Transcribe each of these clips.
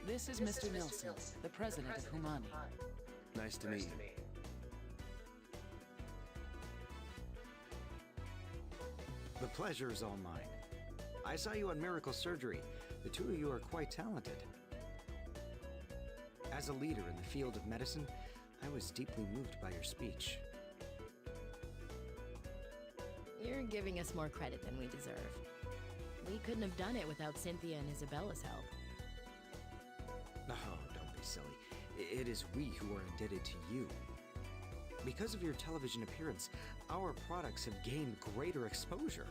This is Mr. Nilsson, the president of Human. Nice to meet you. The pleasure is all mine. I saw you on Miracle Surgery. The two of you are quite talented. As a leader in the field of medicine, I was deeply moved by your speech. You're giving us more credit than we deserve. We couldn't have done it without Cynthia and Isabella's help. Oh, don't be silly. It is we who are indebted to you. Because of your television appearance, our products have gained greater exposure.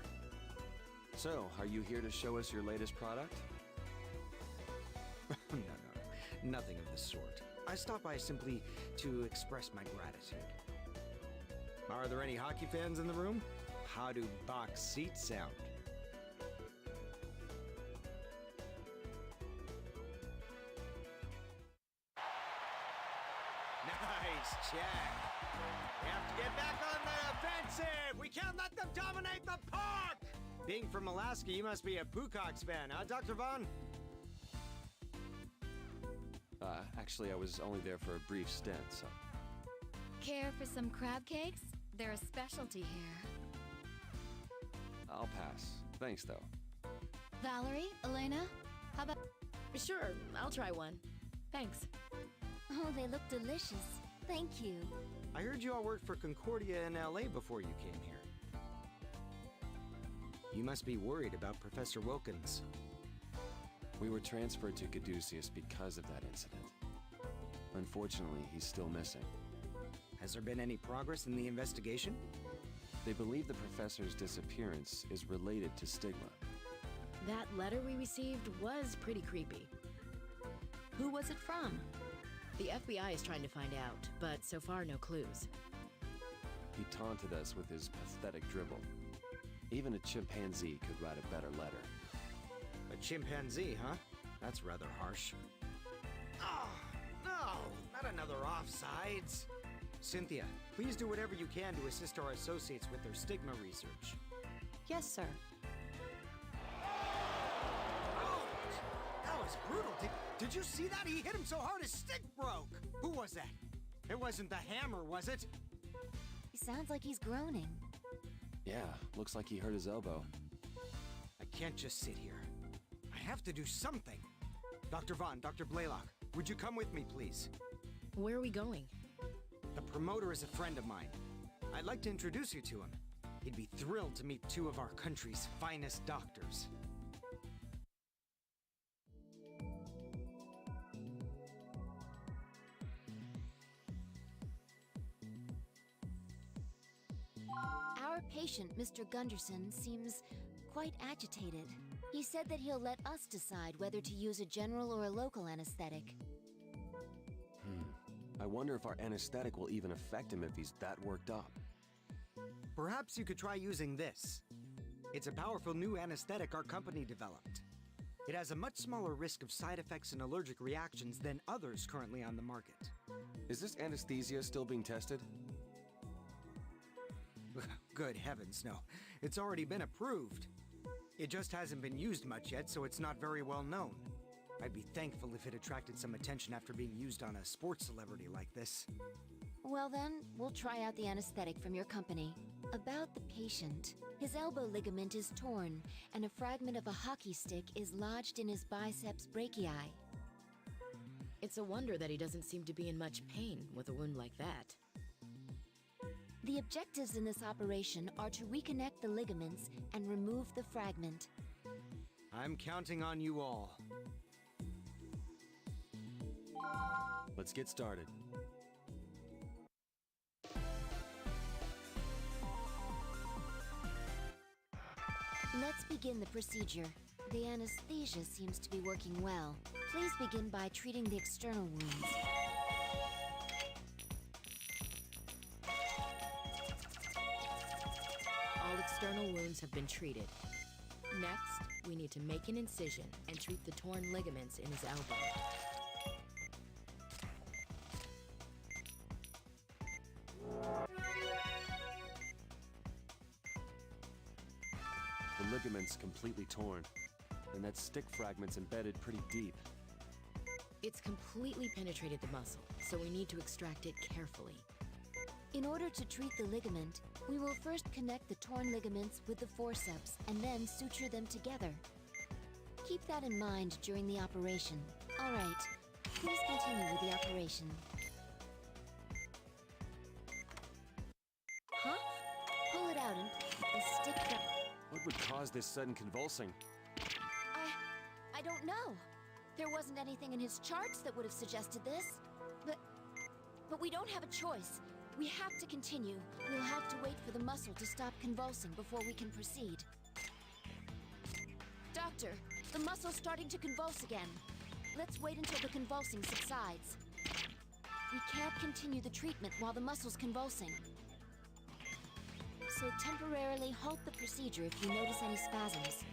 So, are you here to show us your latest product? No, nothing of the sort. I stopped by simply to express my gratitude. Are there any hockey fans in the room? How do box seats sound? Nice check. We have to get back on the offensive. We can't let them dominate the puck. Being from Alaska, you must be a Blackhawks fan, huh, Dr. Vaughn? Actually, I was only there for a brief stint, so... Care for some crab cakes? They're a specialty here. I'll pass. Thanks, though. Valerie? Elena? How about... Sure, I'll try one. Thanks. Oh, they look delicious. Thank you. I heard you all worked for Concordia in LA before you came here. You must be worried about Professor Wilkins. We were transferred to Caduceus because of that incident. Unfortunately, he's still missing. Has there been any progress in the investigation? They believe the professor's disappearance is related to stigma. That letter we received was pretty creepy. Who was it from? The FBI is trying to find out, but so far no clues. He taunted us with his pathetic dribble. Even a chimpanzee could write a better letter. A chimpanzee, huh? That's rather harsh. Oh, no! Not another offsides! Cynthia, please do whatever you can to assist our associates with their stigma research. Yes, sir. Ouch! That was brutal. Did you see that? He hit him so hard his stick broke! Who was that? It wasn't the hammer, was it? He sounds like he's groaning. Yeah, looks like he hurt his elbow. I can't just sit here. I have to do something. Dr. Vaughn, Dr. Blaylock, would you come with me, please? Where are we going? The promoter is a friend of mine. I'd like to introduce you to him. He'd be thrilled to meet two of our country's finest doctors. Our patient, Mr. Gunderson, seems quite agitated. He said that he'll let us decide whether to use a general or a local anesthetic. I wonder if our anesthetic will even affect him if he's that worked up. Perhaps you could try using this. It's a powerful new anesthetic our company developed. It has a much smaller risk of side effects and allergic reactions than others currently on the market. Is this anesthesia still being tested? Good heavens, no. It's already been approved. It just hasn't been used much yet, so it's not very well known. I'd be thankful if it attracted some attention after being used on a sports celebrity like this. Well then, we'll try out the anesthetic from your company. About the patient, his elbow ligament is torn, and a fragment of a hockey stick is lodged in his biceps brachii. It's a wonder that he doesn't seem to be in much pain with a wound like that. The objectives in this operation are to reconnect the ligaments and remove the fragment. I'm counting on you all. Let's get started. Let's begin the procedure. The anesthesia seems to be working well. Please begin by treating the external wounds. All external wounds have been treated. Next, we need to make an incision and treat the torn ligaments in his elbow. The ligament's completely torn, and that stick fragment's embedded pretty deep. It's completely penetrated the muscle, so we need to extract it carefully. In order to treat the ligament, we will first connect the torn ligaments with the forceps and then suture them together. Keep that in mind during the operation. All right, please continue with the operation. Huh? Pull it out and the stick fragment. What would cause this sudden convulsing? I don't know. There wasn't anything in his charts that would have suggested this. But we don't have a choice. We have to continue. We'll have to wait for the muscle to stop convulsing before we can proceed. Doctor, the muscle's starting to convulse again. Let's wait until the convulsing subsides. We can't continue the treatment while the muscle's convulsing. So temporarily halt the procedure if you notice any spasms.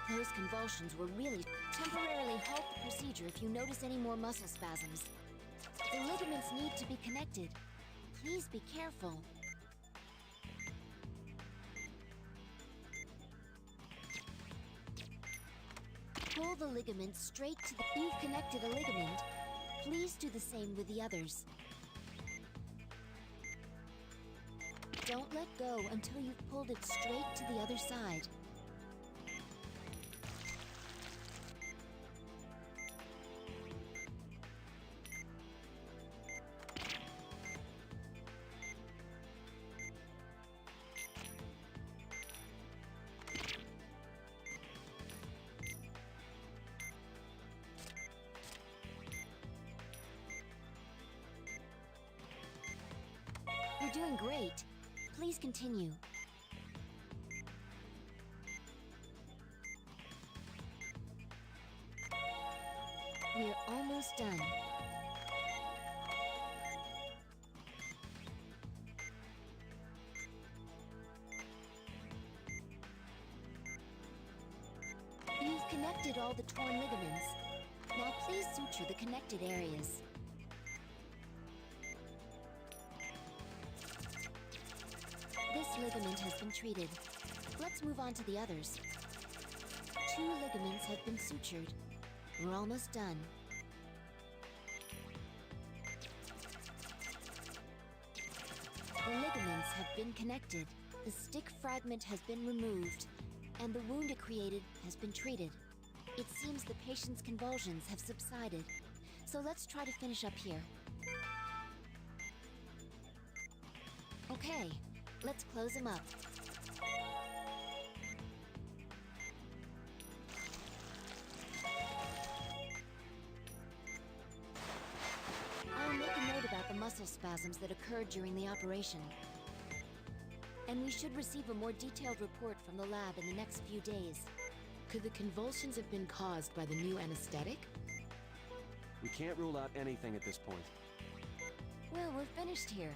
Those convulsions were really... Temporarily halt the procedure if you notice any more muscle spasms. The ligaments need to be connected. Please be careful. Pull the ligament straight to the... You've connected a ligament. Please do the same with the others. Don't let go until you've pulled it straight to the other side. You're doing great. Please continue. We're almost done. You've connected all the torn ligaments. Now please suture the connected areas. This ligament has been treated. Let's move on to the others. 2 ligaments have been sutured. We're almost done. The ligaments have been connected. The stick fragment has been removed, and the wound it created has been treated. It seems the patient's convulsions have subsided. So let's try to finish up here. Okay. Let's close him up. I'll make a note about the muscle spasms that occurred during the operation. And we should receive a more detailed report from the lab in the next few days. Could the convulsions have been caused by the new anesthetic? We can't rule out anything at this point. Well, we're finished here.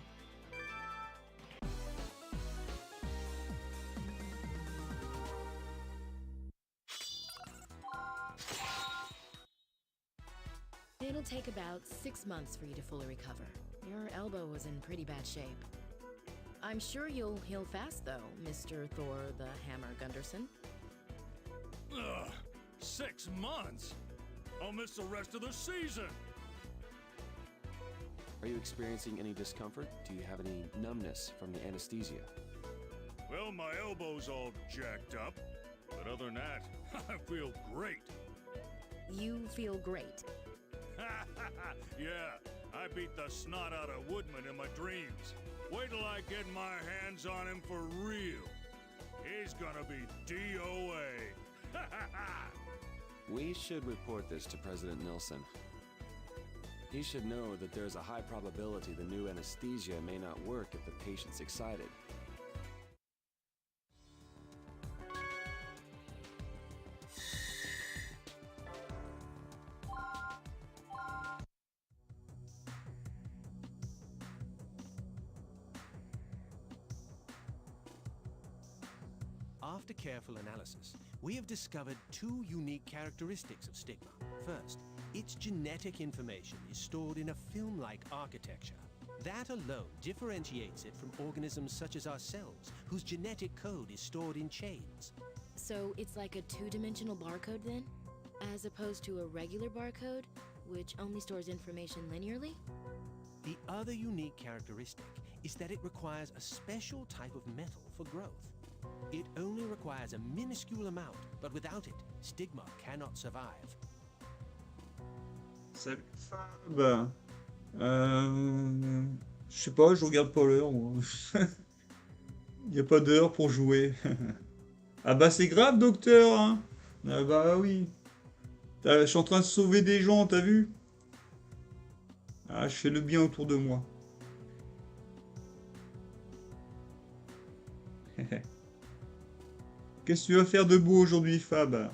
It'll take about 6 months for you to fully recover. Your elbow was in pretty bad shape. I'm sure you'll heal fast, though, Mr. Thor the Hammer Gunderson. Ugh, 6 months? I'll miss the rest of the season. Are you experiencing any discomfort? Do you have any numbness from the anesthesia? Well, my elbow's all jacked up, but other than that, I feel great. You feel great. Yeah, I beat the snot out of Woodman in my dreams. Wait till I get my hands on him for real. He's gonna be DOA. We should report this to President Nilsson. He should know that there's a high probability the new anesthesia may not work if the patient's excited. After careful analysis, we have discovered two unique characteristics of stigma. First, its genetic information is stored in a film-like architecture. That alone differentiates it from organisms such as ourselves, whose genetic code is stored in chains. So it's like a two-dimensional barcode then? As opposed to a regular barcode, which only stores information linearly? The other unique characteristic is that it requires a special type of metal for growth. It only requires a minuscule amount, but without it, stigma cannot survive. Salut Fab. Je sais pas, je regarde pas l'heure, moi. Il n'y a pas d'heure pour jouer. Ah bah c'est grave, docteur, hein. Ah bah oui. Je suis en train de sauver des gens, t'as vu? Ah, je fais le bien autour de moi. Qu'est-ce que tu vas faire de beau aujourd'hui, Fab?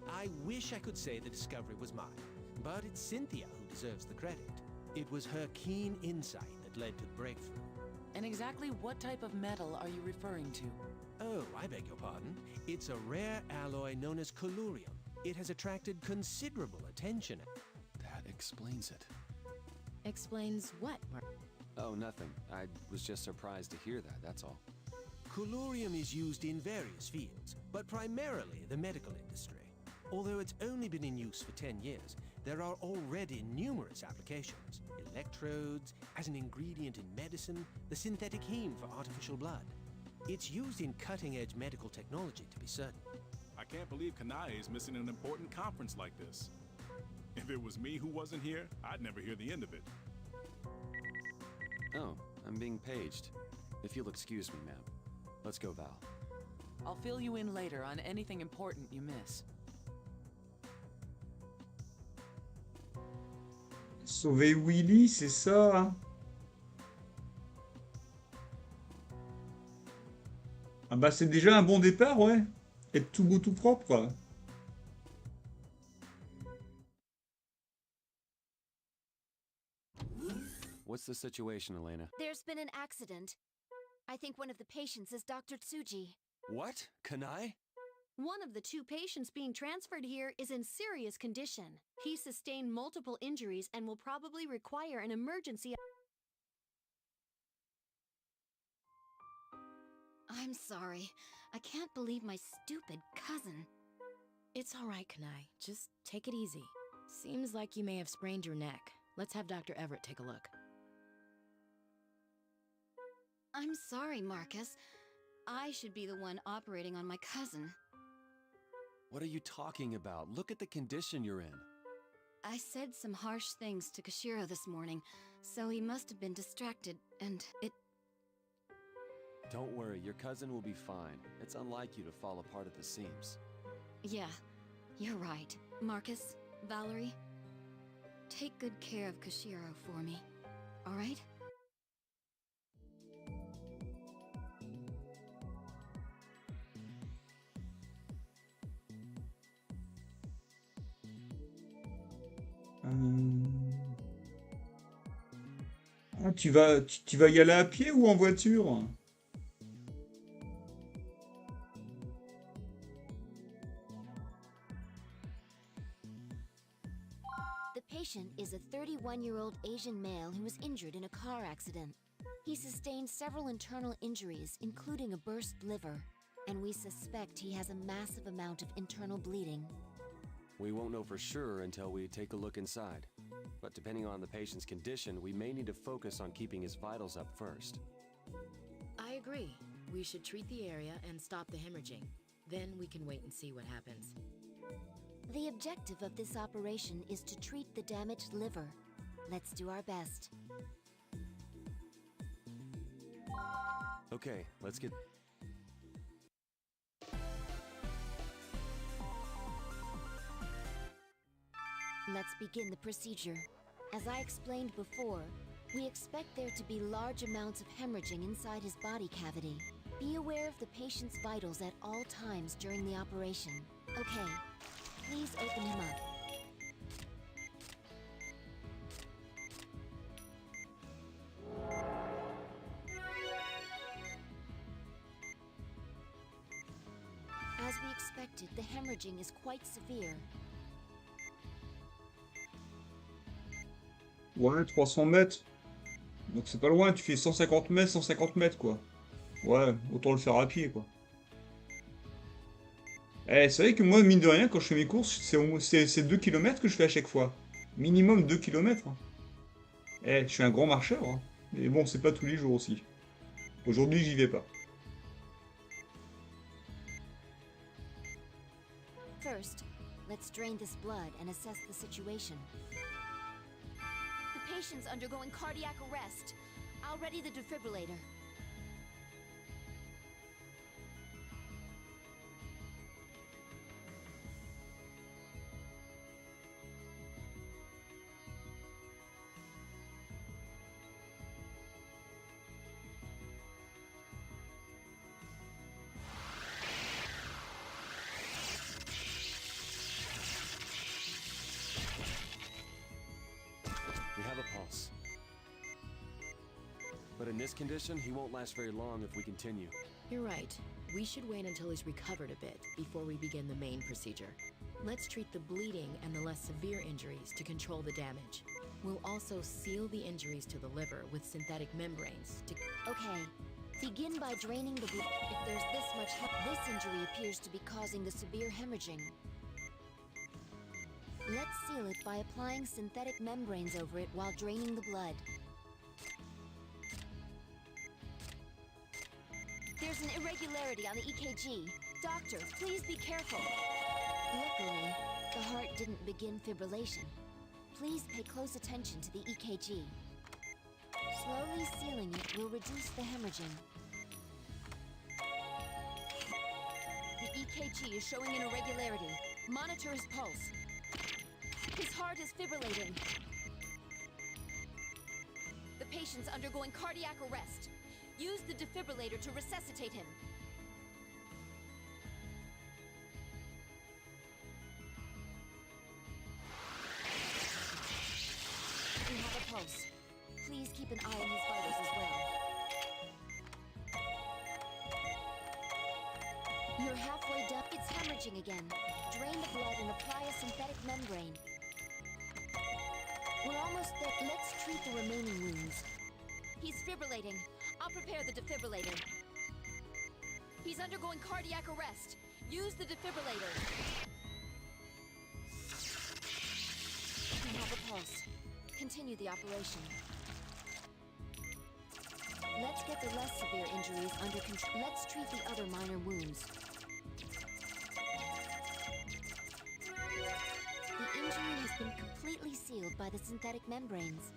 I wish I could say the discovery was mine, but it's Cynthia who deserves the credit. It was her keen insight that led to the breakthrough. And exactly what type of metal are you referring to? Oh, I beg your pardon. It's a rare alloy known as collurium. It has attracted considerable attention. That explains it. Explains what, Mark? Oh, nothing. I was just surprised to hear that, that's all. Collurium is used in various fields, but primarily the medical industry. Although it's only been in use for 10 years, there are already numerous applications. Electrodes, as an ingredient in medicine, the synthetic heme for artificial blood. It's used in cutting-edge medical technology, to be certain. I can't believe Kanai is missing an important conference like this. If it was me who wasn't here, I'd never hear the end of it. Oh, I'm being paged. If you'll excuse me, ma'am. Let's go, Val. I'll fill you in later on anything important you miss. Sauver Willy, c'est ça, hein? Ah bah c'est déjà un bon départ, ouais. Être tout beau, tout propre. What's the situation, Elena? There's been an accident. I think one of the patients is Dr. Tsuji. What? Kanai? One of the two patients being transferred here is in serious condition. He sustained multiple injuries and will probably require an emergency. I'm sorry. I can't believe my stupid cousin. It's all right, Kanai. Just take it easy. Seems like you may have sprained your neck. Let's have Dr. Everett take a look. I'm sorry, Marcus. I should be the one operating on my cousin. What are you talking about? Look at the condition you're in. I said some harsh things to Kashiro this morning, so he must have been distracted, and it... Don't worry, your cousin will be fine. It's unlike you to fall apart at the seams. Yeah, you're right. Marcus, Valerie, take good care of Kashiro for me, all right? Ah, tu vas y aller à pied ou en voiture? The patient is a 31-year-old Asian male who was injured in a car accident. He sustained several internal injuries, including a burst liver, and we suspect he has a massive amount of internal bleeding. We won't know for sure until we take a look inside. But depending on the patient's condition, we may need to focus on keeping his vitals up first. I agree. We should treat the area and stop the hemorrhaging. Then we can wait and see what happens. The objective of this operation is to treat the damaged liver. Let's do our best. Okay, let's get... Let's begin the procedure. As I explained before, we expect there to be large amounts of hemorrhaging inside his body cavity. Be aware of the patient's vitals at all times during the operation. Okay, please open him up. As we expected, the hemorrhaging is quite severe. Ouais, 300 mètres. Donc c'est pas loin, tu fais 150 mètres quoi. Ouais, autant le faire à pied quoi. Eh, c'est vrai que moi, mine de rien, quand je fais mes courses, c'est 2 km que je fais à chaque fois. Minimum 2 km. Hein. Eh, je suis un grand marcheur. Hein. Mais bon, c'est pas tous les jours aussi. Aujourd'hui, j'y vais pas. First, let's drain this blood and assess the situation. The patient's undergoing cardiac arrest. I'll ready the defibrillator. We have a pulse. But in this condition, he won't last very long if we continue. You're right. We should wait until he's recovered a bit before we begin the main procedure. Let's treat the bleeding and the less severe injuries to control the damage. We'll also seal the injuries to the liver with synthetic membranes to... Okay, begin by draining the blood. If there's this much this injury appears to be causing the severe hemorrhaging. Let's seal it by applying synthetic membranes over it while draining the blood. There's an irregularity on the EKG. Doctor, please be careful. Luckily, the heart didn't begin fibrillation. Please pay close attention to the EKG. Slowly sealing it will reduce the hemorrhaging. The EKG is showing an irregularity. Monitor his pulse. His heart is fibrillating. The patient's undergoing cardiac arrest. Use the defibrillator to resuscitate him. We have a pulse. Please keep an eye on his vitals as well. You're halfway done. It's hemorrhaging again. Drain the blood and apply a synthetic membrane. We're almost there. Let's treat the remaining wounds. He's fibrillating. I'll prepare the defibrillator. He's undergoing cardiac arrest. Use the defibrillator. We have a pulse. Continue the operation. Let's get the less severe injuries under control. Let's treat the other minor wounds. The injury has been completely sealed by the synthetic membranes.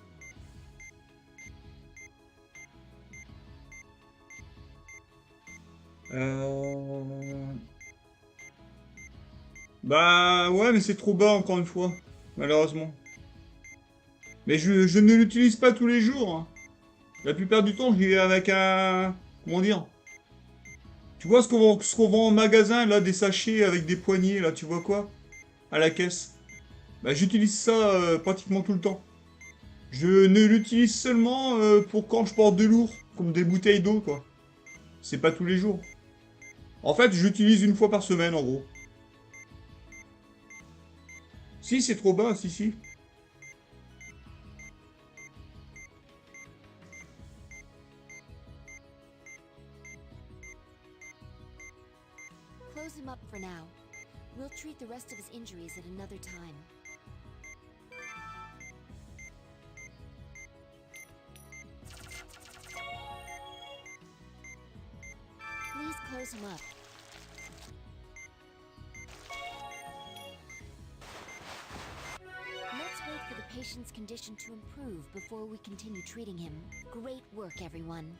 Bah ouais, mais c'est trop bas encore une fois, malheureusement. Mais je ne l'utilise pas tous les jours. Hein. La plupart du temps, j'y vais avec un... Comment dire? Tu vois ce qu'on vend en magasin, là, des sachets avec des poignées, là, tu vois quoi? À la caisse. Bah j'utilise ça pratiquement tout le temps. Je ne l'utilise seulement pour quand je porte de lourd, comme des bouteilles d'eau, quoi. C'est pas tous les jours. En fait, j'utilise une fois par semaine, en gros. Si, c'est trop bas, si. Close him up for now. We'll treat the rest of his injuries at another time. Please close him up. Let's wait for the patient's condition to improve before we continue treating him. Great work, everyone.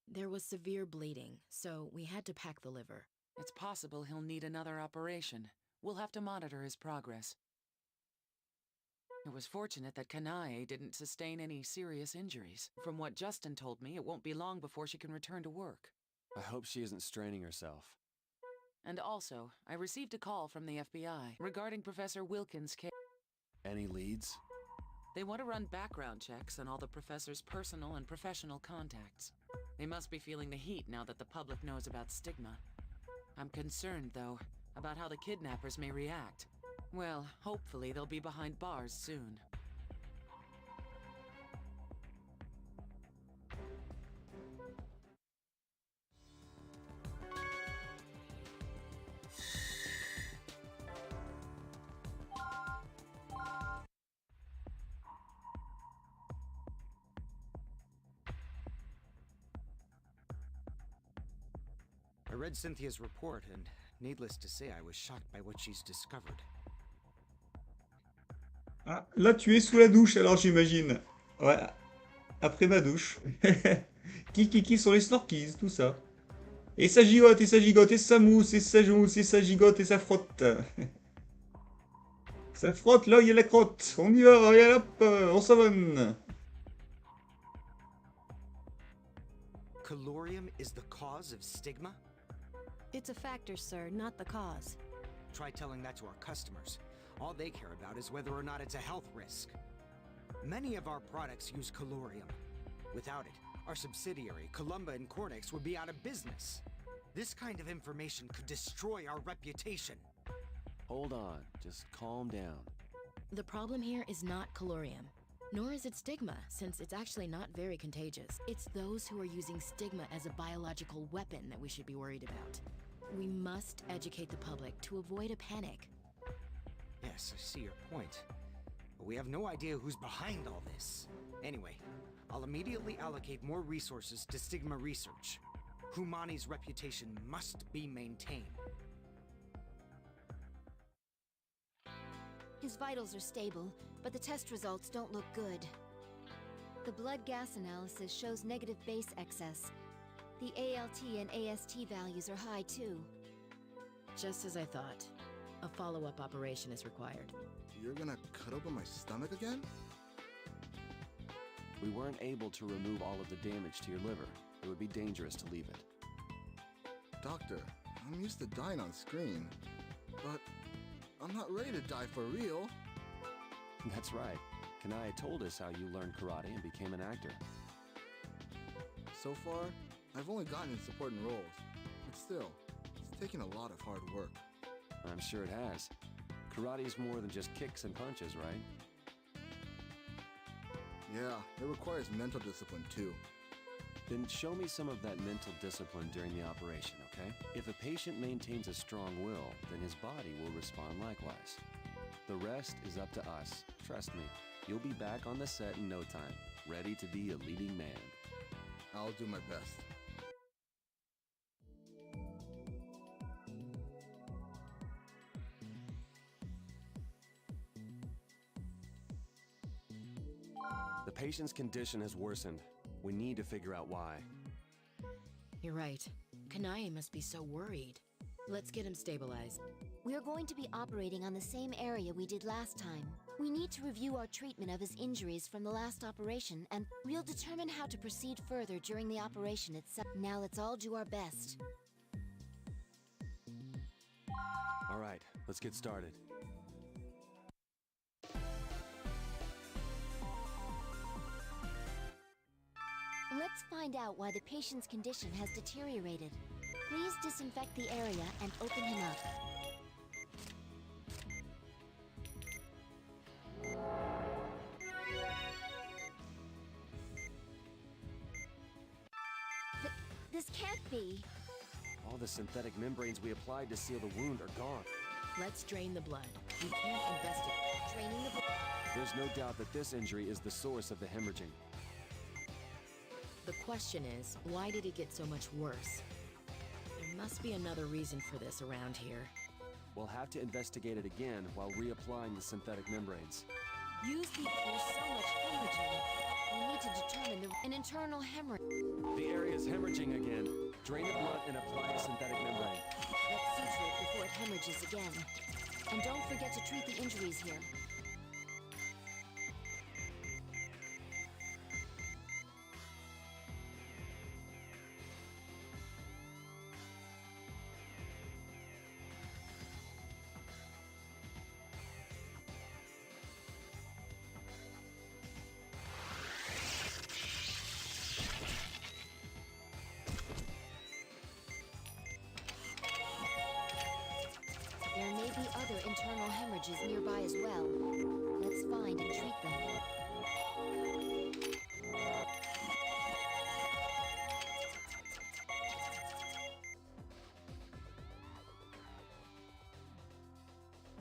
There was severe bleeding, so we had to pack the liver. It's possible he'll need another operation. We'll have to monitor his progress. It was fortunate that Kanae didn't sustain any serious injuries. From what Justin told me, it won't be long before she can return to work. I hope she isn't straining herself. And also, I received a call from the FBI regarding Professor Wilkins' case. Any leads? They want to run background checks on all the professor's personal and professional contacts. They must be feeling the heat now that the public knows about stigma. I'm concerned, though, about how the kidnappers may react. Well, hopefully they'll be behind bars soon. I read Cynthia's report, and needless to say, I was shocked by what she's discovered. Ah, là, tu es sous la douche, alors j'imagine. Ouais, après ma douche. Qui sur les snorkies, tout ça. Et ça gigote, et ça gigote, et ça mousse, et ça mousse, et ça gigote, et ça frotte. Ça frotte, là, il y a la crotte. On y va, et hop, on savonne. Calorium is the cause of stigma? It's a factor, sir, not the cause. Try telling that to our customers. All they care about is whether or not it's a health risk. Many of our products use calorium. Without it, our subsidiary, Columba and Cornix, would be out of business. This kind of information could destroy our reputation. Hold on, just calm down. The problem here is not calorium, nor is it stigma, since it's actually not very contagious. It's those who are using stigma as a biological weapon that we should be worried about. We must educate the public to avoid a panic. Yes, I see your point. But we have no idea who's behind all this. Anyway, I'll immediately allocate more resources to stigma research. Humani's reputation must be maintained. His vitals are stable, but the test results don't look good. The blood gas analysis shows negative base excess. The ALT and AST values are high too. Just as I thought. A follow-up operation is required. You're gonna cut open my stomach again? We weren't able to remove all of the damage to your liver. It would be dangerous to leave it. Doctor, I'm used to dying on screen, but I'm not ready to die for real. That's right. Kanai told us how you learned karate and became an actor. So far, I've only gotten in supporting roles, but still, it's taken a lot of hard work. I'm sure it has. Karate is more than just kicks and punches, right? Yeah, it requires mental discipline too. Then show me some of that mental discipline during the operation, okay? If a patient maintains a strong will, then his body will respond likewise. The rest is up to us. Trust me, you'll be back on the set in no time, ready to be a leading man. I'll do my best. The patient's condition has worsened. We need to figure out why. You're right. Kanae must be so worried. Let's get him stabilized. We're going to be operating on the same area we did last time. We need to review our treatment of his injuries from the last operation, and we'll determine how to proceed further during the operation itself. Now let's all do our best. All right, let's get started. Let's find out why the patient's condition has deteriorated. Please disinfect the area and open him up. This can't be. All the synthetic membranes we applied to seal the wound are gone. Let's drain the blood. We can't investigate. Draining the blood. There's no doubt that this injury is the source of the hemorrhaging. The question is, why did it get so much worse? There must be another reason for this around here. We'll have to investigate it again while reapplying the synthetic membranes. Use the. There's so much hemorrhaging. We need to determine an internal hemorrhage. The area's hemorrhaging again. Drain the blood and apply a synthetic membrane. Let's suture it before it hemorrhages again. And don't forget to treat the injuries here. There may be other internal hemorrhages nearby as well. Let's find and treat them.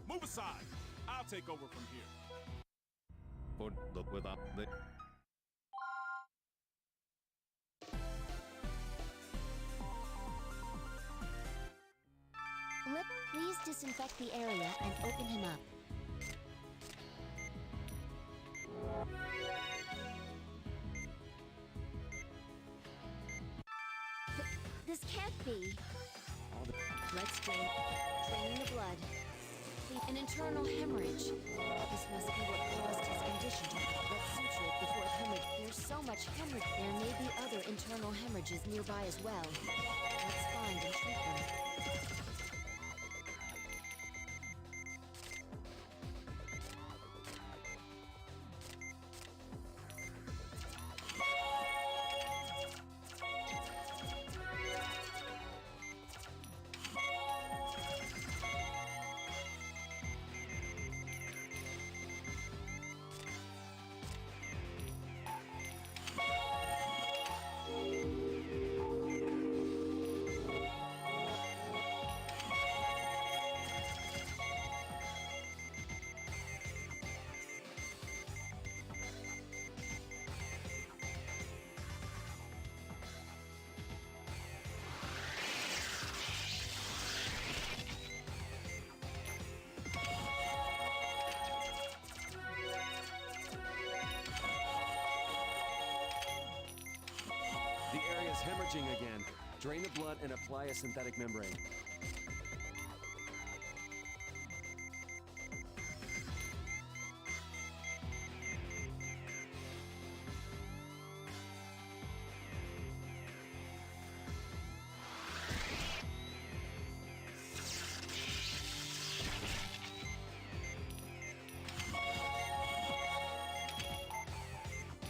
Move aside. I'll take over from here. Please disinfect the area and open him up. This can't be. Let's drain. Draining the blood. An internal hemorrhage. This must be what caused his condition. Let's suture it before it hemorrhages. There's so much hemorrhage. There may be other internal hemorrhages nearby as well. Let's find and treat them. The area's hemorrhaging again. Drain the blood and apply a synthetic membrane.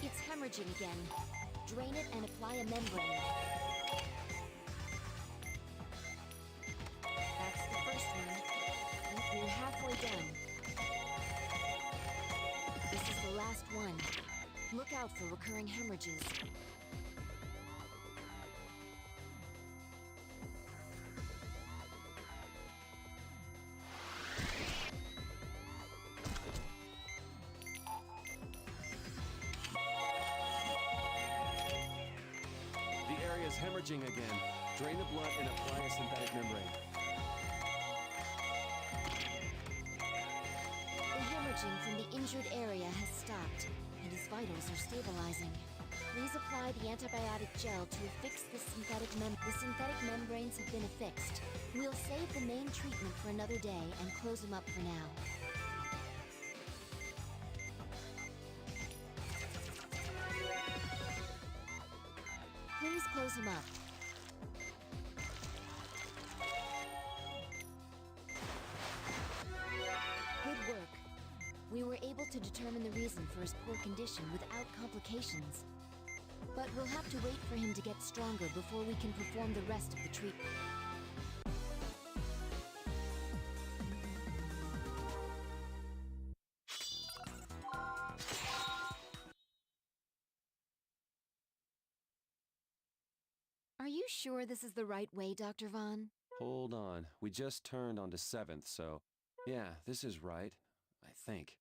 It's hemorrhaging again. Drain it and apply a membrane. That's the first one. We're halfway done. This is the last one. Look out for recurring hemorrhages. Is hemorrhaging again. Drain the blood and apply a synthetic membrane. The hemorrhaging from the injured area has stopped, and his vitals are stabilizing. Please apply the antibiotic gel to affix the synthetic membranes have been affixed. We'll save the main treatment for another day and close them up for now. Please close him up. Good work. We were able to determine the reason for his poor condition without complications. But we'll have to wait for him to get stronger before we can perform the rest of the treatment. Are you sure this is the right way, Dr. Vaughn? Hold on. We just turned onto 7th, so... Yeah, this is right. I think.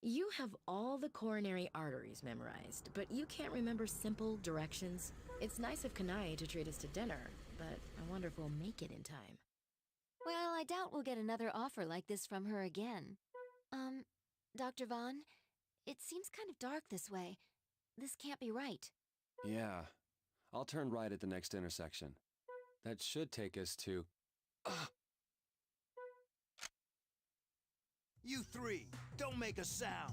You have all the coronary arteries memorized, but you can't remember simple directions. It's nice of Kanai to treat us to dinner, but I wonder if we'll make it in time. Well, I doubt we'll get another offer like this from her again. Dr. Vaughn, it seems kind of dark this way. This can't be right. Yeah. I'll turn right at the next intersection. That should take us to... You three, don't make a sound.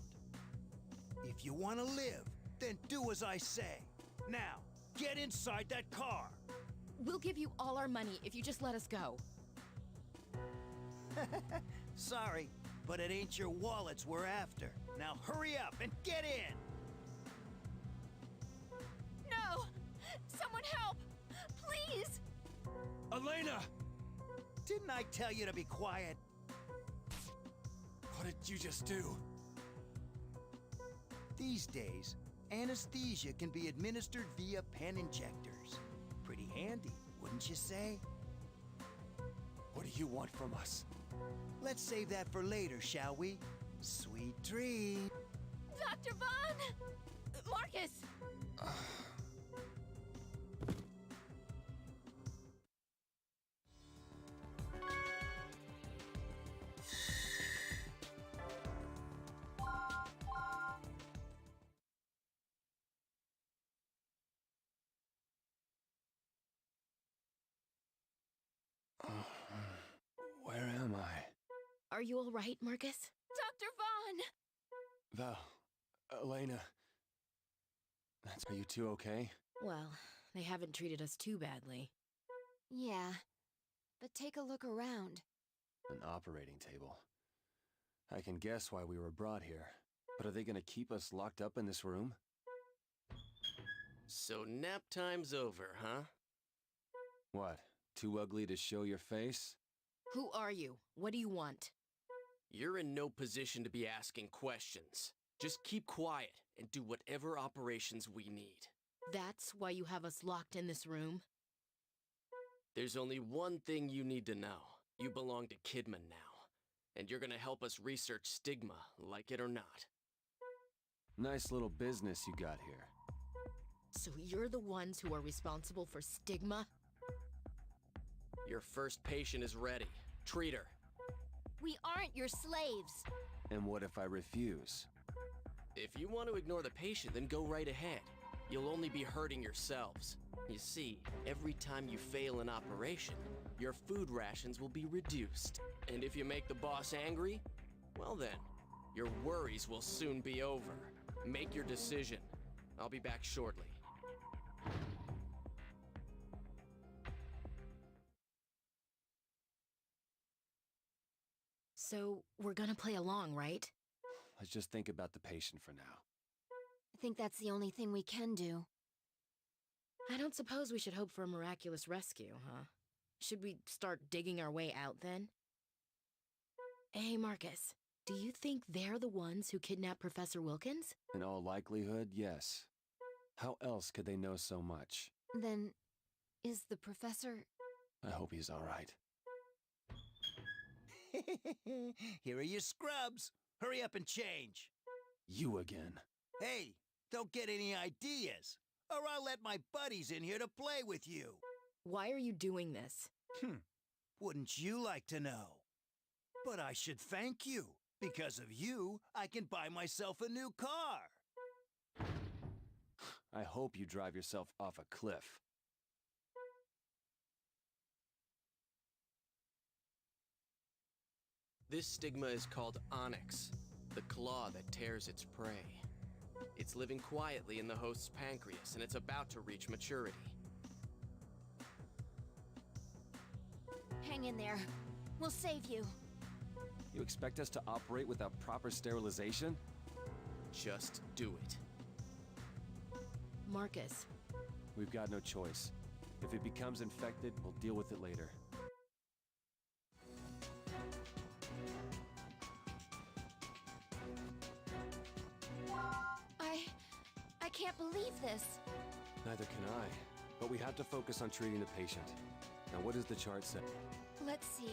If you want to live, then do as I say. Now, get inside that car. We'll give you all our money if you just let us go. Sorry, but it ain't your wallets we're after. Now hurry up and get in! No! Someone help! Please! Elena! Didn't I tell you to be quiet? What did you just do? These days, anesthesia can be administered via pen injectors. Pretty handy, wouldn't you say? What do you want from us? Let's save that for later, shall we? Sweet dream. Dr. Vaughn! Marcus! Where am I? Are you all right, Marcus? Dr. Vaughn! Val, Elena... Are you two okay? Well, they haven't treated us too badly. Yeah, but take a look around. An operating table. I can guess why we were brought here. But are they gonna keep us locked up in this room? So nap time's over, huh? What? Too ugly to show your face? Who are you? What do you want? You're in no position to be asking questions. Just keep quiet and do whatever operations we need. That's why you have us locked in this room? There's only one thing you need to know. You belong to Kidman now. And you're gonna help us research stigma, like it or not. Nice little business you got here. So you're the ones who are responsible for stigma? Your first patient is ready. Treat her. We aren't your slaves. And what if I refuse? If you want to ignore the patient, then go right ahead. You'll only be hurting yourselves. You see, every time you fail an operation, your food rations will be reduced. And if you make the boss angry, well then, your worries will soon be over. Make your decision. I'll be back shortly. So, we're gonna play along, right? Let's just think about the patient for now. I think that's the only thing we can do. I don't suppose we should hope for a miraculous rescue, huh? Should we start digging our way out then? Hey, Marcus, do you think they're the ones who kidnapped Professor Wilkins? In all likelihood, yes. How else could they know so much? Then, is the professor... I hope he's all right. Here are your scrubs. Hurry up and change. You again. Hey, don't get any ideas, or I'll let my buddies in here to play with you. Why are you doing this? Wouldn't you like to know? But I should thank you. Because of you, I can buy myself a new car. I hope you drive yourself off a cliff. This stigma is called onyx, the claw that tears its prey. It's living quietly in the host's pancreas, and it's about to reach maturity. Hang in there. We'll save you. You expect us to operate without proper sterilization? Just do it. Marcus. We've got no choice. If it becomes infected, we'll deal with it later. I can't believe this. Neither can I. But we have to focus on treating the patient. Now, what does the chart say? Let's see.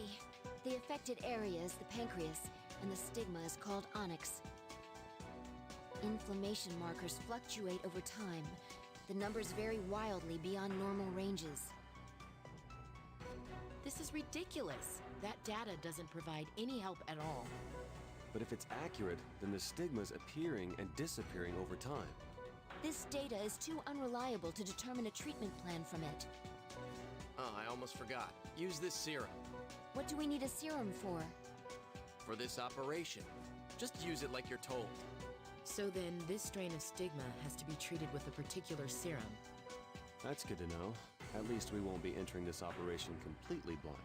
The affected area is the pancreas, and the stigma is called onyx. Inflammation markers fluctuate over time. The numbers vary wildly beyond normal ranges. This is ridiculous. That data doesn't provide any help at all. But if it's accurate, then the stigma's appearing and disappearing over time. This data is too unreliable to determine a treatment plan from it. Oh, I almost forgot. Use this serum. What do we need a serum for? For this operation. Just use it like you're told. So then, this strain of stigma has to be treated with a particular serum. That's good to know. At least we won't be entering this operation completely blind.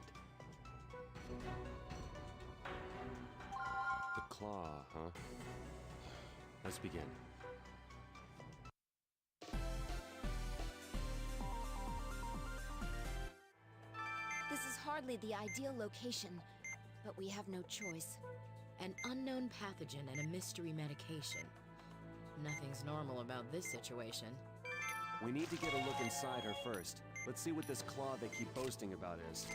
The claw, huh? Let's begin. This is hardly the ideal location, but we have no choice. An unknown pathogen and a mystery medication. Nothing's normal about this situation. We need to get a look inside her first. Let's see what this claw they keep boasting about is.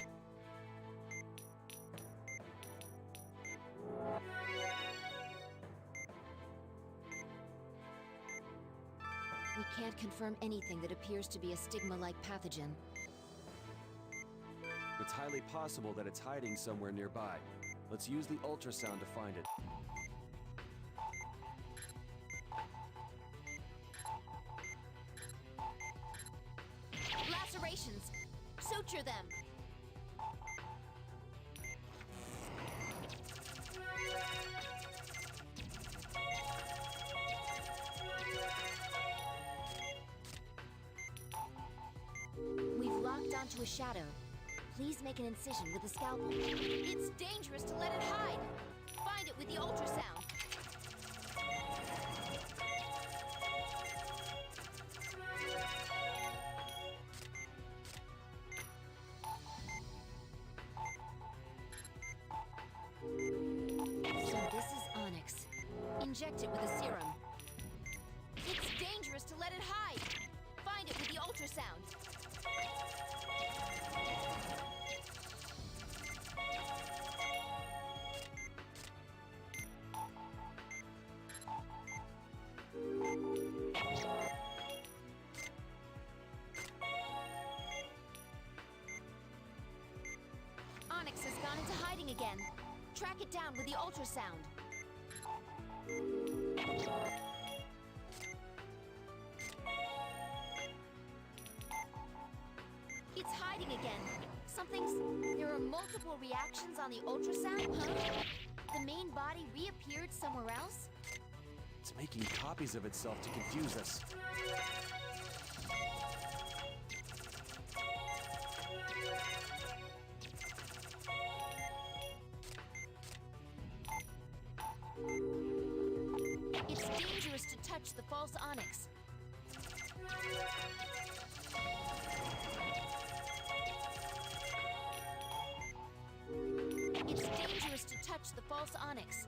We can't confirm anything that appears to be a stigma-like pathogen. It's highly possible that it's hiding somewhere nearby. Let's use the ultrasound to find it. Lacerations! Suture them! We've locked onto a shadow. Please make an incision with a scalpel. It's dangerous to let it hide! Find it with the ultrasound! So this is onyx. Inject it with a serum. It's dangerous to let it hide! Find it with the ultrasound! Onyx has gone into hiding again. Track it down with the ultrasound. It's hiding again. There are multiple reactions on the ultrasound, huh? The main body reappeared somewhere else? It's making copies of itself to confuse us. It's dangerous to touch the false onyx. It's dangerous to touch the false onyx.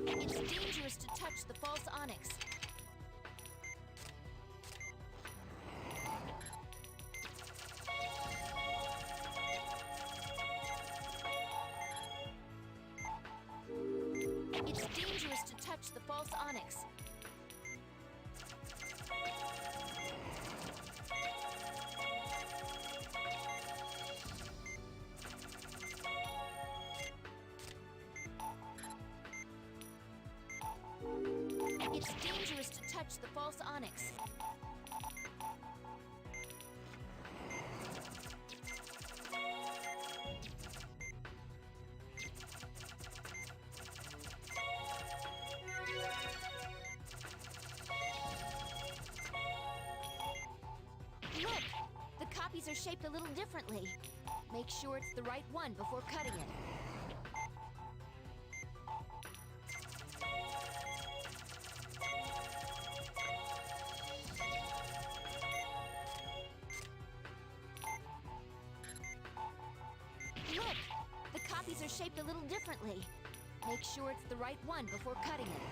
It's dangerous to touch the false onyx. It's dangerous to touch the false onyx. It's dangerous to touch the false onyx. Look! The copies are shaped a little differently. Make sure it's the right one before cutting it. shaped a little differently. Make sure it's the right one before cutting it.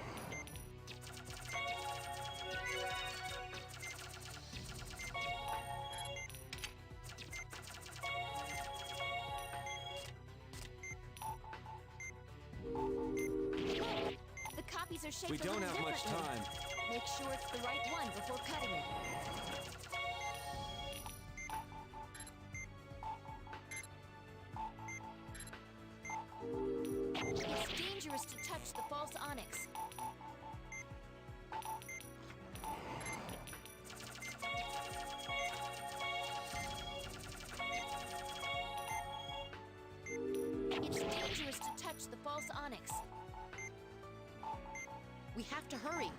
The copies are shaped We a don't little have much differently. time. Make sure it's the right one before cutting it. It's dangerous to touch the false onyx. It's dangerous to touch the false onyx. We have to hurry.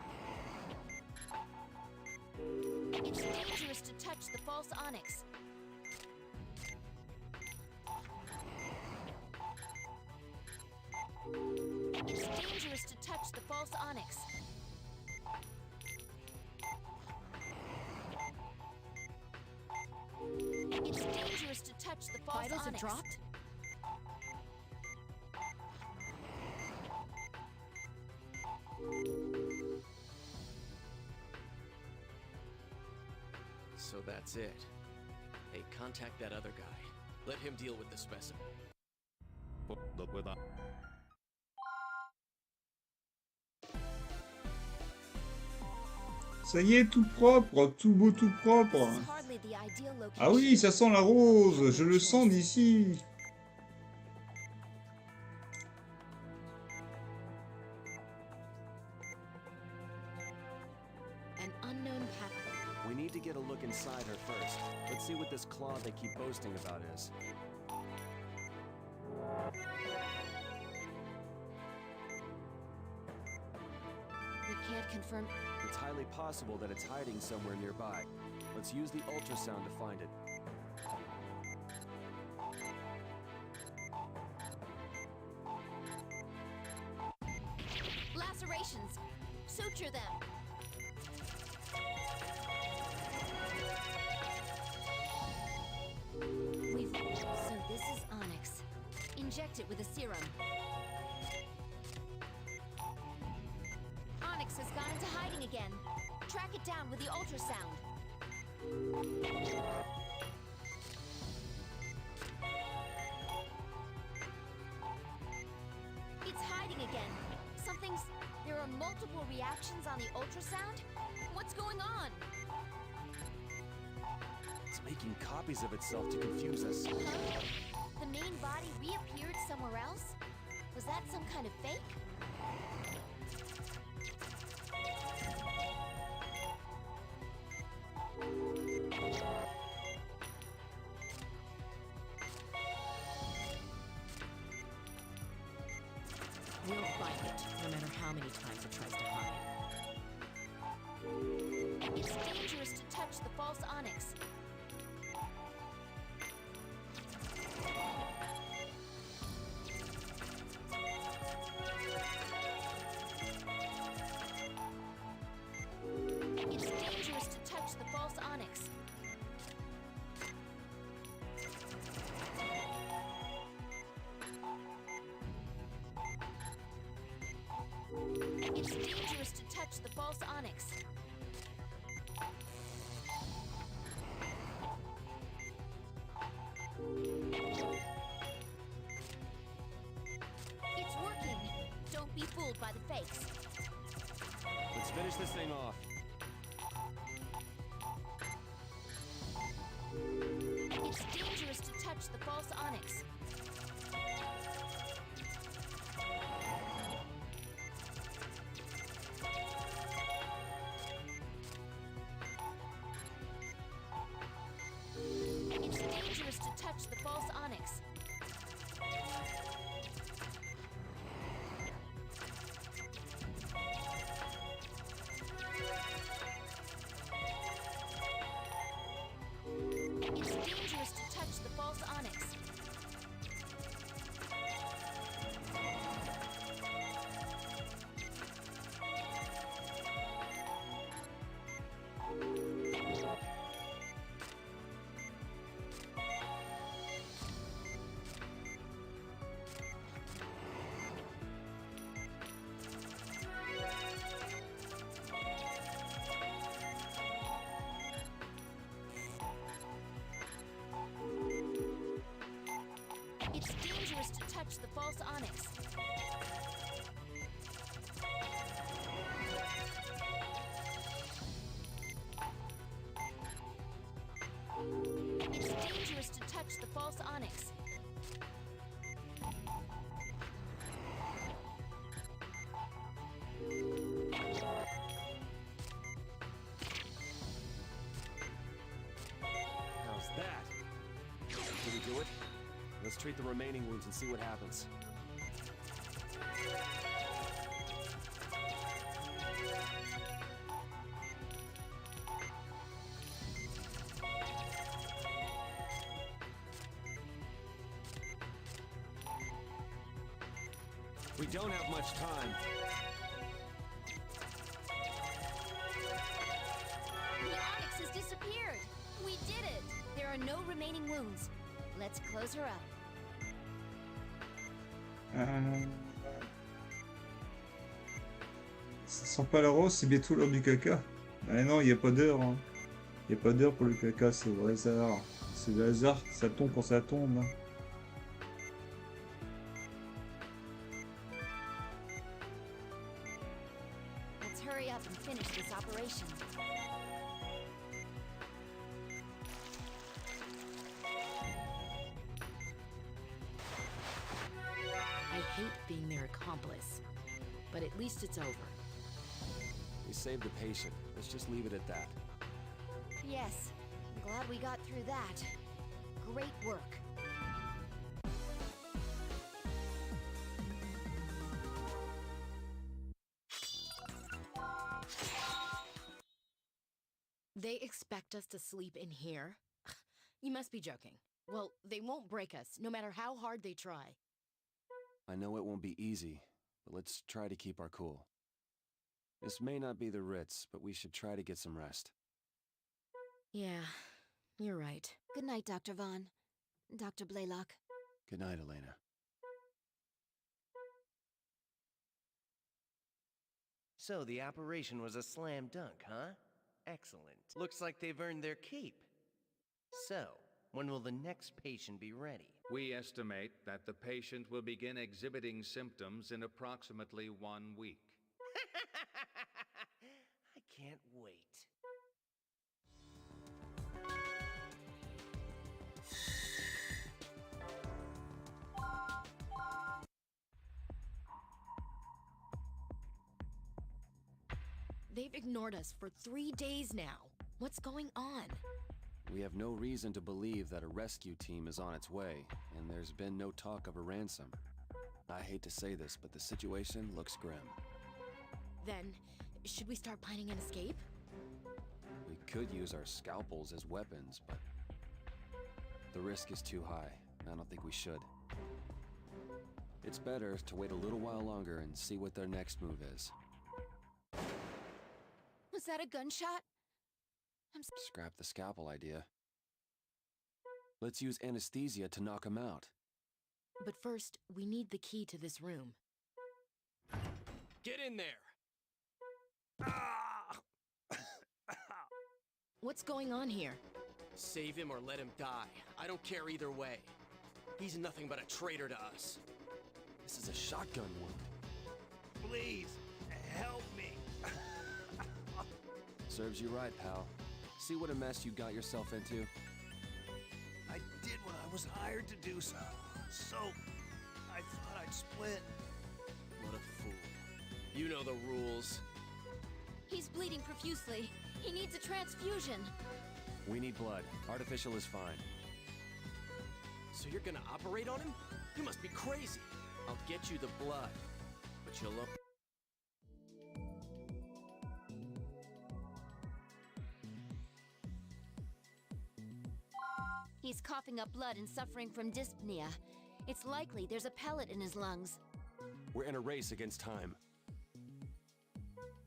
It's dangerous to touch the false onyx. It's dangerous to touch the false onyx. It's dangerous to touch the false Vitals have onyx. dropped? So that's it. Hey, contact that other guy. Let him deal with the specimen. Ça y est, tout propre, tout beau, tout propre. This is hardly the ideal location. Ah oui, ça sent la rose, je le sens d'ici. An unknown path. We need to get a look inside her first. Let's see what this claw they keep boasting about is. We can't confirm. It's highly possible that it's hiding somewhere nearby. Let's use the ultrasound to find it. Lacerations. Suture them. So this is onyx. Inject it with a serum. Onyx has gone into hiding again. Track it down with the ultrasound. It's hiding again. Something's... There are multiple reactions on the ultrasound? What's going on? It's making copies of itself to confuse us. Huh? The main body reappeared somewhere else? Was that some kind of fake? We'll find it, no matter how many times it tries to hide. It's dangerous to touch the false onyx. It's dangerous to touch the false onyx. It's dangerous to touch the false onyx. It's working. Don't be fooled by the fakes. Let's finish this thing off. It's dangerous to touch the false onyx. It's dangerous to touch the false onyx. It's dangerous to touch the false onyx. onyx. It's dangerous to touch the false onyx. How's that? Did we do it? Let's treat the remaining wounds and see what happens. We don't have much time. The onyx has disappeared. We did it. There are no remaining wounds. Let's close her up. Ça sent pas la rose, c'est bientôt l'heure du caca. Ah non, il n'y a pas d'heure. Hein. Il n'y a pas d'heure pour le caca, c'est le hasard. C'est le hasard, ça tombe quand ça tombe. Hein. Let's hurry up and finish this operation. I hate being their accomplice, but at least it's over. We saved the patient. Let's just leave it at that. Yes, I'm glad we got through that. Great work. They expect us to sleep in here? You must be joking. Well, they won't break us, no matter how hard they try. I know it won't be easy, but let's try to keep our cool. This may not be the Ritz, but we should try to get some rest. Yeah, you're right. Good night, Dr. Vaughn. Dr. Blaylock. Good night, Elena. So the operation was a slam dunk, huh? Excellent. Looks like they've earned their keep. So, when will the next patient be ready? We estimate that the patient will begin exhibiting symptoms in approximately 1 week. I can't wait. They've ignored us for 3 days now. What's going on? We have no reason to believe that a rescue team is on its way, and there's been no talk of a ransom. I hate to say this, but the situation looks grim. Then, should we start planning an escape? We could use our scalpels as weapons, but the risk is too high. I don't think we should. It's better to wait a little while longer and see what their next move is. Was that a gunshot? Scrap the scalpel idea. Let's use anesthesia to knock him out. But first, we need the key to this room. Get in there! What's going on here? Save him or let him die. I don't care either way. He's nothing but a traitor to us. This is a shotgun wound. Please, help me. Serves you right, pal. See what a mess you got yourself into? I did what I was hired to do, so I thought I'd split. What a fool. You know the rules. He's bleeding profusely. He needs a transfusion. We need blood. Artificial is fine. So you're gonna operate on him? You must be crazy. I'll get you the blood, but you'll look. He's coughing up blood and suffering from dyspnea. It's likely there's a pellet in his lungs. We're in a race against time.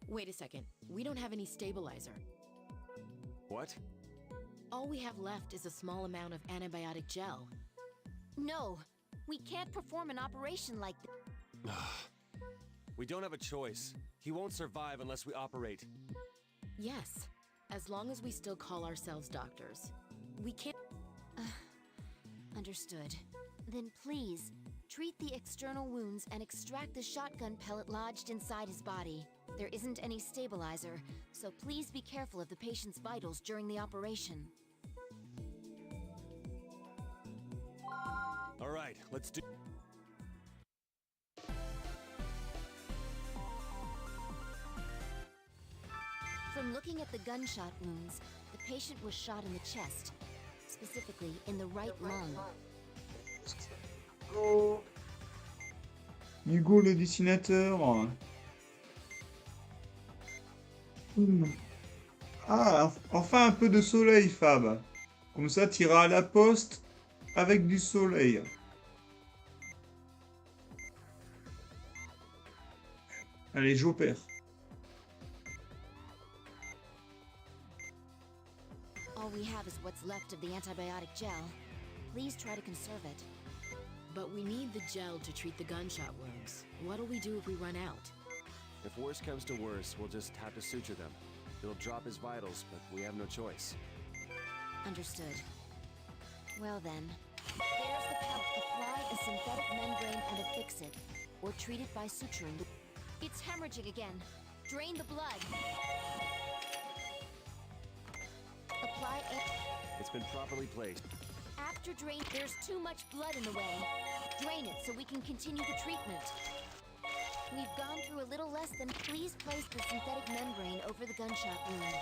Wait a second. We don't have any stabilizer. What? All we have left is a small amount of antibiotic gel. No, we can't perform an operation like this. We don't have a choice. He won't survive unless we operate. Yes, as long as we still call ourselves doctors. We can't... Understood. Then please, Treat the external wounds and extract the shotgun pellet lodged inside his body. There isn't any stabilizer, so please be careful of the patient's vitals during the operation. All right, let's do... From looking at the gunshot wounds, the patient was shot in the chest, specifically in the right lung. Hugo le dessinateur. Ah, enfin un peu de soleil, Fab. Comme ça, t'iras à la poste avec du soleil. Allez, j'opère. All we have is what's left of the antibiotic gel. Please try to conserve it. But we need the gel to treat the gunshot wounds. What'll we do if we run out? If worse comes to worse, we'll just have to suture them. It'll drop his vitals, but we have no choice. Understood. Well then, there's the pellet. Apply a synthetic membrane and affix it, or treat it by suturing the... It's hemorrhaging again. Drain the blood. Apply a... It's been properly placed. After drain, there's too much blood in the way. Drain it so we can continue the treatment. We've gone through a little less than... Please place the synthetic membrane over the gunshot wound.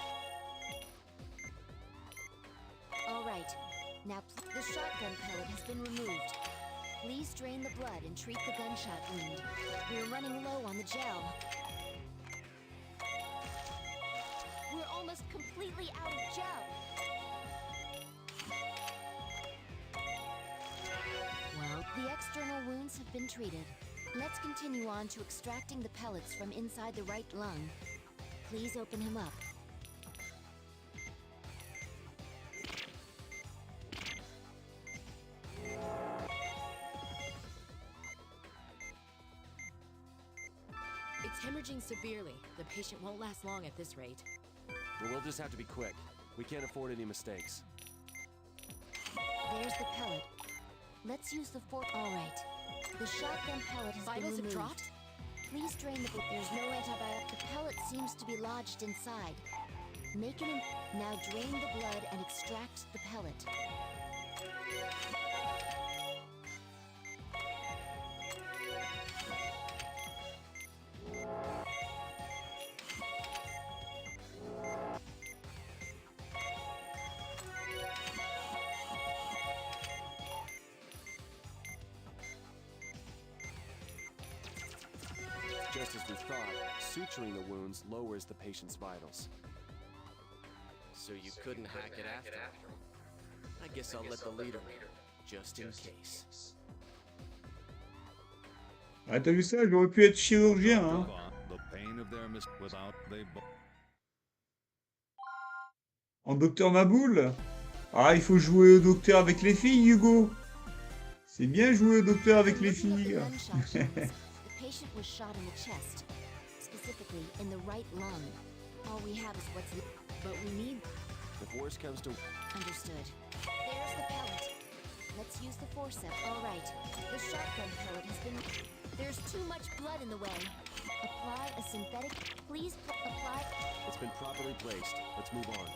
All right. Now, the shotgun pellet has been removed. Please drain the blood and treat the gunshot wound. We're running low on the gel. We're almost completely out of gel. Well, the external wounds have been treated. Let's continue on to extracting the pellets from inside the right lung. Please open him up. It's hemorrhaging severely. The patient won't last long at this rate. But we'll just have to be quick. We can't afford any mistakes. There's the pellet. Let's use the fork. All right. The shotgun pellet has Vitals been have removed. dropped? Please drain the... There's no antibiotic. The pellet seems to be lodged inside. Make an... Now drain the blood and extract the pellet. Just as we thought, suturing the wounds lowers the patient's vitals. So you couldn't hack it after all. I guess I'll let the leader know, just in case. Ah, t'as vu ça? J'aurais pu être chirurgien, hein. The pain of their without they En docteur Maboule. Ah, il faut jouer au docteur avec les filles, Hugo. C'est bien jouer au docteur avec les filles. The patient was shot in the chest, specifically in the right lung. All we have is what's... But we need... If worse comes to... Understood. There's the pellet. Let's use the forceps. All right. The shotgun pellet has been... There's too much blood in the way. Apply a synthetic... Please apply... It's been properly placed. Let's move on.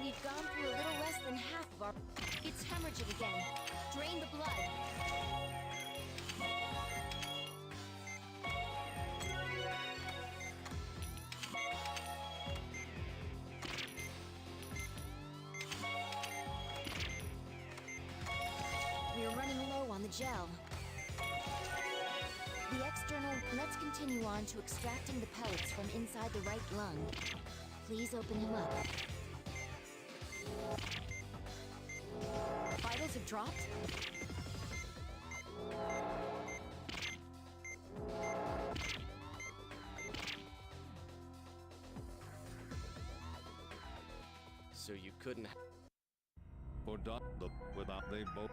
We've gone through a little less than half of our... It's hemorrhaging again. Drain the blood. We're running low on the gel. The external... Let's continue on to extracting the pellets from inside the right lung. Please open him up. Vitals have dropped? So you couldn't... for the without they both.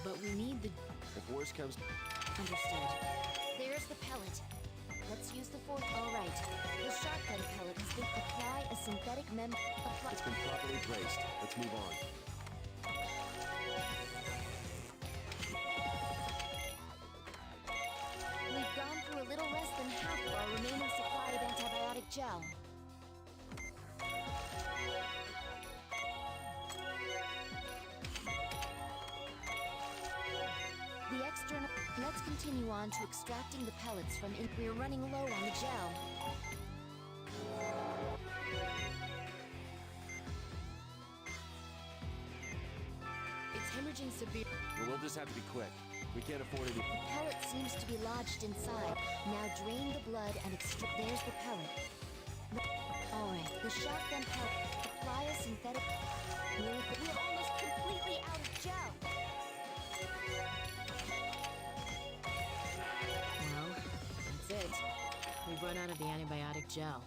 But we need the... If worse comes... Understood. There's the pellet. Let's use the fourth. All right. The shotgun pellet has been. Apply a synthetic It's been properly braced. Let's move on. We've gone through a little less than half of our remaining supply of antibiotic gel. The external. Let's continue on to extracting the pellets from. We're running low on the gel. It's hemorrhaging severe. Well, we'll just have to be quick. We can't afford it. The pellet seems to be lodged inside. Now drain the blood and extract. There's the pellet. All right, the shotgun pellet. Apply a synthetic. We're almost completely out of gel. Well, that's it. We've run out of the antibiotic gel.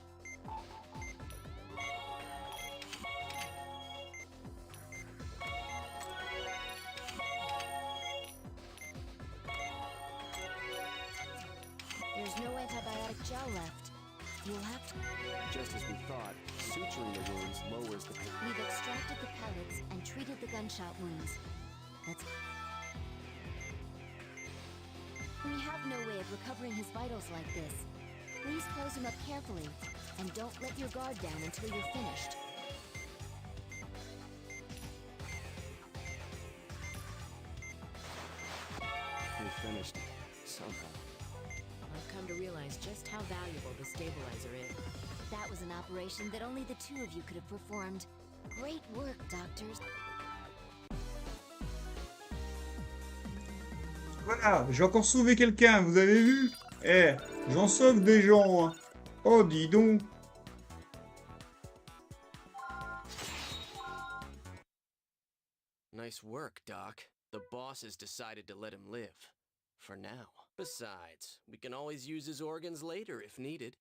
There's no antibiotic gel left. You'll have to. Just as we thought, suturing the wounds lowers the pain. We've extracted the pellets and treated the gunshot wounds. That's. We have no way of recovering his vitals like this. Please close him up carefully, and don't let your guard down until you're finished. We're finished. Somehow. I've come to realize just how valuable the stabilizer is. That was an operation that only the two of you could have performed. Great work, doctors. Voilà, j'ai encore sauvé quelqu'un, vous avez vu? Eh, j'en sauve des gens, hein. Oh, dis donc. Nice work, Doc. The boss has decided to let him live. For now. Besides, we can always use his organs later if needed.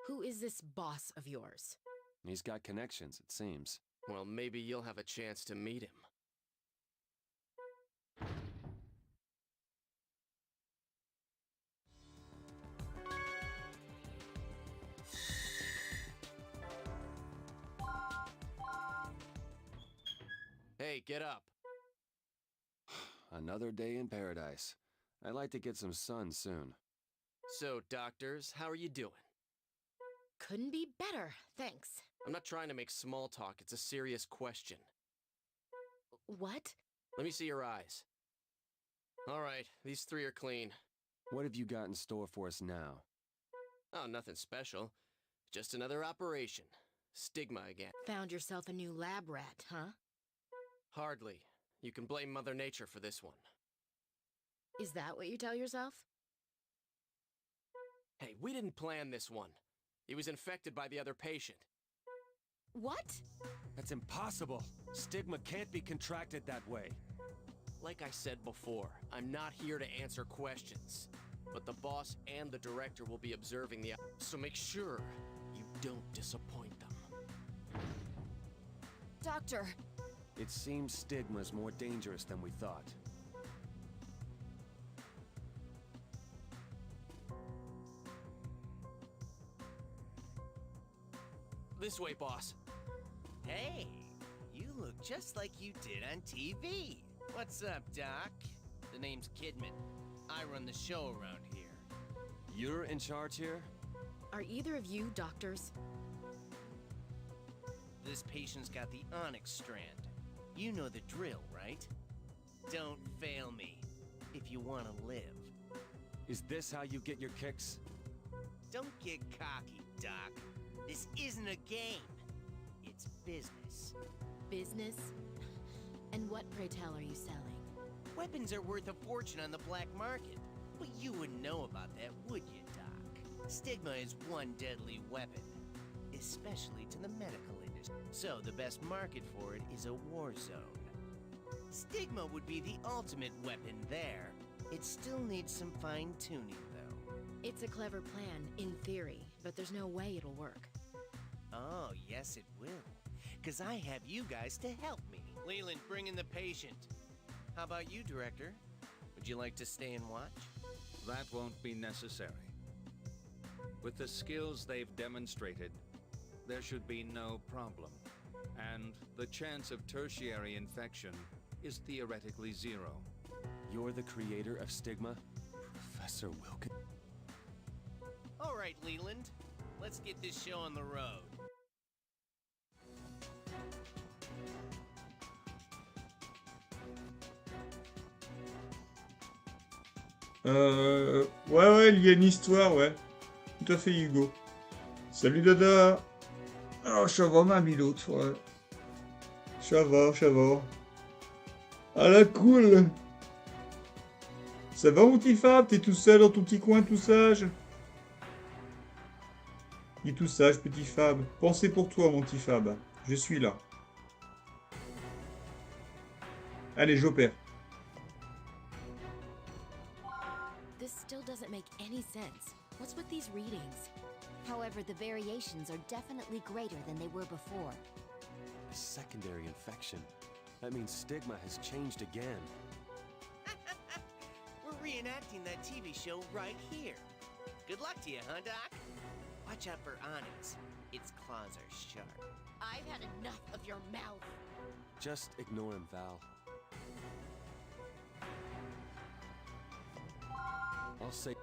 Who is this boss of yours? He's got connections, it seems. Well, maybe you'll have a chance to meet him. Hey, get up. Another day in paradise. I'd like to get some sun soon. So, doctors, how are you doing? Couldn't be better, thanks. I'm not trying to make small talk, it's a serious question. What? Let me see your eyes. All right, these three are clean. What have you got in store for us now? Oh, nothing special. Just another operation. Stigma again. Found yourself a new lab rat, huh? Hardly. You can blame Mother Nature for this one. Is that what you tell yourself? Hey, we didn't plan this one. He was infected by the other patient. What? That's impossible. Stigma can't be contracted that way. Like I said before, I'm not here to answer questions. But the boss and the director will be observing the... So make sure you don't disappoint them. Doctor! It seems stigma's more dangerous than we thought. This way, boss. Hey, you look just like you did on TV. What's up, Doc? The name's Kidman. I run the show around here. You're in charge here? Are either of you doctors? This patient's got the onyx strand. You know the drill, right? Don't fail me if you want to live. Is this how you get your kicks? Don't get cocky, Doc. This isn't a game. It's business. Business? And what, pray tell, are you selling? Weapons are worth a fortune on the black market. But you wouldn't know about that, would you, Doc? Stigma is one deadly weapon, especially to the medical industry. So the best market for it is a war zone. Stigma would be the ultimate weapon there. It still needs some fine-tuning, though. It's a clever plan, in theory, but there's no way it'll work. Oh, yes it will. Because I have you guys to help me. Leland, bring in the patient. How about you, Director? Would Would you like to stay and watch? That won't be necessary. With the skills they've demonstrated, there should be no problem. And the chance of tertiary infection is theoretically zero. You're the creator of stigma? Professor Wilkins? All right, Leland. Let's get this show on the road. Ouais, il y a une histoire, ouais. Tout à fait, Hugo. Salut, Dada. Oh, ça va, mamie, l'autre, ouais. Ça va, ça va. Ah la cool. Ça va, mon petit Fab? T'es tout seul dans ton petit coin, tout sage? Il est tout sage, petit Fab. Pensez pour toi, mon petit Fab. Je suis là. Allez, j'opère. This still doesn't make any sense. What's with these readings? However, the variations are definitely greater than they were before. A secondary infection. That means stigma has changed again. We're reenacting that TV show right here. Good luck to you, huh, Doc? Watch out for Onyx. Its claws are sharp. I've had enough of your mouth. Just ignore him, Val. I'll say...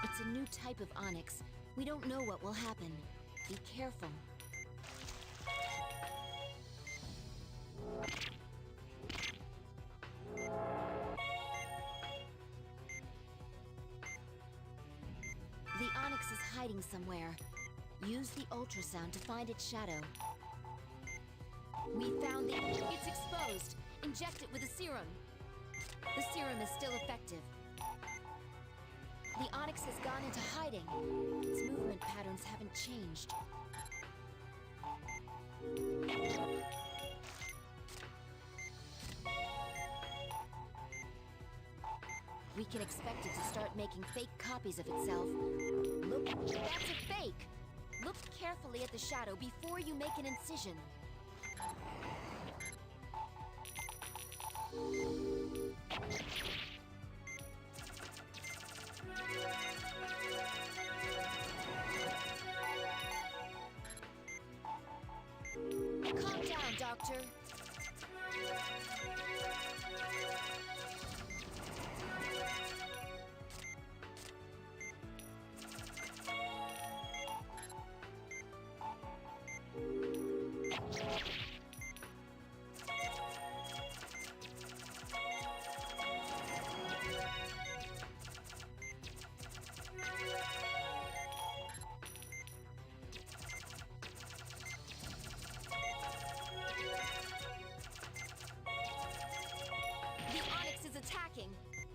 It's a new type of onyx. We don't know what will happen. Be careful. The onyx is hiding somewhere. Use the ultrasound to find its shadow. We found the... It's exposed. Inject it with a serum. The serum is still effective. The onyx has gone into hiding. Its movement patterns haven't changed. We can expect it to start making fake copies of itself. Look, that's a fake! Look carefully at the shadow before you make an incision. Calm down, Doctor.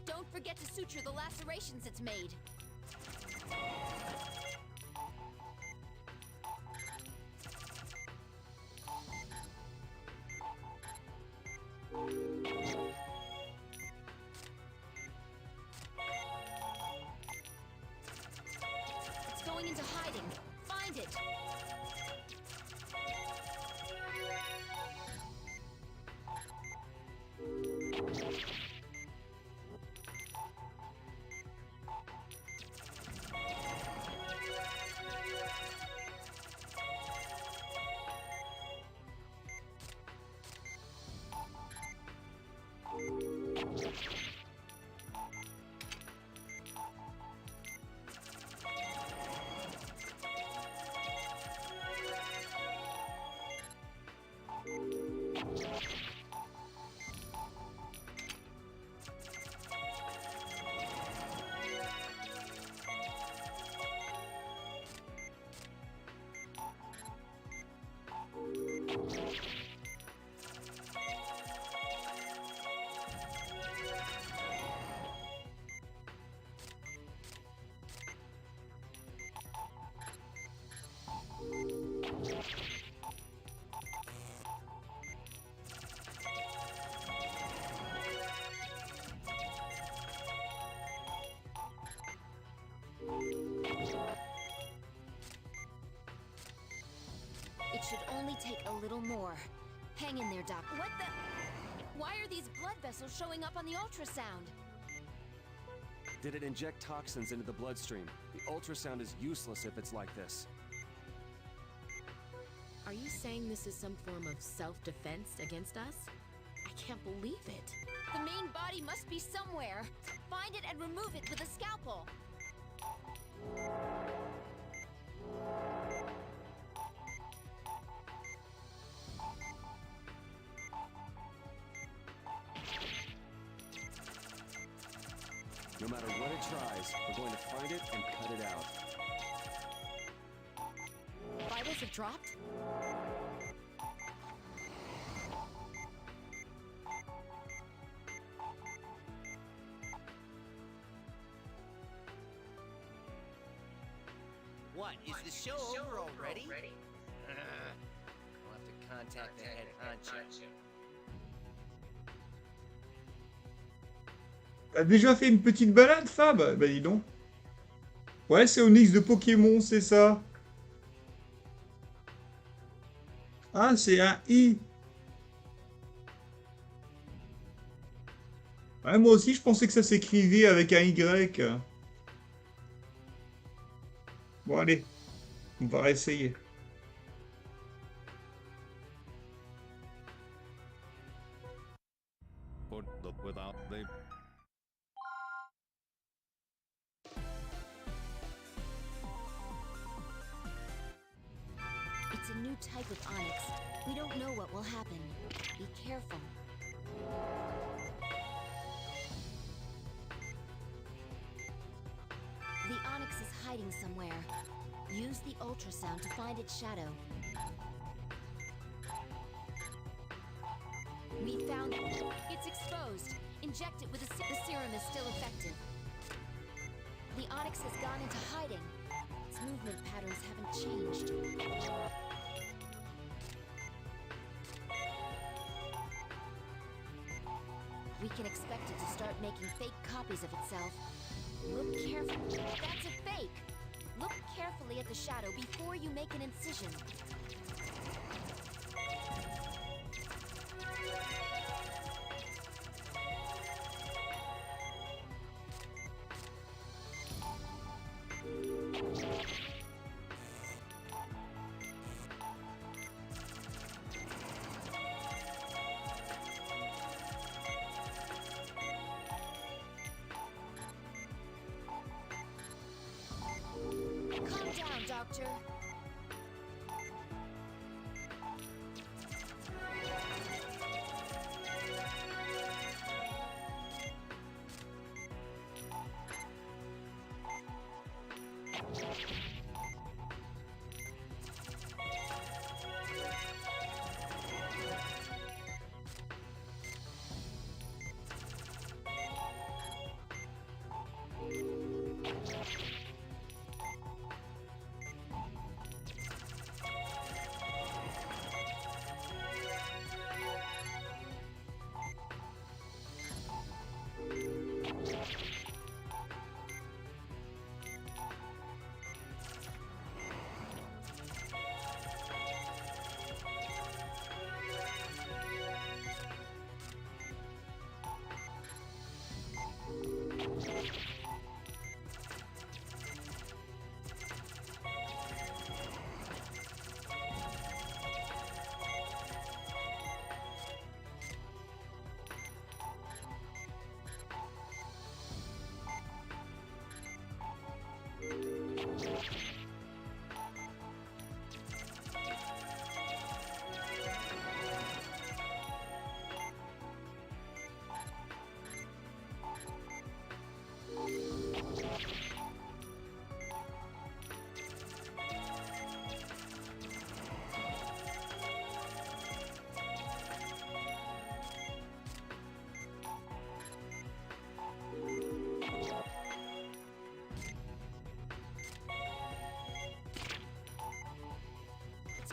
Don't forget to suture the lacerations it's made. It's going into hiding. Find it. should only take a little more. Hang in there, Doc. What the? Why are these blood vessels showing up on the ultrasound? Did it inject toxins into the bloodstream? The ultrasound is useless if it's like this. Are you saying this is some form of self-defense against us? I can't believe it. The main body must be somewhere. Find it and remove it with a scalpel. No matter what it tries, we're going to find it and cut it out. Vitals have dropped? What, is the show over already? We'll have to contact the head honcho. T'as déjà fait une petite balade, Fab? Bah dis donc. Ouais, c'est Onyx de Pokémon, c'est ça. Ah, c'est un I. Ouais, moi aussi, je pensais que ça s'écrivait avec un Y. Bon, allez. On va réessayer. Without the It's a new type of onyx. We don't know what will happen. Be careful. The onyx is hiding somewhere. Use the ultrasound to find its shadow. We found it. It's exposed. Inject it with the serum is still effective. The onyx has gone into hiding. Its movement patterns haven't changed. We can expect it to start making fake copies of itself. Look carefully. That's a fake! Look carefully at the shadow before you make an incision. Calm down, Doctor.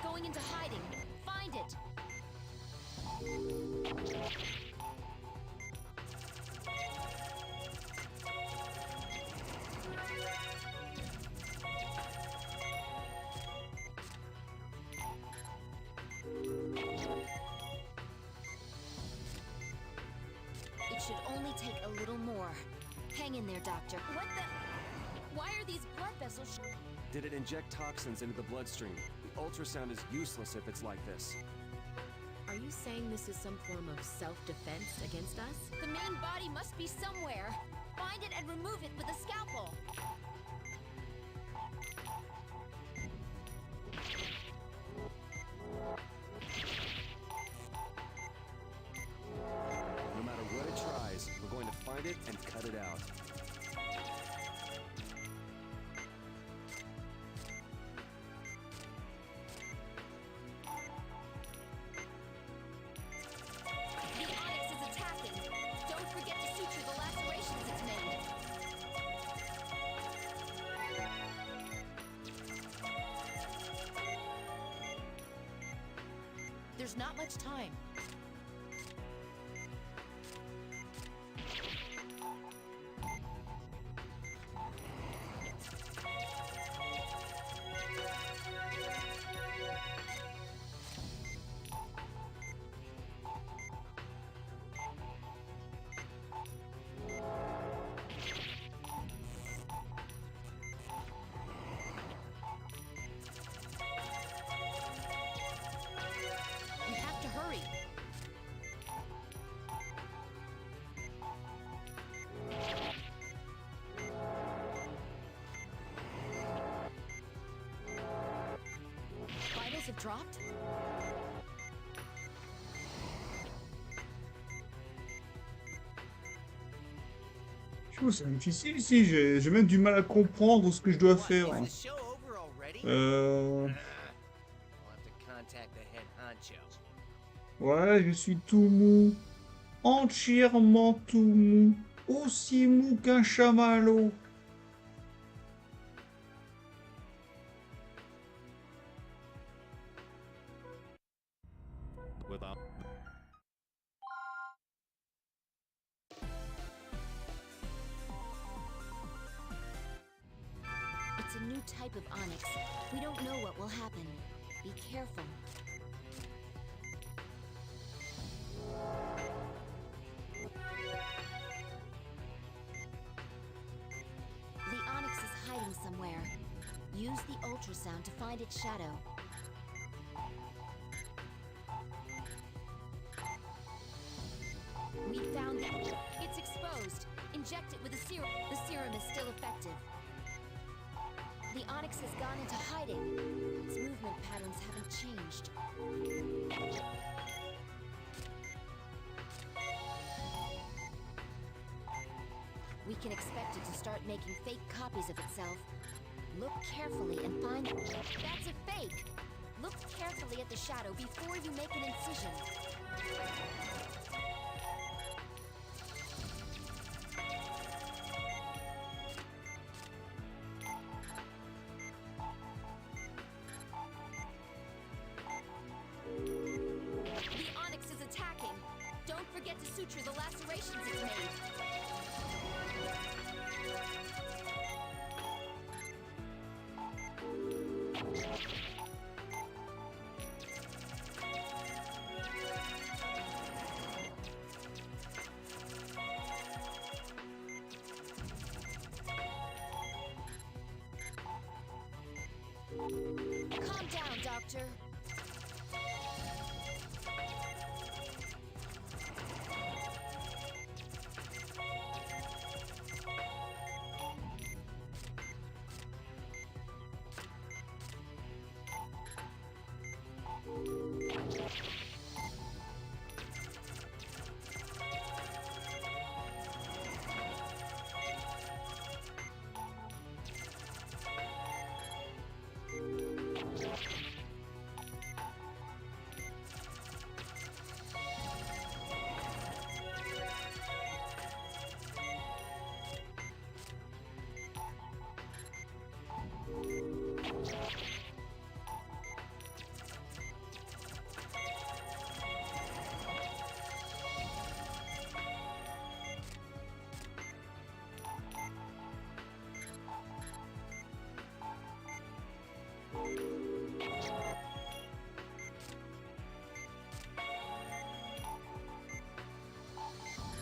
Going into hiding. Find it. It'll take a little more. Hang in there, Doctor. What the? Why are these blood vessels? Did it inject toxins into the bloodstream? The ultrasound is useless if it's like this. Are you saying this is some form of self-defense against us? The main body must be somewhere. Find it and remove it with a scalpel. No matter what it tries, we're going to find it and cut it out. The onyx is attacking. Don't forget to suture the lacerations it's made. There's not much time. We have to hurry. Vitals have dropped? Je trouve que c'est difficile ici, j'ai même du mal à comprendre ce que je dois faire. Is the show over already? Euh... We'll have to contact the head honcho. Ouais, je suis tout mou. Entièrement tout mou. Aussi mou qu'un chamallow. Without It's a new type of onyx. We don't know what will happen. Be careful. The onyx is hiding somewhere. Use the ultrasound to find its shadow. We found it. It's exposed. Inject it with a serum. The serum is still effective. The onyx has gone into hiding. Its movement patterns haven't changed. We can expect it to start making fake copies of itself. Look carefully and find... That's a fake! Look carefully at the shadow before you make an incision. The onyx is attacking. Don't forget to suture the lacerations it's made. Calm down, Doctor.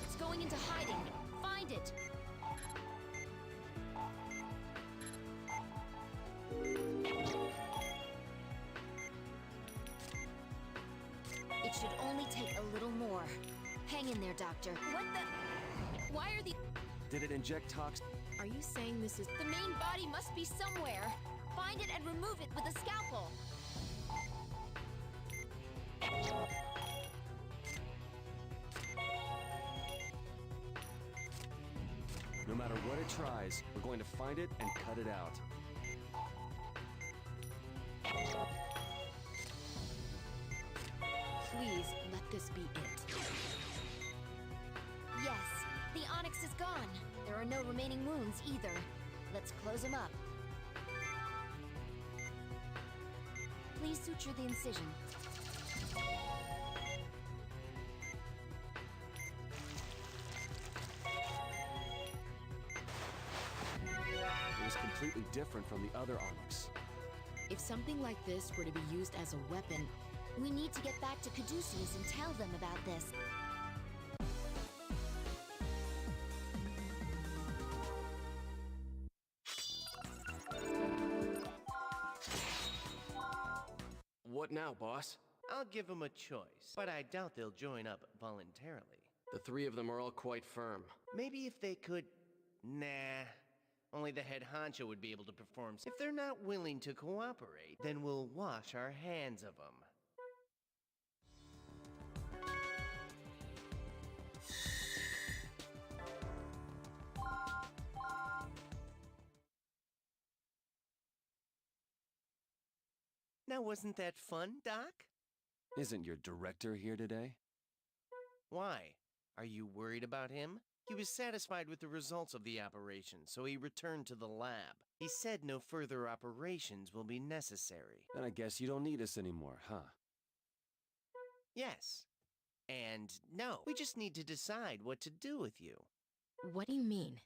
It's going into hiding. find it. It should only take a little more. Hang in there, Doctor. What the... Why are the... Did it inject toxin? Are you saying this is... The main body must be somewhere. Find it and remove it with a scalpel. No matter what it tries, we're going to find it and cut it out. Please, let this be it. Yes, the onyx is gone. There are no remaining wounds either. Let's close them up. Please suture the incision. It was completely different from the other onyx. If something like this were to be used as a weapon, We need to get back to Caduceus and tell them about this. What now, boss? I'll give them a choice, but I doubt they'll join up voluntarily. The three of them are all quite firm. Maybe if they could... Nah. Only the head honcho would be able to perform. If they're not willing to cooperate, then we'll wash our hands of them. Now, wasn't that fun, Doc? Isn't your director here today? Why? Are you worried about him? He was satisfied with the results of the operation, so he returned to the lab. He said no further operations will be necessary. Then I guess you don't need us anymore, huh? Yes. And no. We just need to decide what to do with you. what do you mean?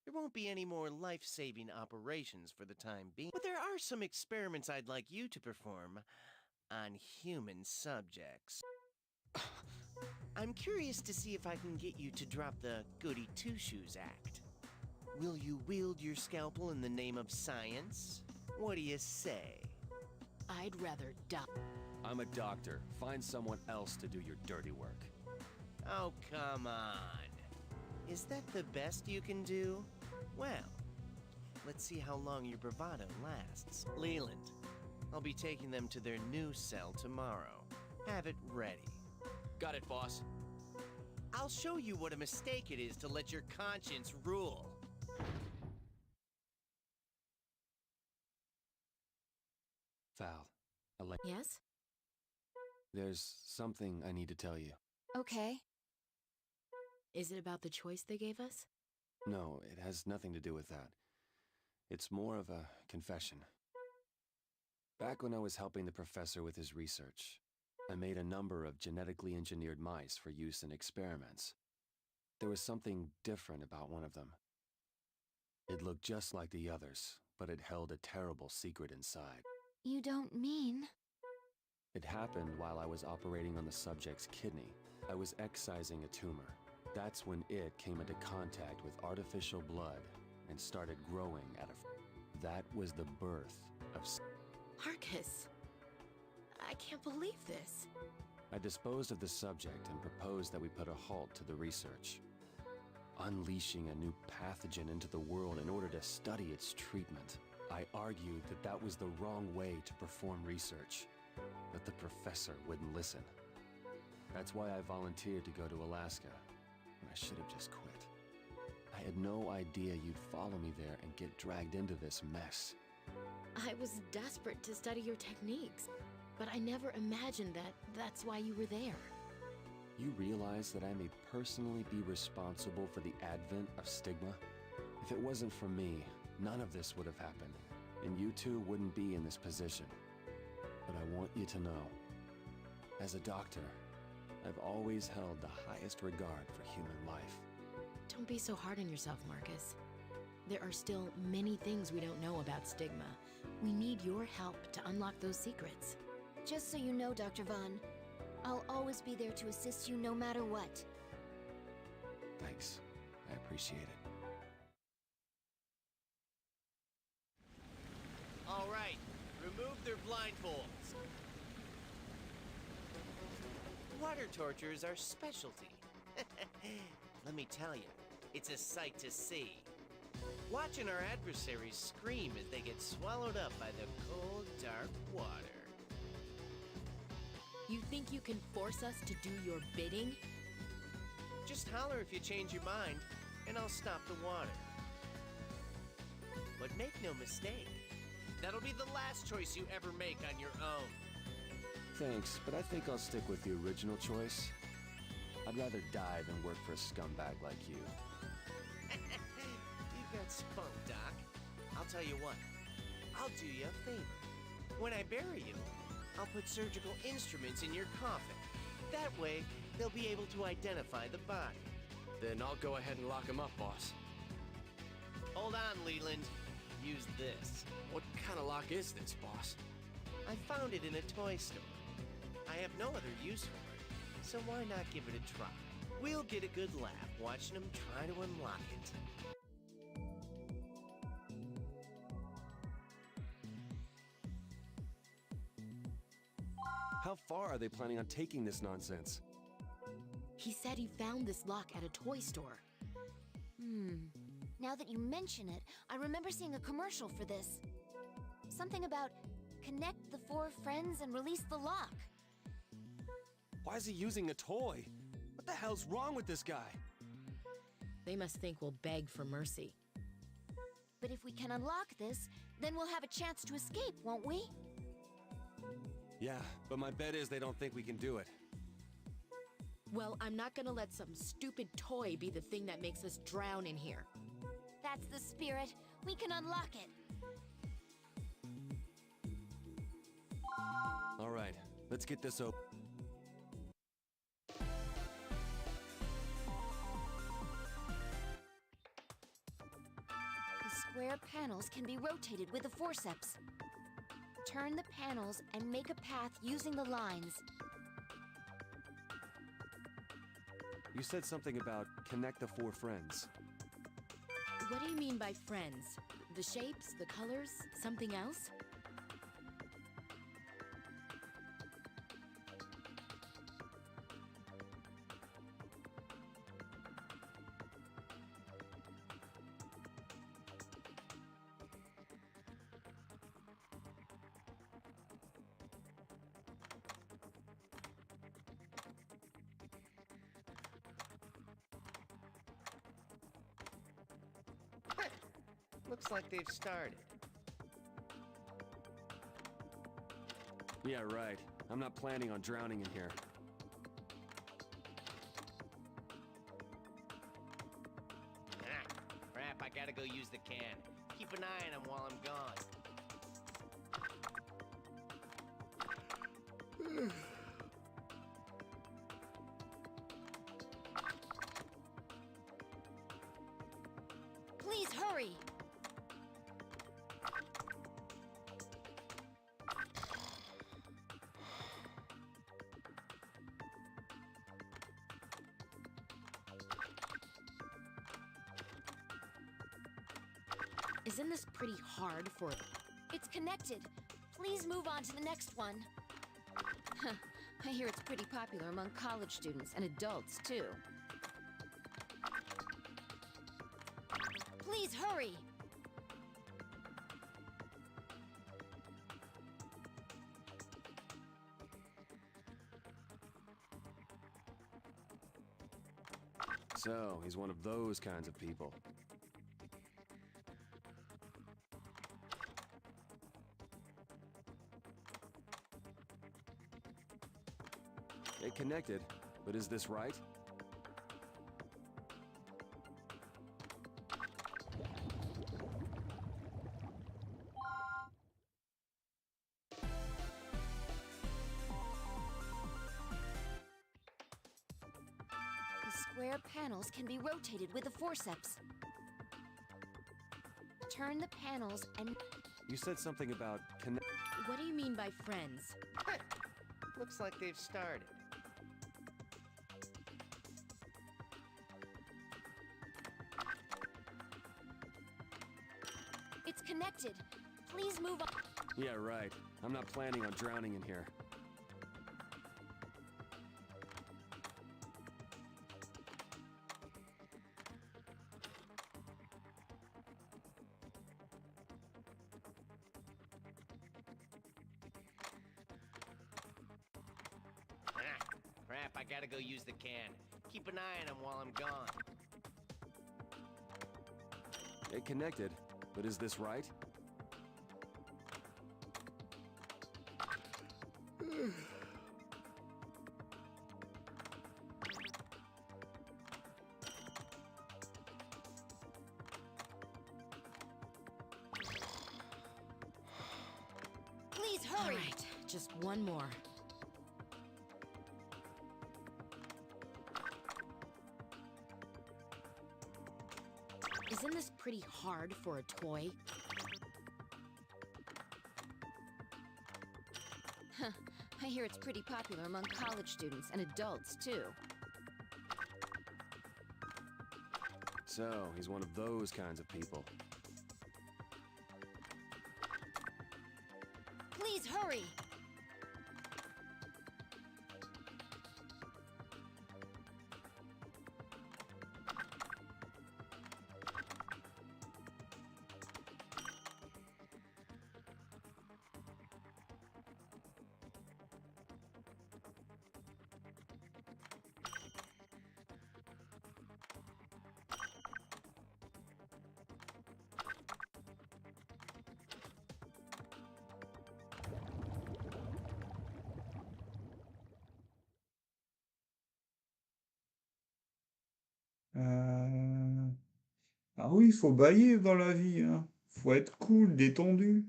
There won't be any more life-saving operations for the time being, but there are some experiments I'd like you to perform on human subjects. I'm curious to see if I can get you to drop the goody two-shoes act. Will you wield your scalpel in the name of science? What do you say? I'd rather die. I'm a doctor. Find someone else to do your dirty work. Oh, come on. Is that the best you can do? Well, let's see how long your bravado lasts. Leland, I'll be taking them to their new cell tomorrow. Have it ready. Got it, boss. I'll show you what a mistake it is to let your conscience rule. Val, Yes? there's something I need to tell you. Okay. Is it about the choice they gave us? No, it has nothing to do with that. It's more of a confession. Back when I was helping the professor with his research, I made a number of genetically engineered mice for use in experiments. There was something different about one of them. It looked just like the others, but it held a terrible secret inside. You don't mean... It happened while I was operating on the subject's kidney. I was excising a tumor. That's when it came into contact with artificial blood and started growing at a... That was the birth of... Marcus! I can't believe this. I disposed of the subject and proposed that we put a halt to the research. Unleashing a new pathogen into the world in order to study its treatment. I argued that that was the wrong way to perform research, but the professor wouldn't listen. That's why I volunteered to go to Alaska, and I should have just quit. I had no idea you'd follow me there and get dragged into this mess. I was desperate to study your techniques, but I never imagined that that's why you were there. You realize that I may personally be responsible for the advent of stigma? If it wasn't for me, none of this would have happened, and you two wouldn't be in this position. But I want you to know, as a doctor, I've always held the highest regard for human life. Don't be so hard on yourself, Marcus. There are still many things we don't know about stigma. We need your help to unlock those secrets. Just so you know, Dr. Vaughn, I'll always be there to assist you no matter what. Thanks. I appreciate it. All right, remove their blindfolds. Water torture is our specialty. Let me tell you, it's a sight to see. Watching our adversaries scream as they get swallowed up by the cold, dark water. You think you can force us to do your bidding? Just holler if you change your mind, and I'll stop the water. But make no mistake, that'll be the last choice you ever make on your own. Thanks, but I think I'll stick with the original choice. I'd rather die than work for a scumbag like you. You got spunk, Doc. I'll tell you what, I'll do you a favor. When I bury you, I'll put surgical instruments in your coffin. That way, they'll be able to identify the body. Then I'll go ahead and lock him up, boss. Hold on, Leland. Use this. What kind of lock is this, boss? I found it in a toy store. I have no other use for it, so why not give it a try? We'll get a good laugh watching him try to unlock it. How far are they planning on taking this nonsense? He said he found this lock at a toy store. Now that you mention it, I remember seeing a commercial for this. Something about connect the 4 friends and release the lock. Why is he using a toy? What the hell's wrong with this guy? They must think we'll beg for mercy. But if we can unlock this, then we'll have a chance to escape, won't we? Yeah, but my bet is they don't think we can do it. Well, I'm not gonna let some stupid toy be the thing that makes us drown in here. That's the spirit. We can unlock it. All right, let's get this open. The square panels can be rotated with the forceps. Turn the panels and make a path using the lines. You said something about connect the 4 friends. What do you mean by friends? The shapes, the colors, something else? Looks like they've started. Yeah, right. I'm not planning on drowning in here. Crap, I gotta go use the can. Keep an eye on him while I'm gone. Please hurry! Isn't this pretty hard for... It's connected. Please move on to the next one. Huh. I hear it's pretty popular among college students and adults, too. Please hurry! So, he's one of those kinds of people. They connected, but is this right? The square panels can be rotated with the forceps. Turn the panels and... You said something about connect... What do you mean by friends? Looks like they've started. connected. Please move on. Yeah, right. I'm not planning on drowning in here. Crap, I gotta go use the can. Keep an eye on him while I'm gone. It connected, but is this right? Please hurry. All right, just one more. Isn't this pretty hard for a toy? I hear it's pretty popular among college students and adults, too. So, he's one of those kinds of people. Please hurry. Ah oui, il faut bailler dans la vie, hein. Faut être cool, détendu.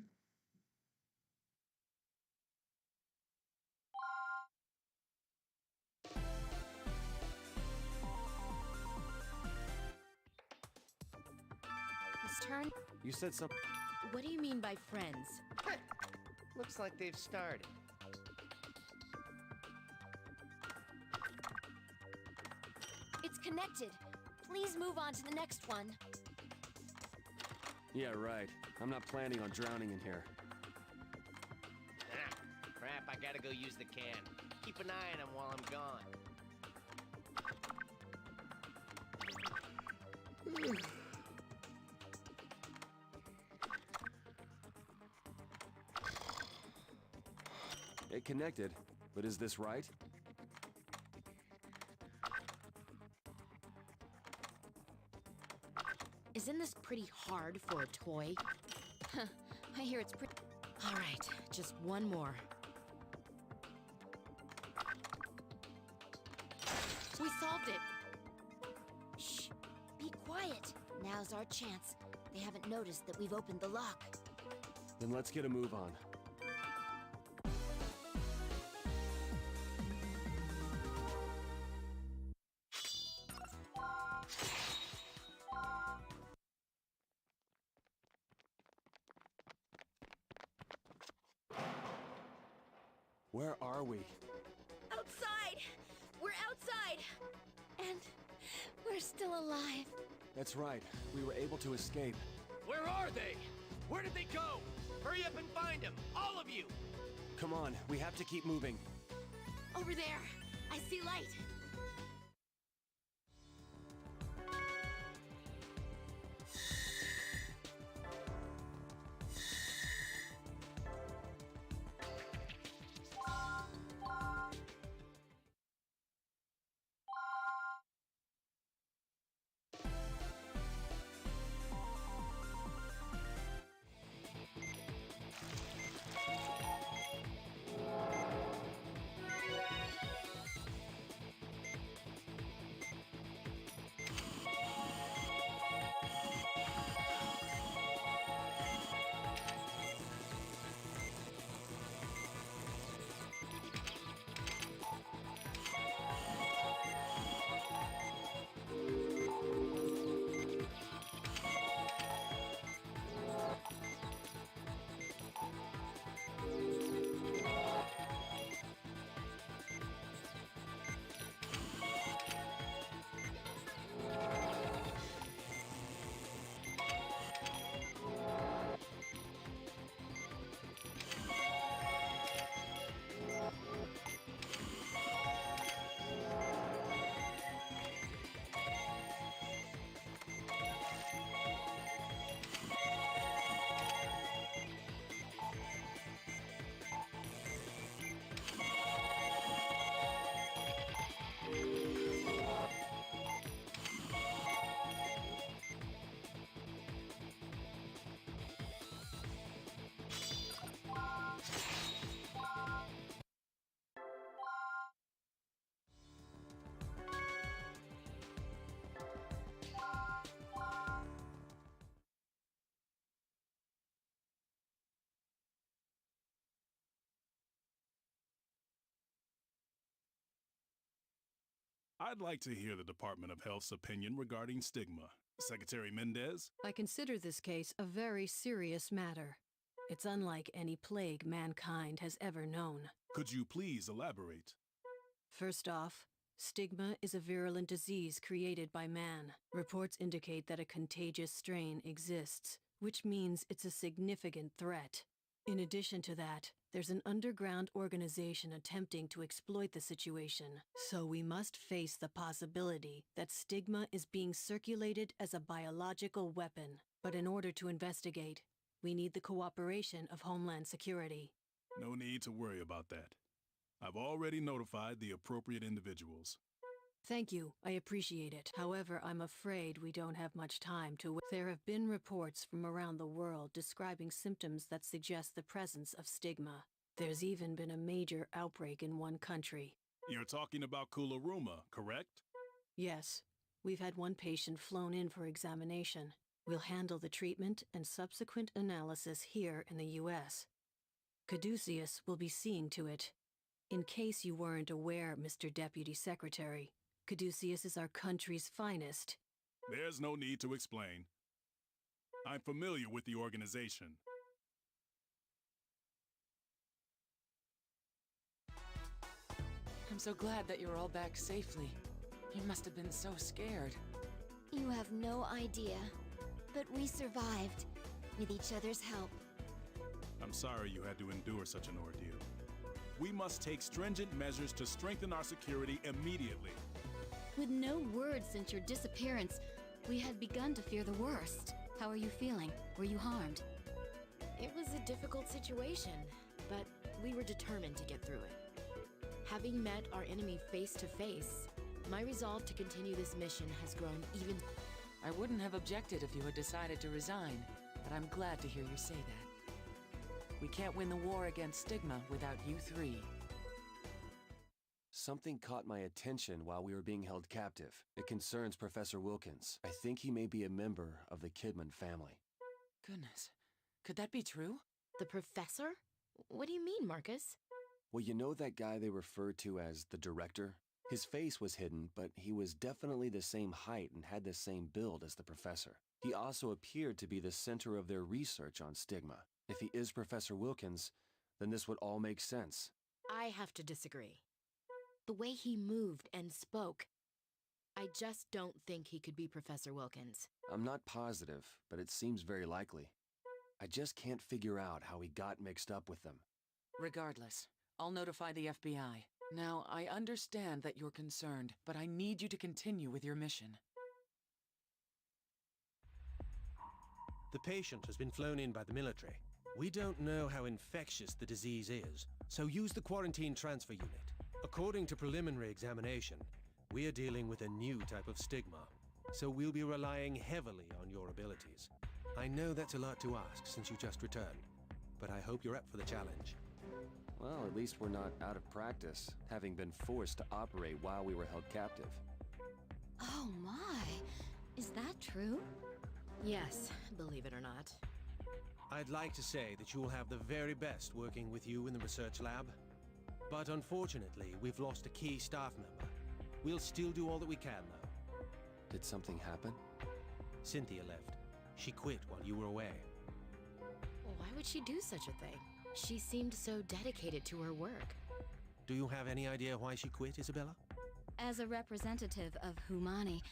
His turn? You said something. What do you mean by friends? Looks like they've started. It's connected. Please move on to the next one. Yeah, right. I'm not planning on drowning in here. Crap, I gotta go use the can. Keep an eye on him while I'm gone. It connected, but is this right? Isn't this pretty hard for a toy? I hear it's pretty... All right, just one more. We solved it. Shh. Be quiet. Now's our chance. They haven't noticed that we've opened the lock. Then let's get a move on. Where are we? Outside! We're outside! And we're still alive. That's right. We were able to escape. Where are they? Where did they go? Hurry up and find them, all of you! Come on, we have to keep moving. Over there. I see light. I'd like to hear the Department of Health's opinion regarding stigma. Secretary Mendez? I consider this case a very serious matter. It's unlike any plague mankind has ever known. Could you please elaborate? First off, stigma is a virulent disease created by man. Reports indicate that a contagious strain exists, which means it's a significant threat. In addition to that, there's an underground organization attempting to exploit the situation, so we must face the possibility that stigma is being circulated as a biological weapon. But in order to investigate, we need the cooperation of Homeland Security. No need to worry about that. I've already notified the appropriate individuals. Thank you, I appreciate it. However, I'm afraid we don't have much time to wait. There have been reports from around the world describing symptoms that suggest the presence of stigma. There's even been a major outbreak in one country. You're talking about Kularuma, correct? Yes, we've had one patient flown in for examination. We'll handle the treatment and subsequent analysis here in the U.S. Caduceus will be seeing to it. In case you weren't aware, Mr. Deputy Secretary, Caduceus is our country's finest. There's no need to explain. I'm familiar with the organization. I'm so glad that you're all back safely. You must have been so scared. You have no idea. But we survived, with each other's help. I'm sorry you had to endure such an ordeal. We must take stringent measures to strengthen our security immediately. With no word since your disappearance, we had begun to fear the worst. How are you feeling? Were you harmed? It was a difficult situation, but we were determined to get through it. Having met our enemy face to face, my resolve to continue this mission has grown even... I wouldn't have objected if you had decided to resign, but I'm glad to hear you say that. We can't win the war against stigma without you three. Something caught my attention while we were being held captive. It concerns Professor Wilkins. I think he may be a member of the Kidman family. Goodness, could that be true? The professor? What do you mean, Marcus? Well, you know that guy they referred to as the director? His face was hidden, but he was definitely the same height and had the same build as the professor. He also appeared to be the center of their research on stigma. If he is Professor Wilkins, then this would all make sense. I have to disagree. The way he moved and spoke, I just don't think he could be Professor Wilkins. I'm not positive, but it seems very likely. I just can't figure out how he got mixed up with them. Regardless, I'll notify the FBI. Now, I understand that you're concerned, but I need you to continue with your mission. The patient has been flown in by the military. We don't know how infectious the disease is, so use the quarantine transfer unit. According to preliminary examination, we are dealing with a new type of stigma, so we'll be relying heavily on your abilities. I know that's a lot to ask since you just returned, but I hope you're up for the challenge. Well, at least we're not out of practice, having been forced to operate while we were held captive. Oh my, is that true? Yes, believe it or not. I'd like to say that you will have the very best working with you in the research lab, but unfortunately, we've lost a key staff member. We'll still do all that we can, though. Did something happen? Cynthia left. She quit while you were away. Why would she do such a thing? She seemed so dedicated to her work. Do you have any idea why she quit, Isabella? As a representative of Humani,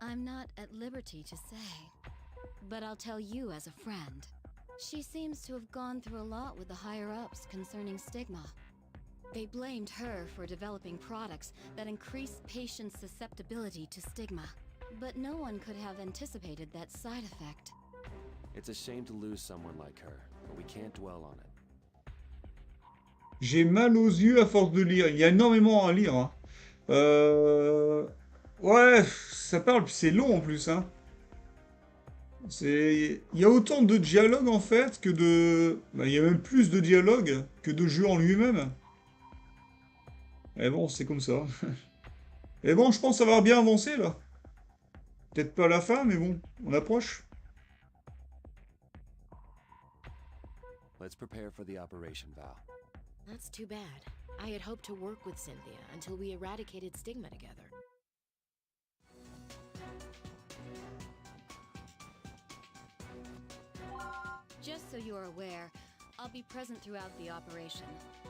I'm not at liberty to say. But I'll tell you as a friend. She seems to have gone through a lot with the higher-ups concerning stigma. They blamed her for developing products that increase patients' susceptibility to stigma. But no one could have anticipated that side effect. It's a shame to lose someone like her, but we can't dwell on it. J'ai mal aux yeux à force de lire. Il y a énormément à lire. Hein. Ouais, ça parle, puis c'est long en plus. Hein. Il y a autant de dialogues en fait que de... il y a même plus de dialogues que de jeu en lui-même. Mais bon, c'est comme ça. Et bon, je pense avoir bien avancé là. Peut-être pas à la fin, mais bon, on approche. Let's prepare for the operation, Val. That's too bad. I had hoped to work with Cynthia until we eradicated stigma together. Just so you're aware, I'll be present throughout the operation.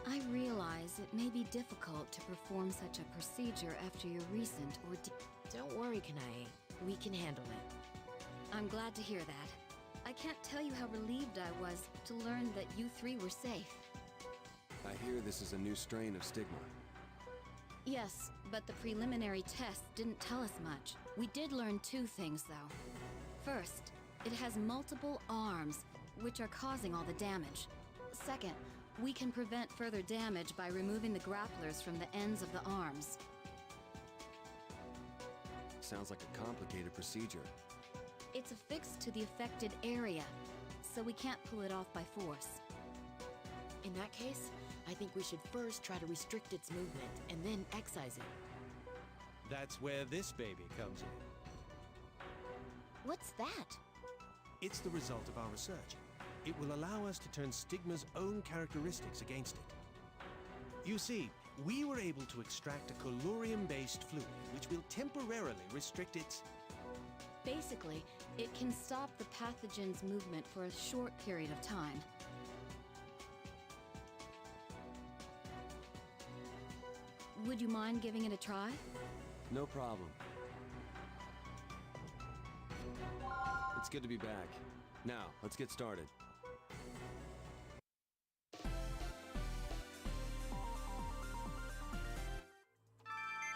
I realize it may be difficult to perform such a procedure after your recent ordeal. Don't worry, Kanae. We can handle it. I'm glad to hear that. I can't tell you how relieved I was to learn that you three were safe. I hear this is a new strain of stigma. Yes, but the preliminary tests didn't tell us much. We did learn two things, though. First, it has multiple arms, which are causing all the damage. Second, we can prevent further damage by removing the grapplers from the ends of the arms. Sounds like a complicated procedure. It's affixed to the affected area, so we can't pull it off by force. In that case, I think we should first try to restrict its movement and then excise it. That's where this baby comes in. What's that? It's the result of our research. It will allow us to turn stigma's own characteristics against it. You see, we were able to extract a colurium-based fluid which will temporarily restrict its... Basically, it can stop the pathogen's movement for a short period of time. Would you mind giving it a try? No problem. It's good to be back. Now, let's get started.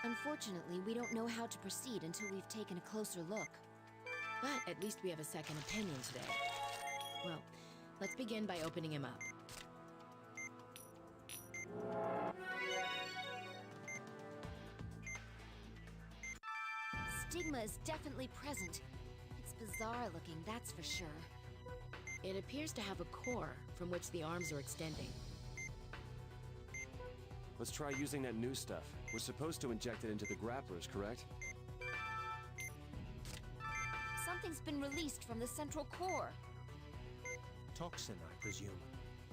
Unfortunately, we don't know how to proceed until we've taken a closer look. But at least we have a second opinion today. Well, let's begin by opening him up. Stigma is definitely present. It's bizarre looking, that's for sure. It appears to have a core from which the arms are extending. Let's try using that new stuff. We're supposed to inject it into the grapplers, correct? Something's been released from the central core. Toxin, I presume.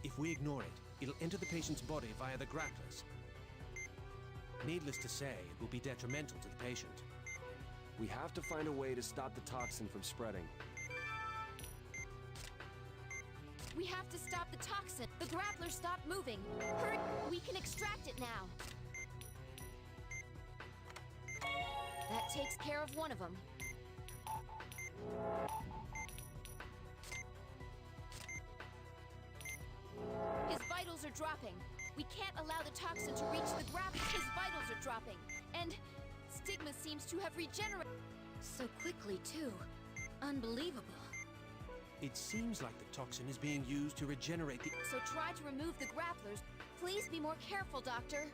If we ignore it, it'll enter the patient's body via the grapplers. Needless to say, it will be detrimental to the patient. We have to find a way to stop the toxin from spreading. We have to stop the toxin. The grappler stopped moving. Hurry! We can extract it now. That takes care of one of them. His vitals are dropping. We can't allow the toxin to reach the grappler. His vitals are dropping. And Stigma seems to have regenerated. So quickly, too. Unbelievable. It seems like the toxin is being used to regenerate the... So try to remove the grapplers. Please be more careful, Doctor.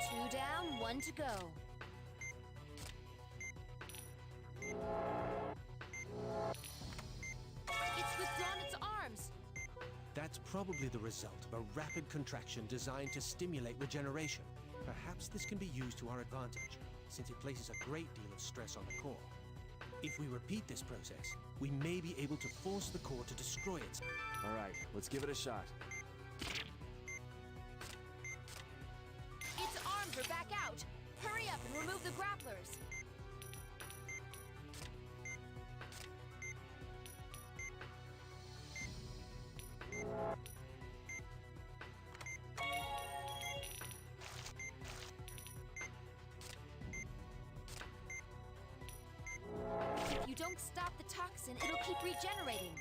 Two down, one to go. It's withdrawn its arms. That's probably the result of a rapid contraction designed to stimulate regeneration. Perhaps this can be used to our advantage, since it places a great deal of stress on the core. If we repeat this process, we may be able to force the core to destroy it. All right, let's give it a shot. Its arms are back out. Hurry up and remove the grapplers. If you don't stop the toxin, it'll keep regenerating.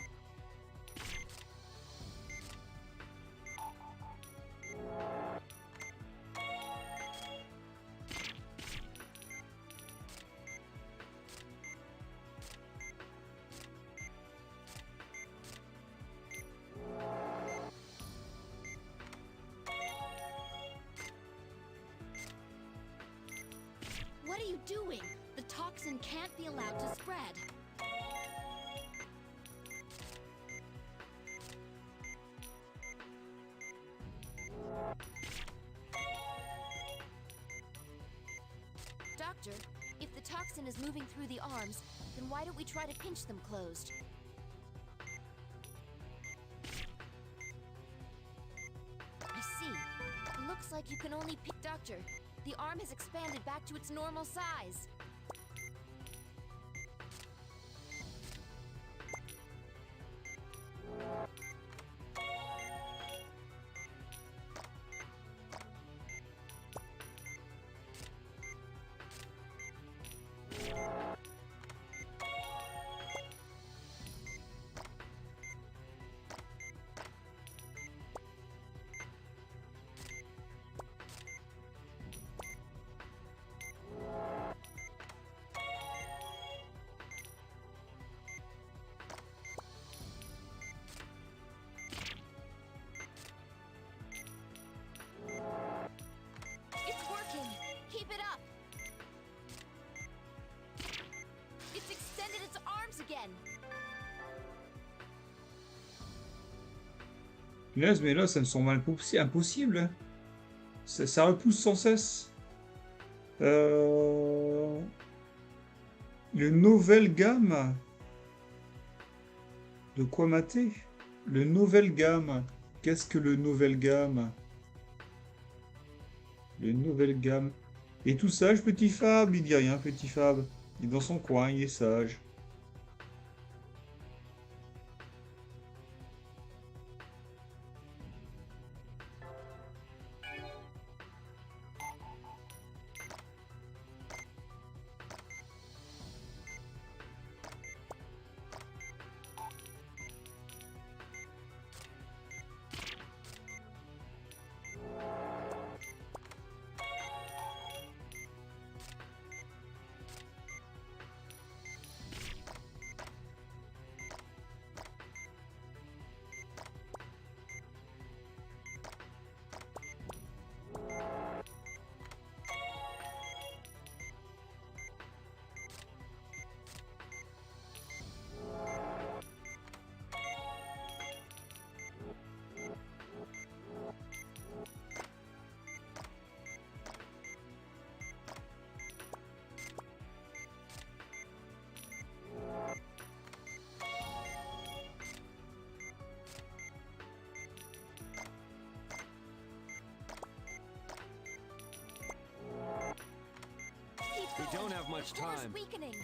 What are you doing? The toxin can't be allowed to spread. Doctor, if the toxin is moving through the arms, then why don't we try to pinch them closed? I see. Looks like you can only pick. Doctor, the arm has expanded back to its normal size. Keep it up! It's extended its arms again! Punaise, mais là, ça me semble impossible. Ça repousse sans cesse. Le nouvelle gamme. De quoi mater? Le nouvelle gamme. Qu'est-ce que le nouvelle gamme? Le nouvelle gamme. Et tout sage, petit Fab, il dit rien, petit Fab. Il est dans son coin, il est sage. We don't have much time. Weakening.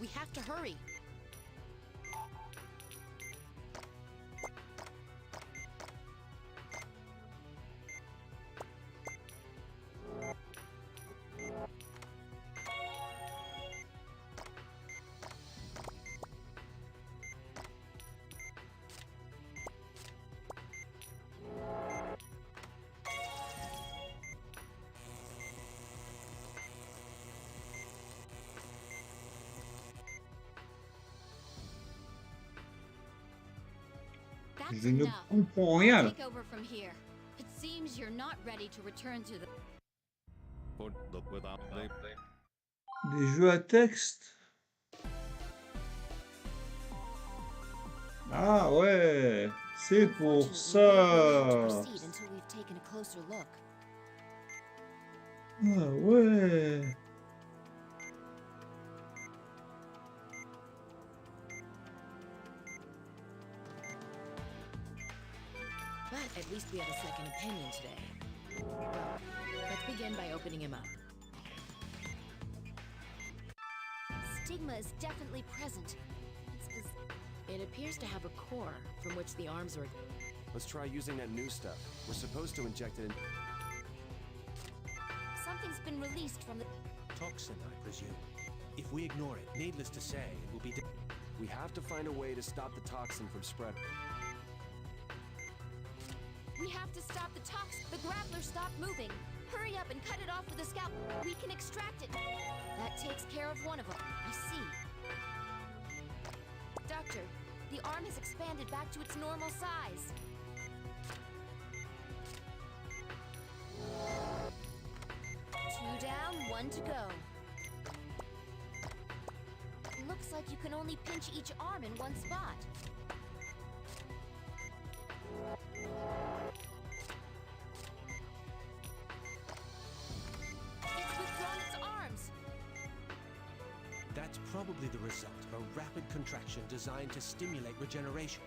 We have to hurry. Je ne comprends rien. Take over from here. It seems you're not ready to return to the Des jeux à texte. Ah ouais, c'est pour ça. Ah ouais. But at least we have a second opinion today. Well, let's begin by opening him up. Stigma is definitely present. It appears to have a core from which the arms are... Let's try using that new stuff. We're supposed to inject it in... Something's been released from the... Toxin, I presume. If we ignore it, needless to say, it will be... We have to find a way to stop the toxin from spreading. We have to stop the toxin. The grappler stopped moving. Hurry up and cut it off with a scalpel. We can extract it. That takes care of one of them. I see. Doctor, The arm has expanded back to its normal size. Two down, one to go. Looks like you can only pinch each arm in one spot. It's withdrawn its arms. That's probably the result of a rapid contraction designed to stimulate regeneration.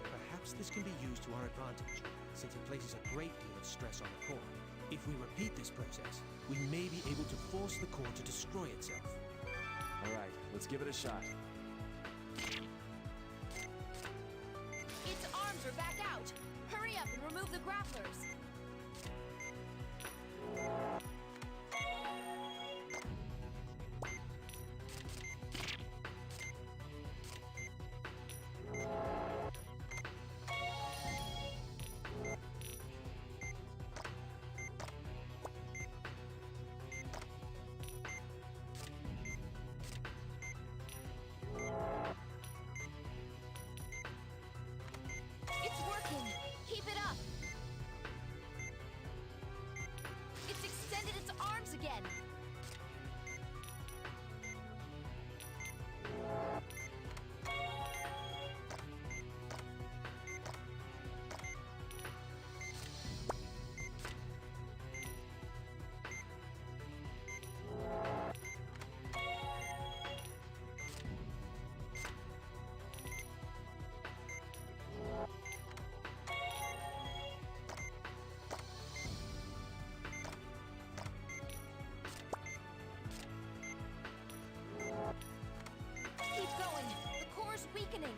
Perhaps this can be used to our advantage, since it places a great deal of stress on the core. If we repeat this process, we may be able to force the core to destroy itself. All right, let's give it a shot. Its arms are back out. Hurry up and remove the grapplers. It's working. Keep it up. It's extended its arms again. Keep going. The core's weakening.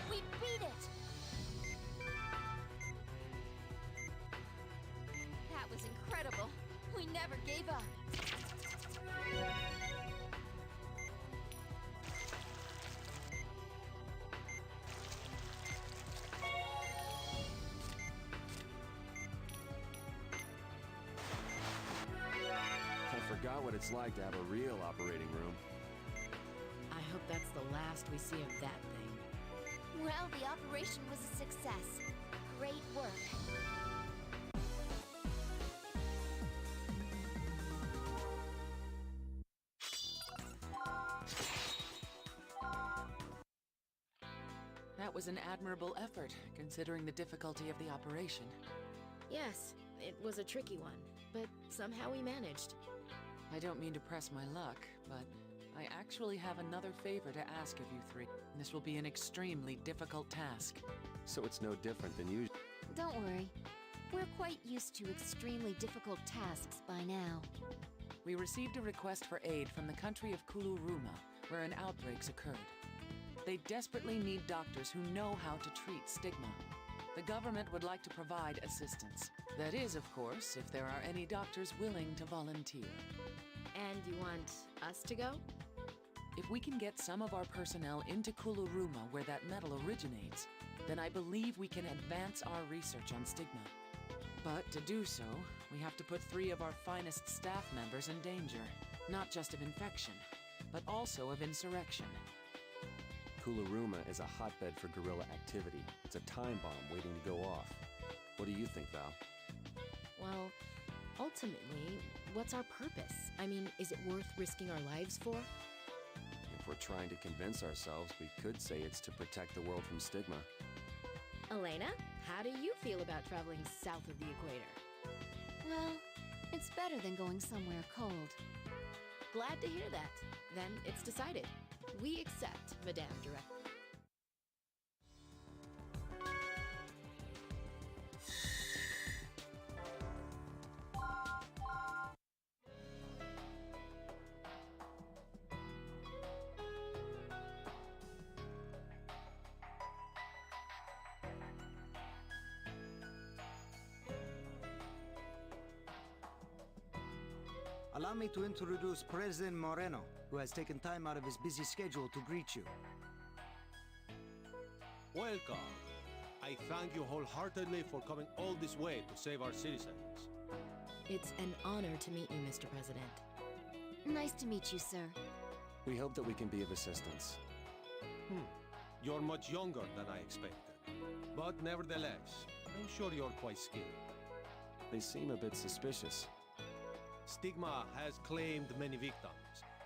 We beat it! That was incredible. We never gave up. I forgot what it's like to have a real operating room. I hope that's the last we see of that thing. Well, the operation was a success. Great work. That was an admirable effort, considering the difficulty of the operation. Yes, it was a tricky one, but somehow we managed. I don't mean to press my luck, but I actually have another favor to ask of you three. This will be an extremely difficult task. So it's no different than usual. Don't worry. We're quite used to extremely difficult tasks by now. We received a request for aid from the country of Kuluruma, where an outbreak's occurred. They desperately need doctors who know how to treat stigma. The government would like to provide assistance. That is, of course, if there are any doctors willing to volunteer. And you want us to go? If we can get some of our personnel into Kuluruma, where that metal originates, then I believe we can advance our research on stigma. But to do so, we have to put 3 of our finest staff members in danger. Not just of infection, but also of insurrection. Kuluruma is a hotbed for guerrilla activity. It's a time bomb waiting to go off. What do you think, Val? Well, ultimately, what's our purpose? I mean, is it worth risking our lives for? If If we're trying to convince ourselves, we could say it's to protect the world from stigma. Elena, how do you feel about traveling south of the equator? Well, it's better than going somewhere cold. Glad to hear that. Then it's decided. We accept, Madame Director. Allow me to introduce President Moreno, who has taken time out of his busy schedule to greet you. Welcome. I thank you wholeheartedly for coming all this way to save our citizens. It's an honor to meet you, Mr. President. Nice to meet you, sir. We hope that we can be of assistance. You're much younger than I expected. But nevertheless, I'm sure you're quite skilled. They seem a bit suspicious. Stigma has claimed many victims,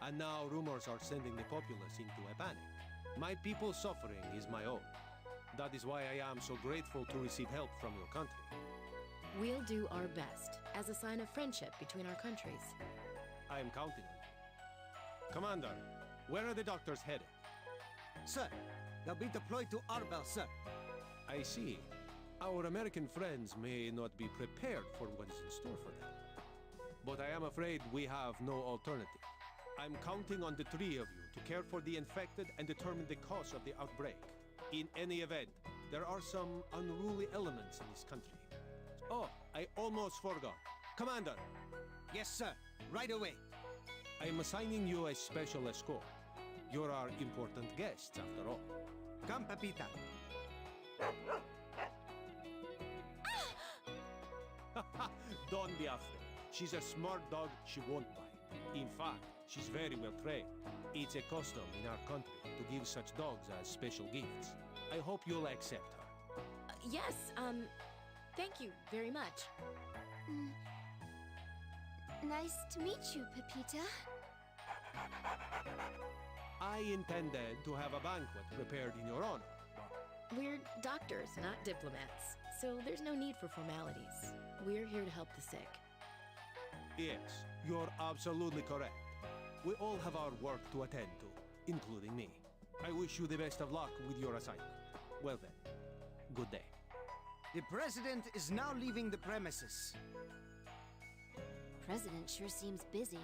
and now rumors are sending the populace into a panic. My people's suffering is my own. That is why I am so grateful to receive help from your country. We'll do our best, as a sign of friendship between our countries. I am counting on you. Commander, where are the doctors headed? Sir, they'll be deployed to Arbel, sir. I see. Our American friends may not be prepared for what is in store for them. But I am afraid we have no alternative. I'm counting on the three of you to care for the infected and determine the cause of the outbreak. In any event, there are some unruly elements in this country. Oh, I almost forgot. Commander! Yes, sir. Right away. I am assigning you a special escort. You're our important guests, after all. Come, Pepita. Don't be afraid. She's a smart dog, she won't bite. In fact, she's very well trained. It's a custom in our country to give such dogs as special gifts. I hope you'll accept her. Yes, thank you very much. Nice to meet you, Pepita. I intended to have a banquet prepared in your honor. We're doctors, not diplomats, so there's no need for formalities. We're here to help the sick. Yes, you're absolutely correct. We all have our work to attend to, including me. I wish you the best of luck with your assignment. Well then, good day. The President is now leaving the premises. President sure seems busy.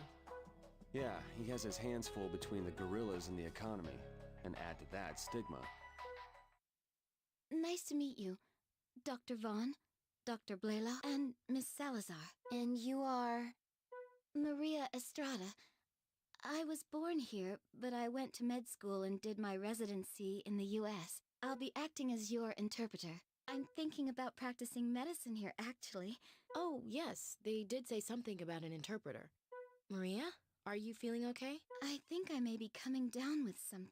Yeah, he has his hands full between the gorillas and the economy. And add to that, stigma. Nice to meet you, Dr. Vaughn, Dr. Blaylock, and Miss Salazar. And you are... Maria Estrada. I was born here, but I went to med school and did my residency in the U.S. I'll be acting as your interpreter. I'm thinking about practicing medicine here, actually. Oh, yes, they did say something about an interpreter. Maria, are you feeling okay? I think I may be coming down with some...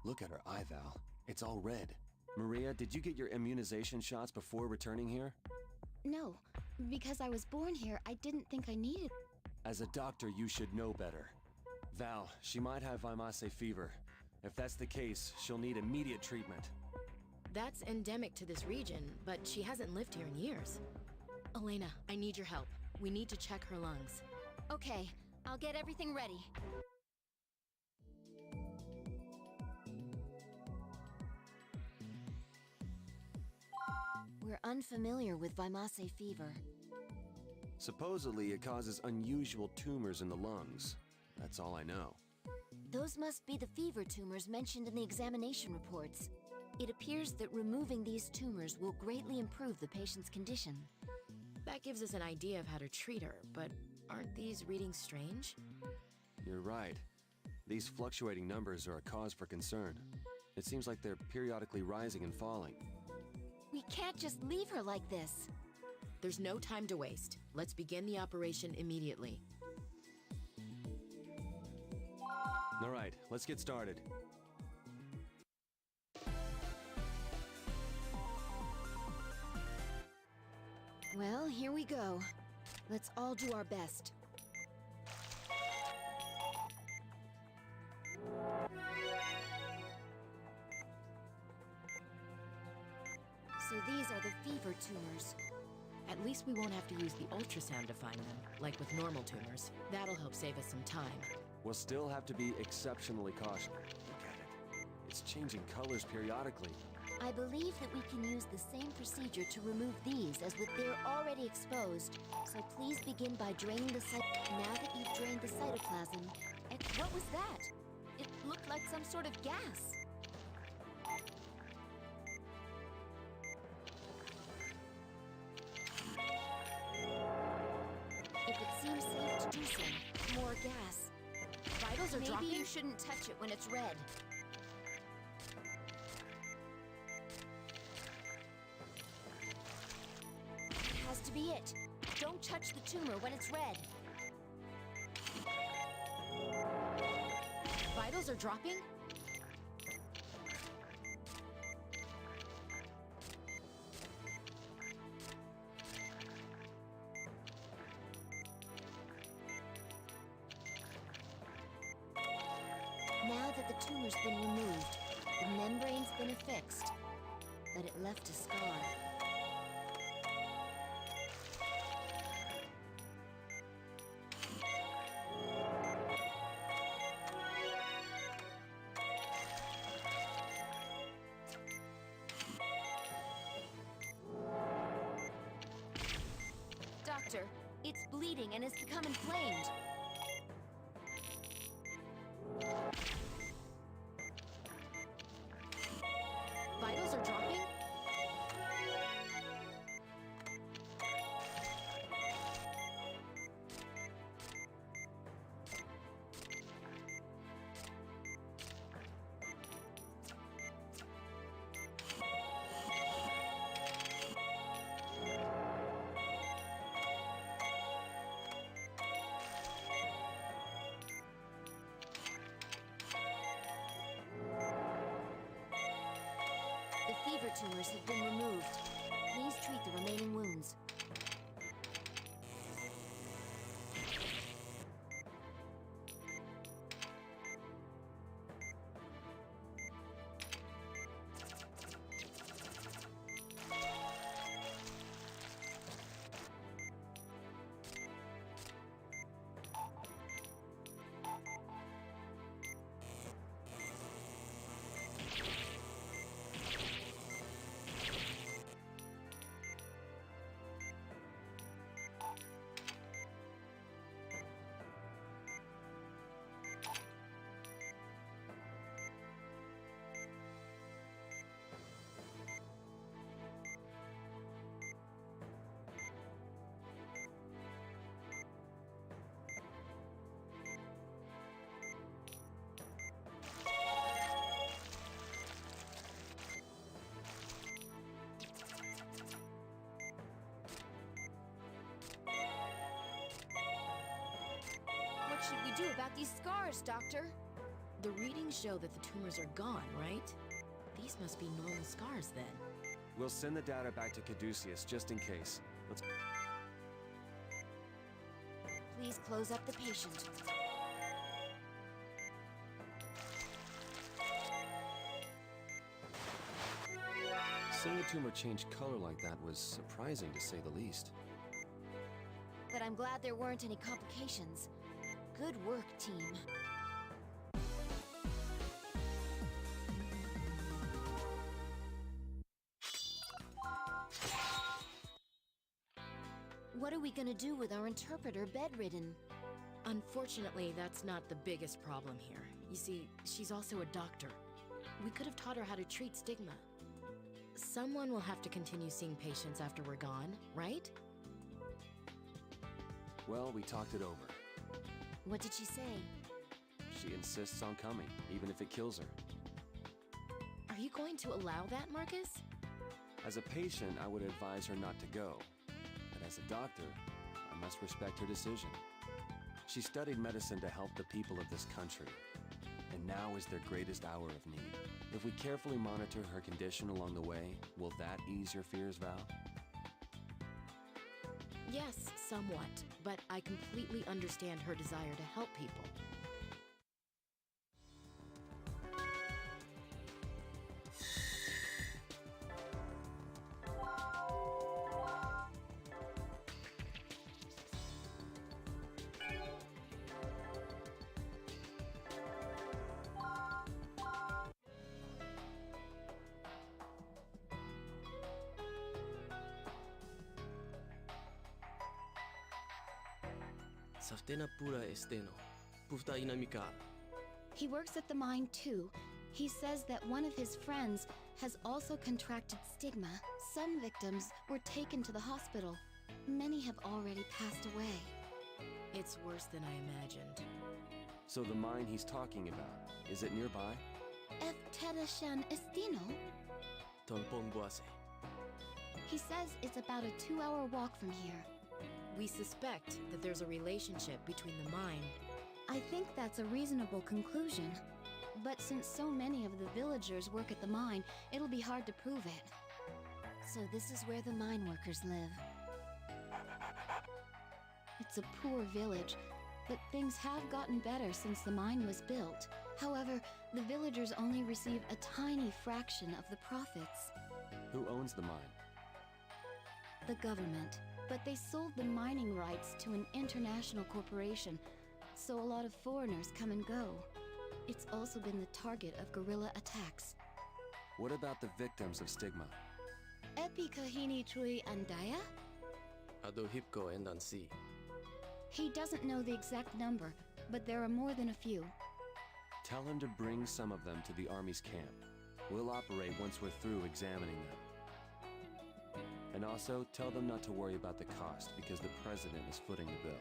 Look at her eye, Val. It's all red. Maria, did you get your immunization shots before returning here? No, because I was born here, I didn't think I needed... As a doctor, you should know better. Val, she might have Vimase fever. If that's the case, she'll need immediate treatment. That's endemic to this region, but she hasn't lived here in years. Elena, I need your help. We need to check her lungs. Okay, I'll get everything ready. We're unfamiliar with Vimase fever. Supposedly, it causes unusual tumors in the lungs. That's all I know. Those must be the fever tumors mentioned in the examination reports. It appears that removing these tumors will greatly improve the patient's condition. That gives us an idea of how to treat her, but aren't these readings strange? You're right. These fluctuating numbers are a cause for concern. It seems like they're periodically rising and falling. We can't just leave her like this. There's no time to waste. Let's begin the operation immediately. All right, let's get started. Well, here we go. Let's all do our best. are the fever tumors. At least we won't have to use the ultrasound to find them, like with normal tumors. That'll help save us some time. We'll still have to be exceptionally cautious. Look at it. It's changing colors periodically. I believe that we can use the same procedure to remove these as with they're already exposed. So please begin by draining the Now that you've drained the cytoplasm, what was that? It looked like some sort of gas. If it seems safe to do so, more gas. Vitals are dropping? Maybe you shouldn't touch it when it's red. Has to be it. Don't touch the tumor when it's red. Vitals are dropping? Now that the tumor's been removed, the membrane's been affixed, but it left a scar. Doctor, it's bleeding and has become inflamed. Vitals are dropping? The fever tumors have been removed. Please treat the remaining wounds. What should we do about these scars, Doctor? The readings show that the tumors are gone, right? These must be normal scars then. We'll send the data back to Caduceus just in case. Let's... Please close up the patient. Seeing a tumor change color like that was surprising to say the least. But I'm glad there weren't any complications. Good work, team. What are we gonna do with our interpreter bedridden? Unfortunately, that's not the biggest problem here. You see, she's also a doctor. We could have taught her how to treat stigma. Someone will have to continue seeing patients after we're gone, right? Well, we talked it over. What did she say? She insists on coming, even if it kills her. Are you going to allow that, Marcus? As a patient, I would advise her not to go. But as a doctor, I must respect her decision. She studied medicine to help the people of this country, and now is their greatest hour of need. If we carefully monitor her condition along the way, will that ease your fears, Val? Yes, somewhat, but I completely understand her desire to help people. Saftena pura esteno. Pufta inamika. He works at the mine too. He says that one of his friends has also contracted stigma. Some victims were taken to the hospital. Many have already passed away. It's worse than I imagined. So the mine he's talking about, is it nearby? Efterashan Estino? Tonpong buase. He says it's about a 2-hour walk from here. We suspect that there's a relationship between the mine. I think that's a reasonable conclusion. But since so many of the villagers work at the mine, it'll be hard to prove it. So this is where the mine workers live. It's a poor village, but things have gotten better since the mine was built. However, the villagers only receive a tiny fraction of the profits. Who owns the mine? The government. But they sold the mining rights to an international corporation, so a lot of foreigners come and go. It's also been the target of guerrilla attacks. What about the victims of stigma? Epi Kahini Trui Andaya? Ado hipko and ansi. He doesn't know the exact number, but there are more than a few. Tell him to bring some of them to the Army's camp. We'll operate once we're through examining them. And also, tell them not to worry about the cost, because the President is footing the bill.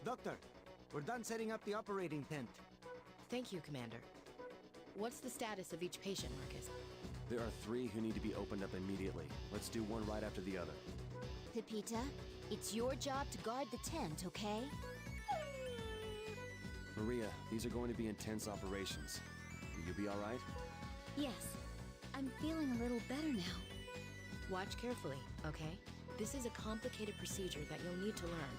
Doctor, we're done setting up the operating tent. Thank you, Commander. What's the status of each patient, Marcus? There are 3 who need to be opened up immediately. Let's do one right after the other. Pepita, it's your job to guard the tent, okay? Maria, these are going to be intense operations. Will you be all right? Yes, I'm feeling a little better now. Watch carefully, okay? This is a complicated procedure that you'll need to learn.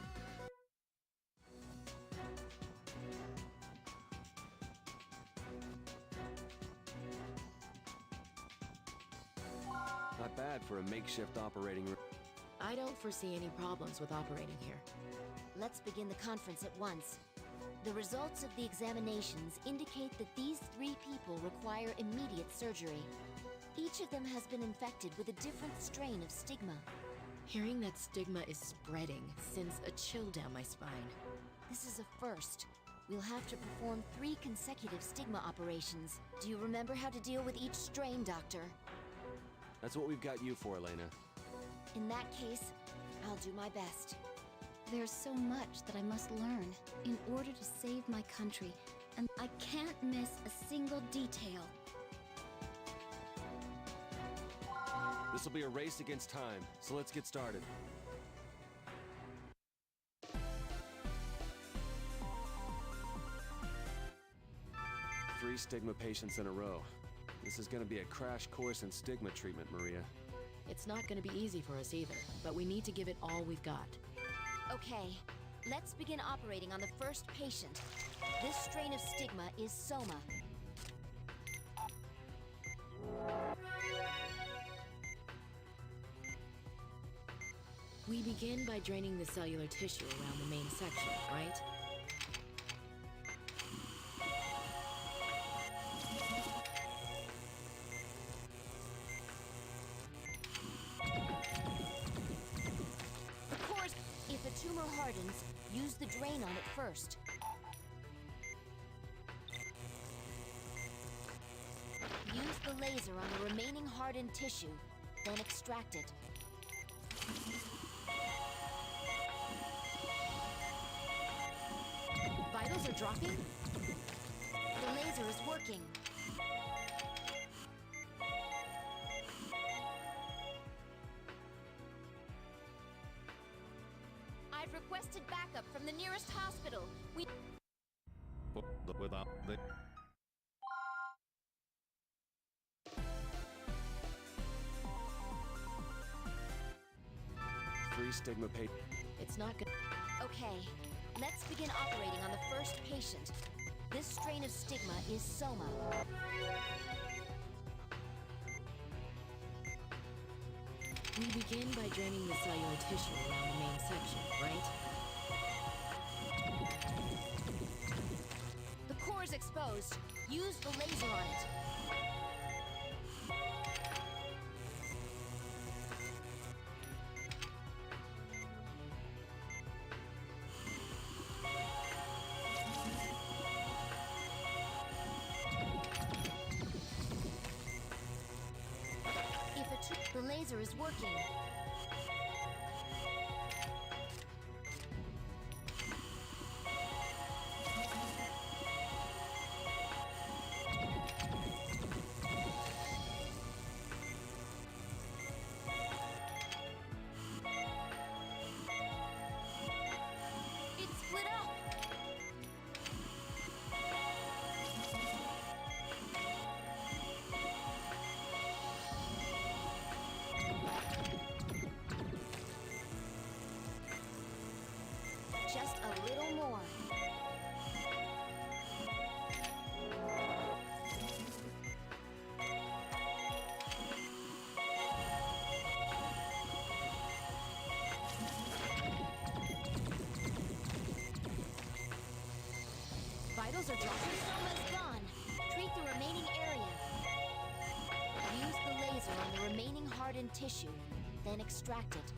Not bad for a makeshift operating room. I don't foresee any problems with operating here. Let's begin the conference at once. The results of the examinations indicate that these 3 people require immediate surgery. Each of them has been infected with a different strain of stigma. Hearing that stigma is spreading sends a chill down my spine. This is a first. We'll have to perform 3 consecutive stigma operations. Do you remember how to deal with each strain, Doctor? That's what we've got you for, Elena. In that case, I'll do my best. There's so much that I must learn in order to save my country, and I can't miss a single detail. This will be a race against time, so let's get started. 3 stigma patients in a row. This is gonna be a crash course in stigma treatment, Maria. It's not gonna be easy for us either, but we need to give it all we've got. Okay, let's begin operating on the first patient. This strain of stigma is soma. We begin by draining the cellular tissue around the main section, right? Of course, if a tumor hardens, use the drain on it first. Use the laser on the remaining hardened tissue, then extract it. Vitals are dropping? The laser is working. I've requested backup from the nearest hospital. We... Without the... Three stigma patients. It's not good. Okay, let's begin operating on the first patient. This strain of stigma is soma. We begin by draining the cellular tissue around the main section, right? The core is exposed. Use the laser on it. The laser is working. It's split up. Just a little more. Vitals are dropping. Soma's gone. Treat the remaining area. Use the laser on the remaining hardened tissue, then extract it.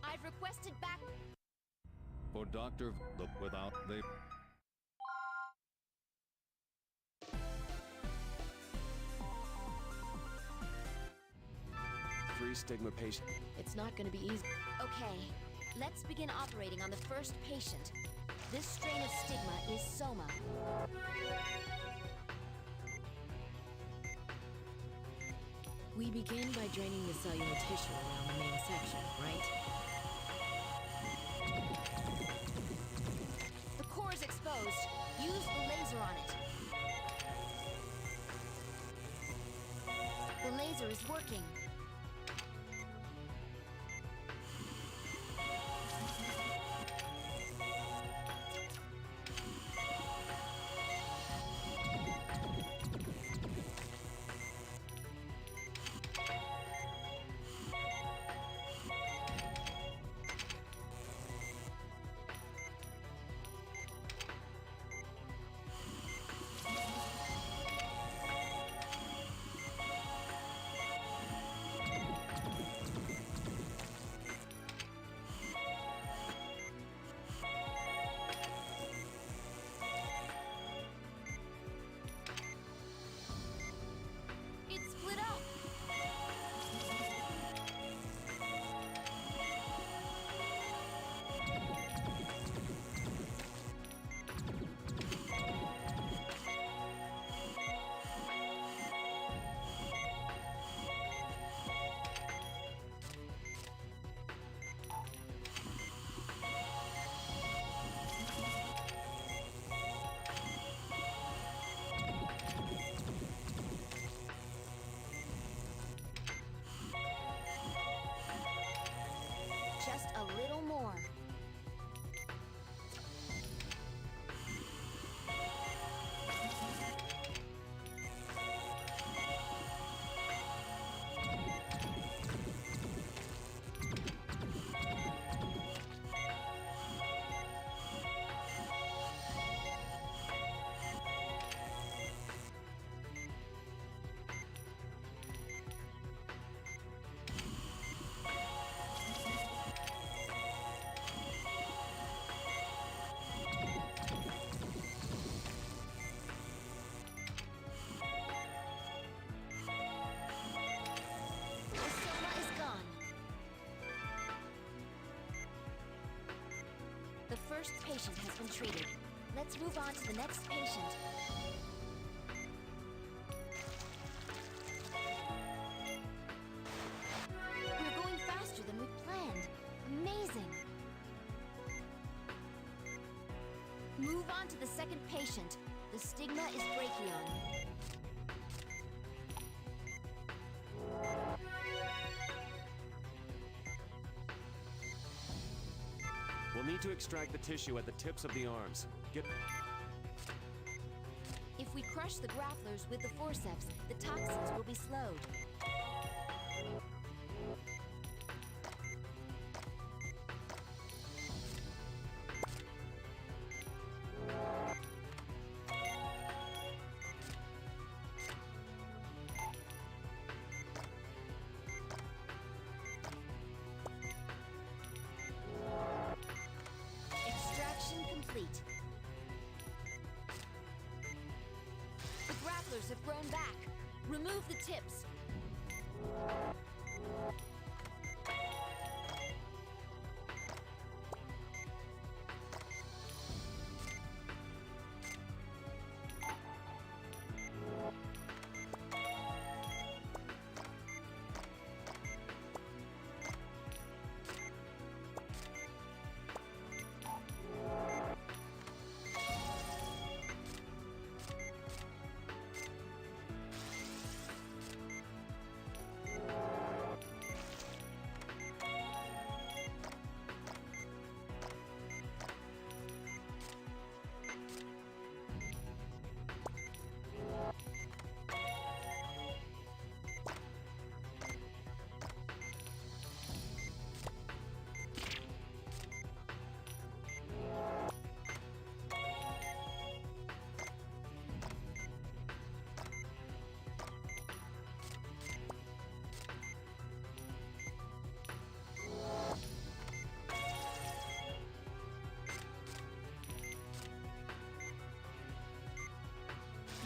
I've requested back. For Dr. Without the... Three stigma patient. It's not gonna be easy. Okay, let's begin operating on the first patient. This strain of stigma is Soma. We begin by draining the cellular tissue around the main section, right? The core is exposed. Use the laser on it. The laser is working. It's split up. Just a little more. The Soma is gone. The first patient has been treated. Let's move on to the next patient. We're going faster than we planned. Amazing. Move on to the second patient. The stigma is brachion. We'll need to extract the tissue at the tips of the arms. Get... If we crush the grapplers with the forceps, the toxins will be slowed. Extraction complete. The grapplers have grown back. Remove the tips.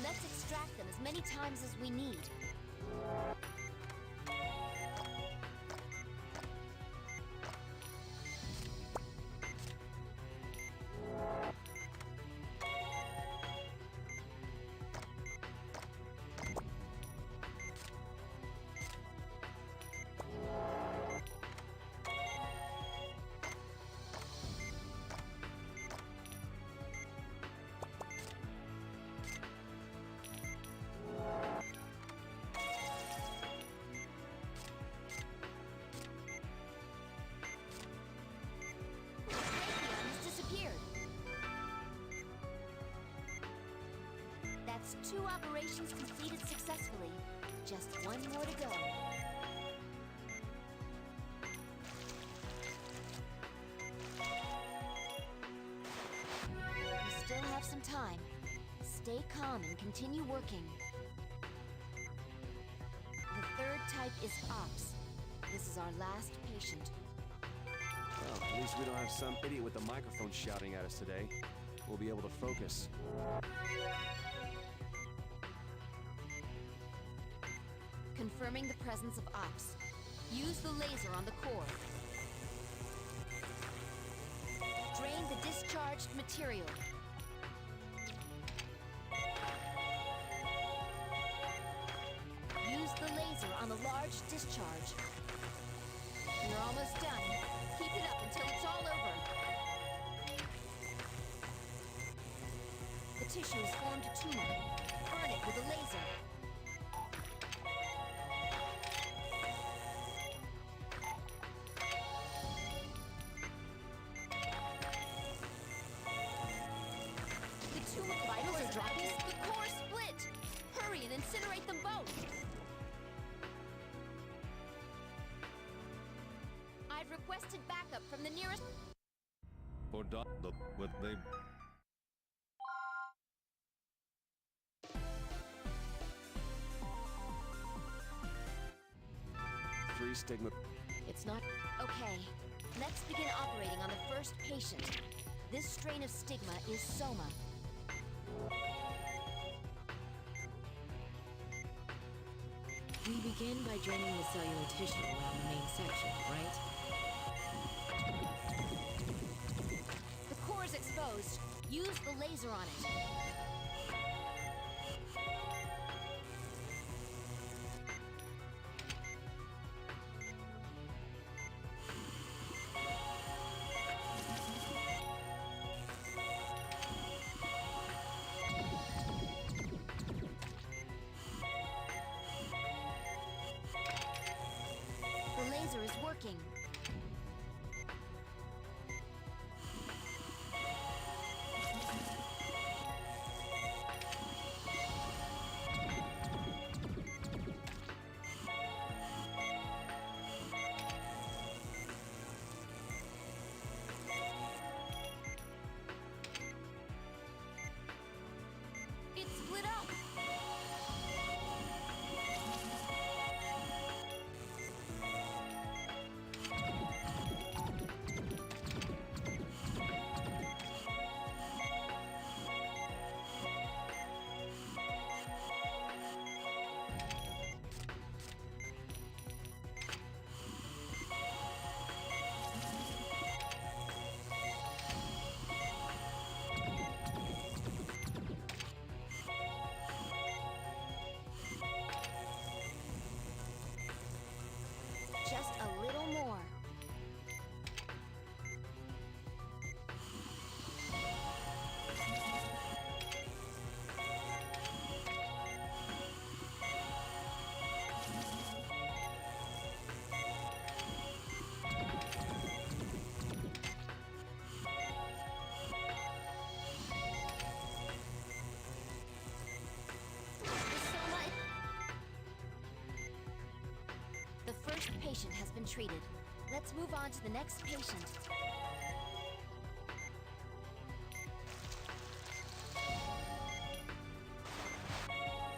Let's extract them as many times as we need. That's 2 operations completed successfully. Just 1 more to go. We still have some time. Stay calm and continue working. The 3rd type is ops. This is our last patient. Well, at least we don't have some idiot with the microphone shouting at us today. We'll be able to focus. Confirming the presence of ops. Use the laser on the core. Drain the discharged material. Use the laser on the large discharge. You're almost done. Keep it up until it's all over. The tissue has formed a tumor. Burn it with a laser. Incinerate them both! I've requested backup from the nearest... Or with they... Free stigma. It's not... Okay, let's begin operating on the first patient. This strain of stigma is soma. We begin by draining the cellular tissue around the main section, right? The core is exposed. Use the laser on it. The laser is working. It's split up. patient has been treated. Let's move on to the next patient.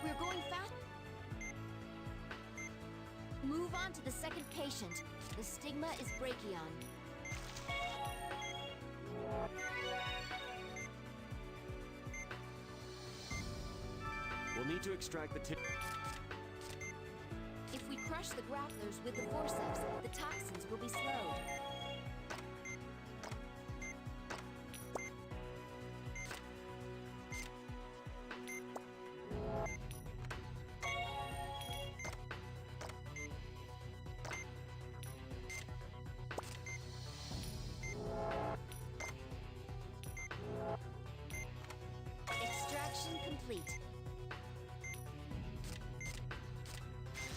We're going fast. Move on to the second patient. The stigma is brachion. We'll need to extract the tip. If we crush the grapplers with the forceps, the toxins will be slowed. Extraction complete.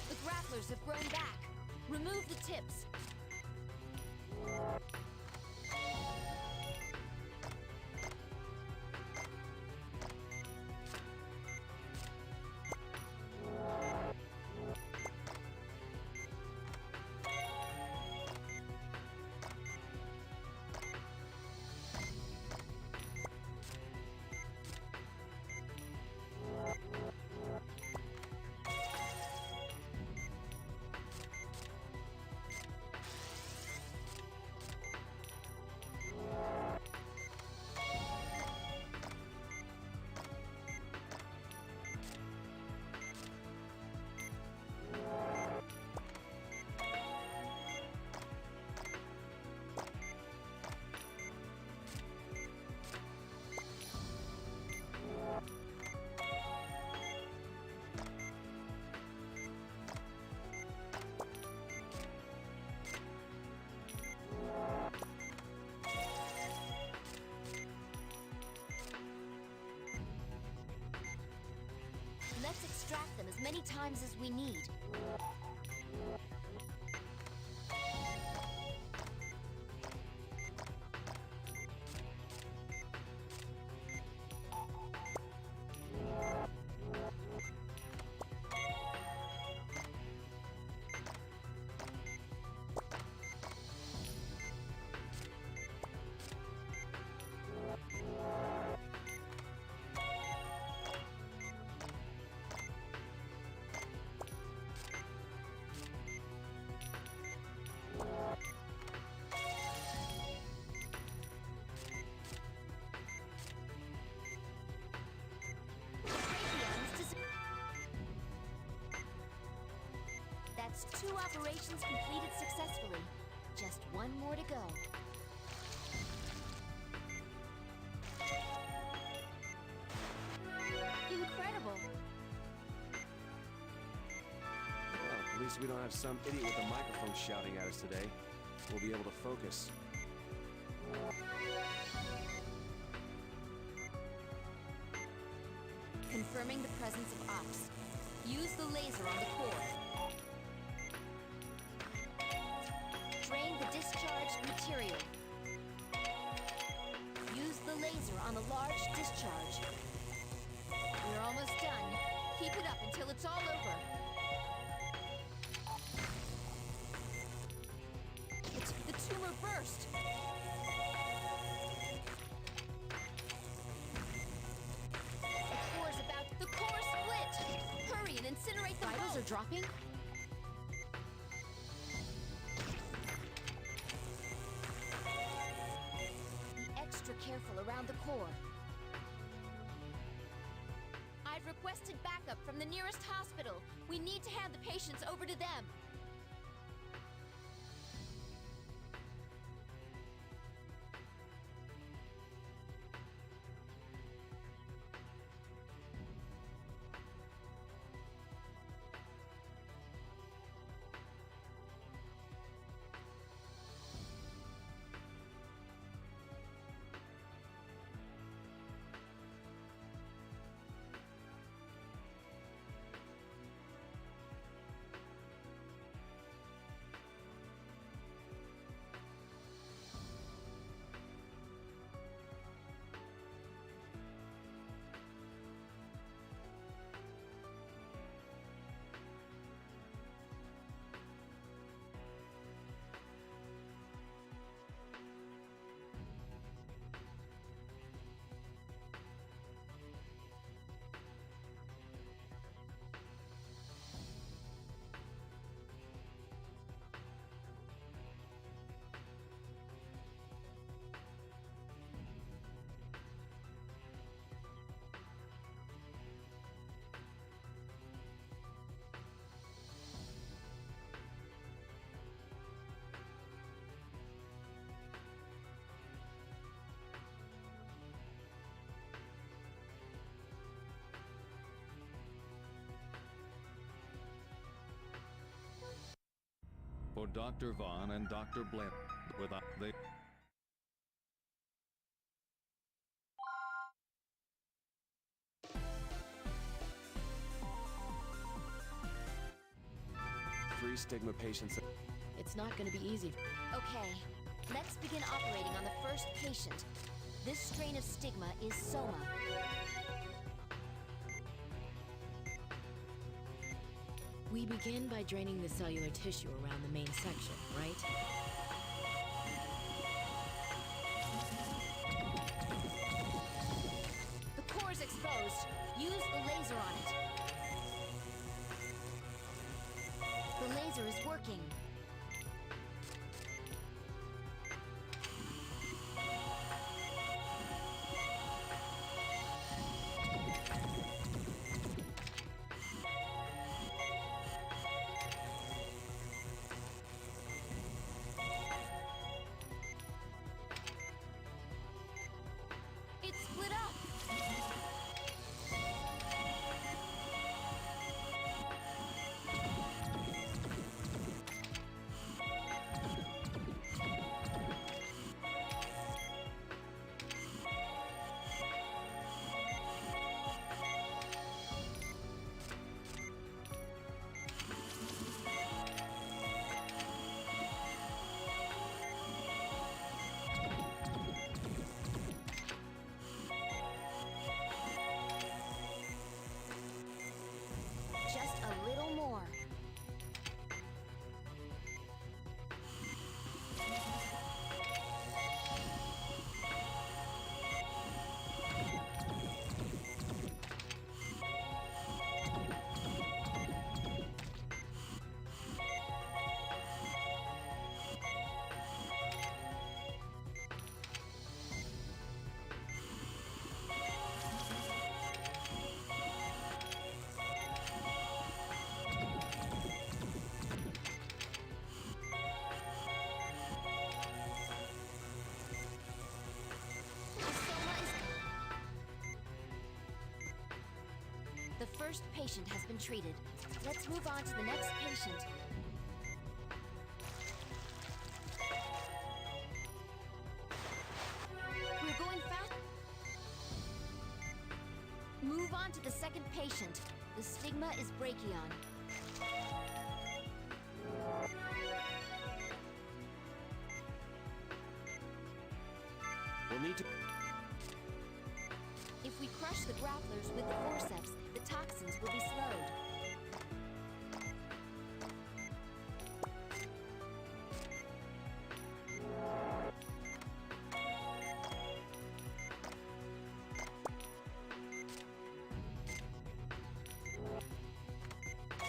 The grapplers have grown back. Remove the tips. Let's extract them as many times as we need. That's 2 operations completed successfully. Just one more to go. Incredible! Well, at least we don't have some idiot with a microphone shouting at us today. We'll be able to focus. Confirming the presence of ops. Use the laser on the core. Drain the discharged material. Use the laser on the large discharge. We're almost done. Keep it up until it's all over. The tumor burst. The core split. Hurry and incinerate the vitals are dropping. Be extra careful around the core. I've requested backup from the nearest hospital. We need to hand the patients over to them. Dr. Vaughn and Dr. Blair. Without they. Free stigma patients. It's not going to be easy. Okay, let's begin operating on the first patient. This strain of stigma is soma. We begin by draining the cellular tissue around the main section, right? The core is exposed. Use the laser on it. The laser is working. It's split up. Just a little more. The first patient has been treated. Let's move on to the next patient. We're going fast. Move on to the second patient. The stigma is brachion. We'll need to. If we crush the grapplers with the forceps, the toxins will be slowed.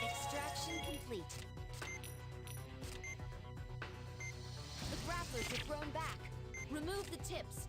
Extraction complete. The grapplers have grown back. Remove the tips.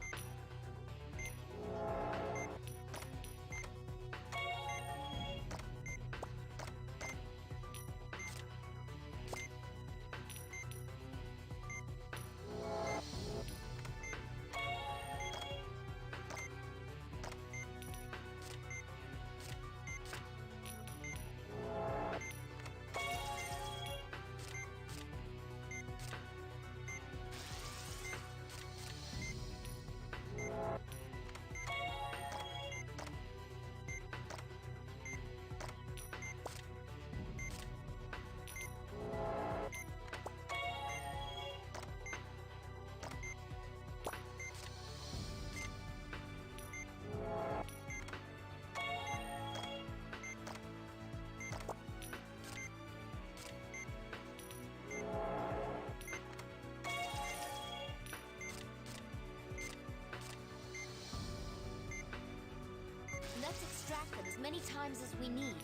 Let's extract them as many times as we need.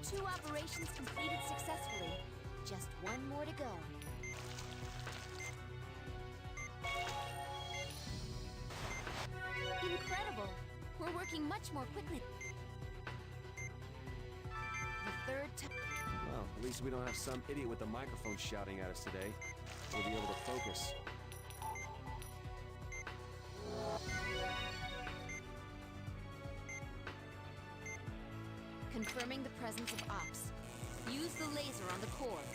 First 2 operations completed successfully. Just one more to go. Incredible! We're working much more quickly. The third time. Well, at least we don't have some idiot with a microphone shouting at us today. We'll be able to focus. Confirming the presence of ops. Use the laser on the core.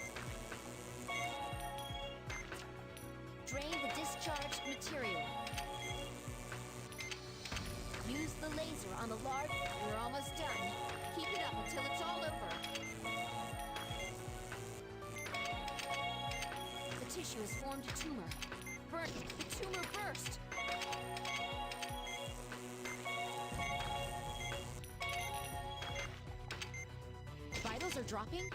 Drain the discharged material. Use the laser on the large... We're almost done. Keep it up until it's all over. The tissue has formed a tumor. Burn! The tumor burst! Vitals are dropping?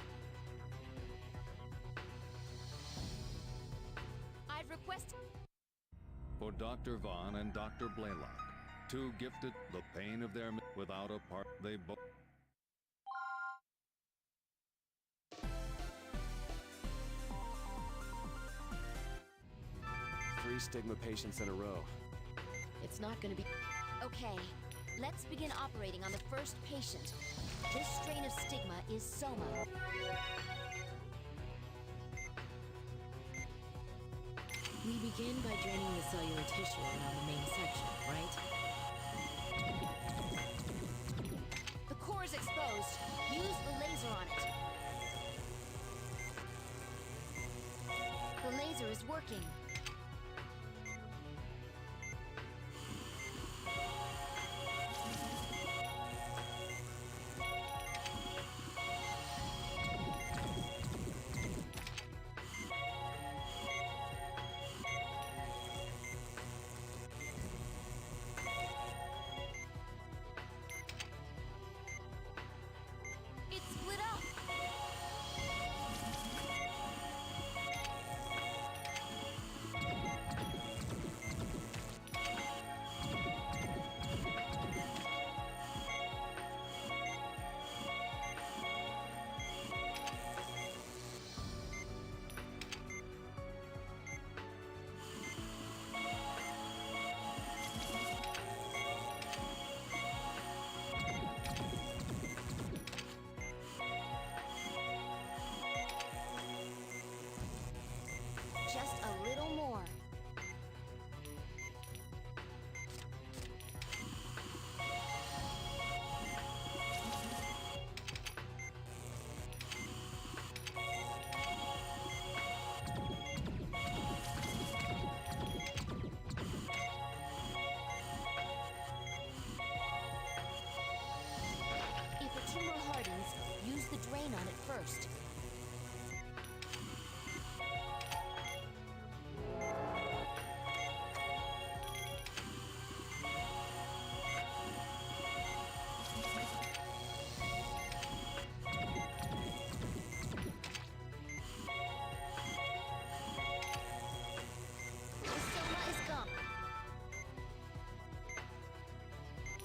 I've requested... For Dr. Vaughn and Dr. Blaylock, 2 gifted the pain of their... Without a part, they both... Three stigma patients in a row. It's not gonna be... Okay, let's begin operating on the first patient. This strain of stigma is soma. We begin by draining the cellular tissue around the main section, right? The core is exposed. Use the laser on it. The laser is working. Just a little more. If a tumor hardens, use the drain on it first.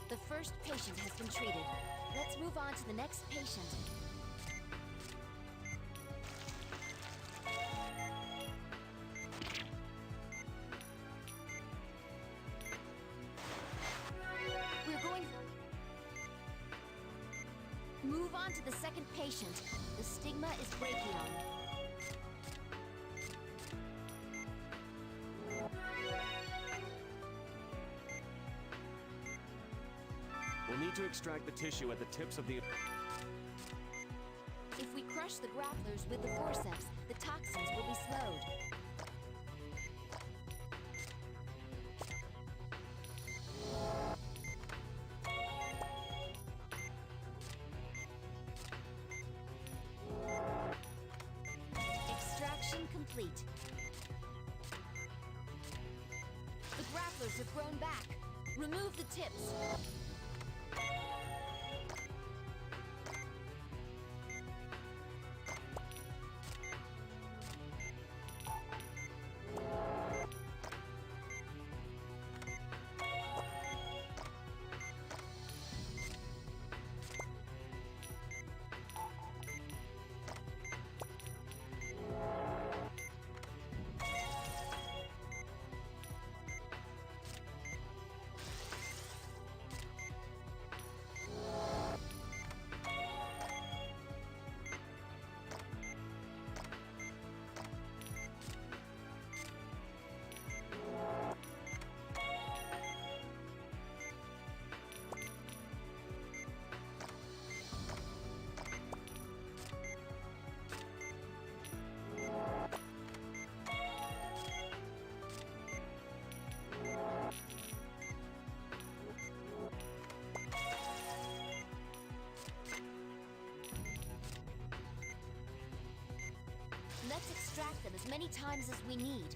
The first patient has been treated. Let's move on to the next patient. We're going... Move on to the second patient. The stigma is brachion. We'll need to extract the tissue at the tips of the... If we crush the grapplers with the forceps, the toxins will be slowed. Extraction complete. The grapplers have grown back. Remove the tips. Let's extract them as many times as we need.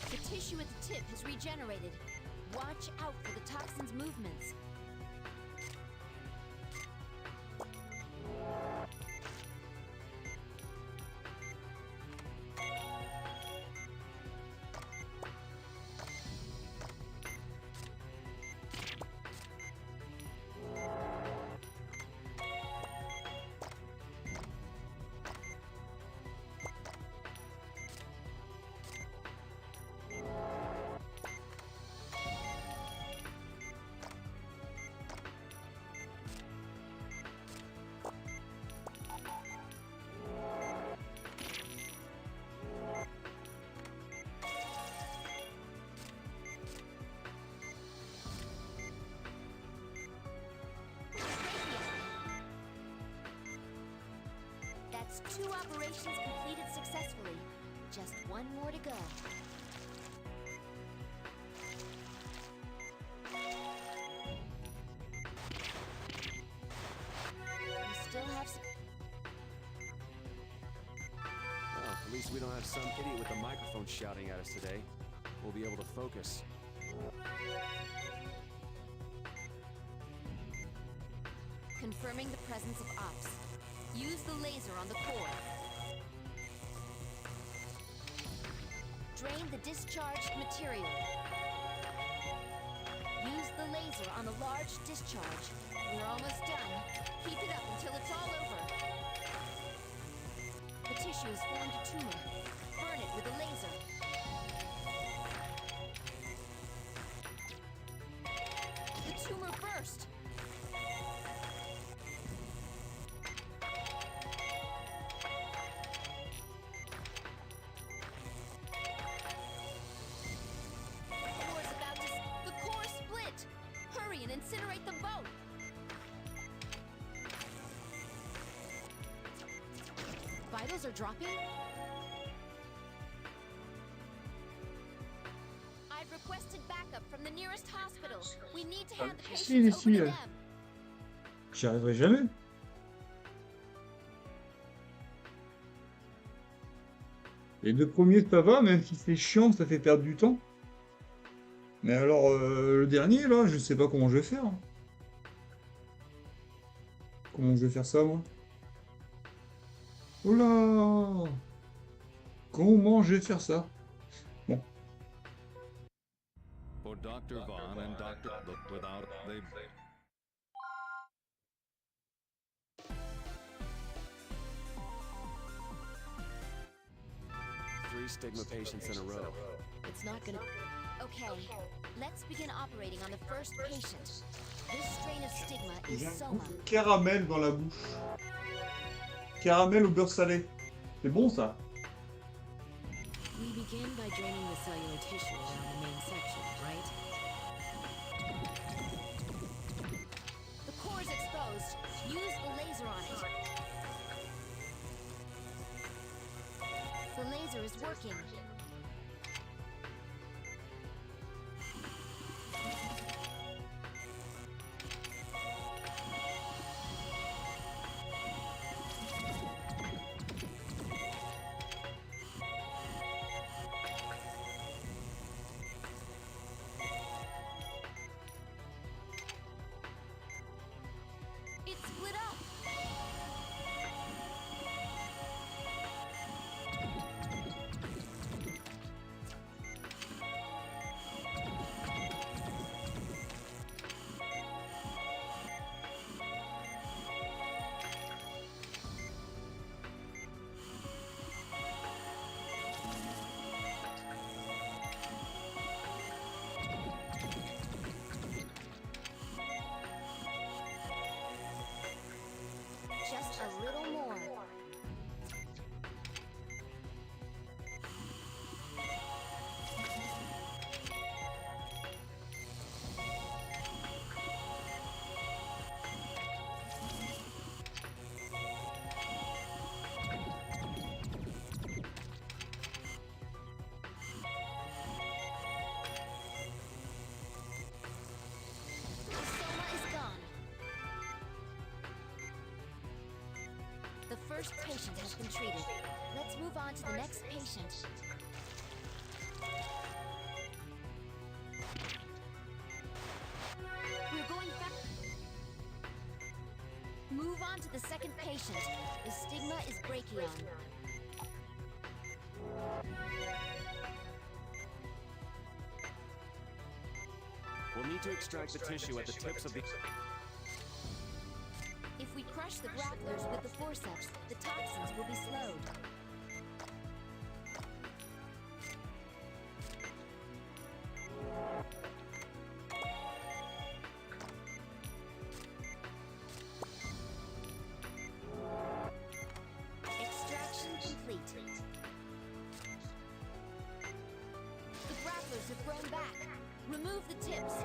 The tissue at the tip has regenerated. Watch out for the toxin's movements. That's 2 operations completed successfully. Just 1 more to go. We still have some... Well, at least we don't have some idiot with a microphone shouting at us today. We'll be able to focus. Confirming the presence of ops. Use the laser on the core. Drain the discharged material. Use the laser on the large discharge. We're almost done. Keep it up until it's all over. The tissue has formed a tumor. Burn it with a laser. The tumor burst. Incinerate them both! Vitals are dropping? I've requested backup from the nearest hospital. We need to have the patients over to them. J'y arriverai jamais. Les 2 premiers ça va, même si c'est chiant, ça fait perdre du temps. Mais alors, le dernier, là, je sais pas comment je vais faire. Comment je vais faire ça, moi? Oh là! Comment je vais faire ça? Bon. For Dr. Vaughn and Dr. Look without they... 3 stigma patients in a row. It's not gonna... Okay, let's begin operating on the first patient. This strain of stigma is soma. Caramel dans la bouche. Caramel au beurre salé. C'est bon ça. We begin by draining the cellular tissue around the main section, right? The core is exposed. Use the laser on it. The laser is working. Just a little more. first patient has been treated. Let's move on to the next patient. We're going back. Move on to the second patient. The stigma is brachion. We'll need to extract the tissue at the tips of the... If we crush the grapplers with the forceps, the toxins will be slowed. Extraction complete. The grapplers have grown back. Remove the tips.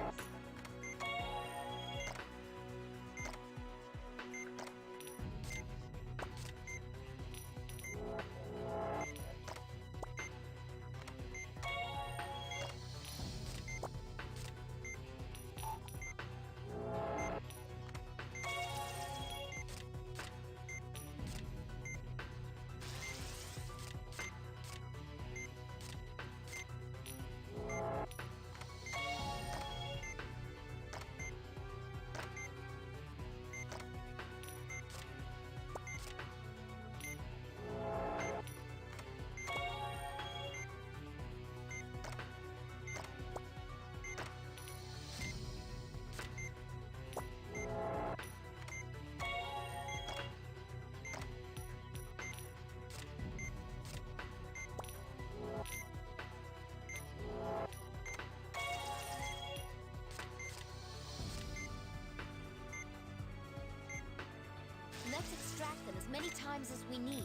Let's extract them as many times as we need.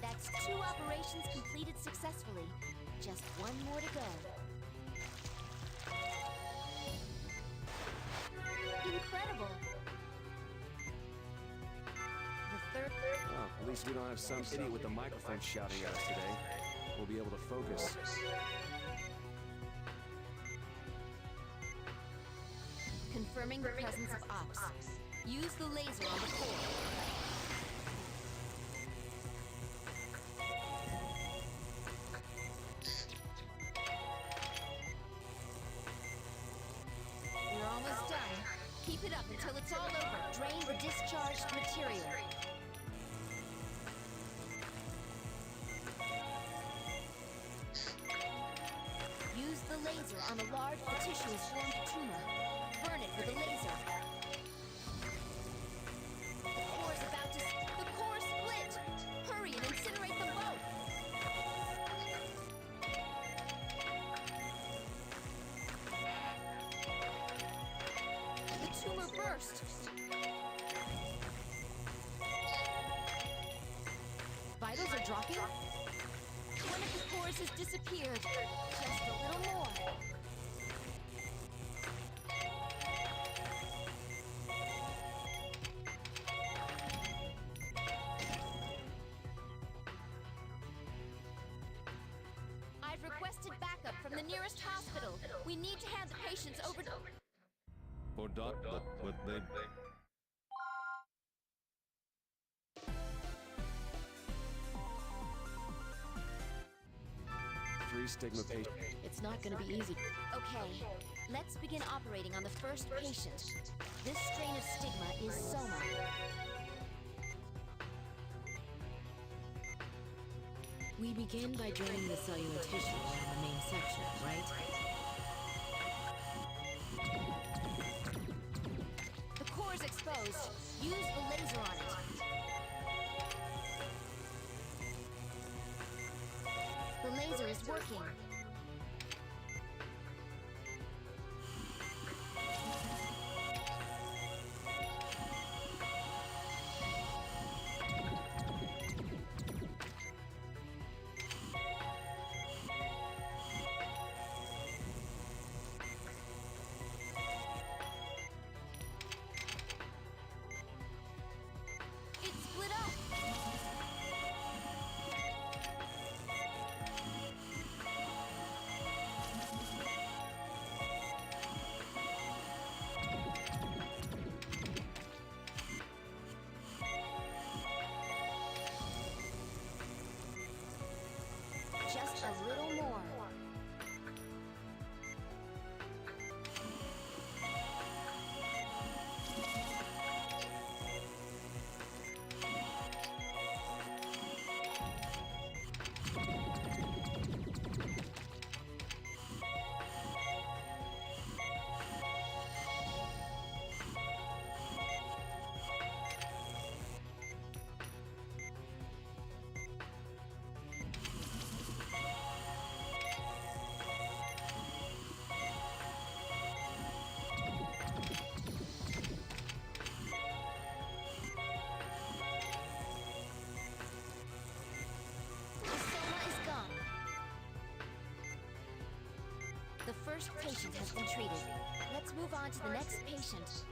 That's 2 operations completed successfully. Just one more to go. Incredible! The third... Oh, at least we don't have some idiot with the microphone shouting at us today. We'll be able to focus. Confirming the presence of ops. Use the laser on the core. We're almost done. Keep it up until it's all over. Drain the discharged material. Use the laser on a large tissue formed tumor. Burn it with a laser. The core is about to... The core split! Hurry and incinerate them both! The tumor burst! Vitals are dropping? One of the cores has disappeared. Just a little more. I've requested backup from the nearest hospital. We need to hand the patients over to... Or Doc, but they... Three stigma patients. It's not gonna be easy. Okay, let's begin operating on the first patient. This strain of stigma is soma. We begin by draining the cellular tissue around the main section, right? The core is exposed. Use the laser on it. laser is working. Just a little more. The first patient has been treated. Let's move on to the next patient.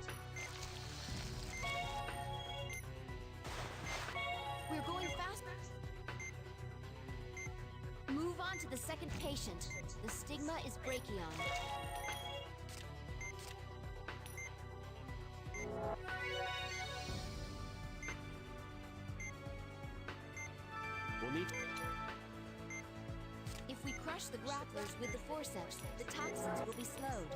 We're going fast. Move on to the second patient. The stigma is brachion. We'll need... If we crush the grapplers with the forceps, the toxins will be slowed.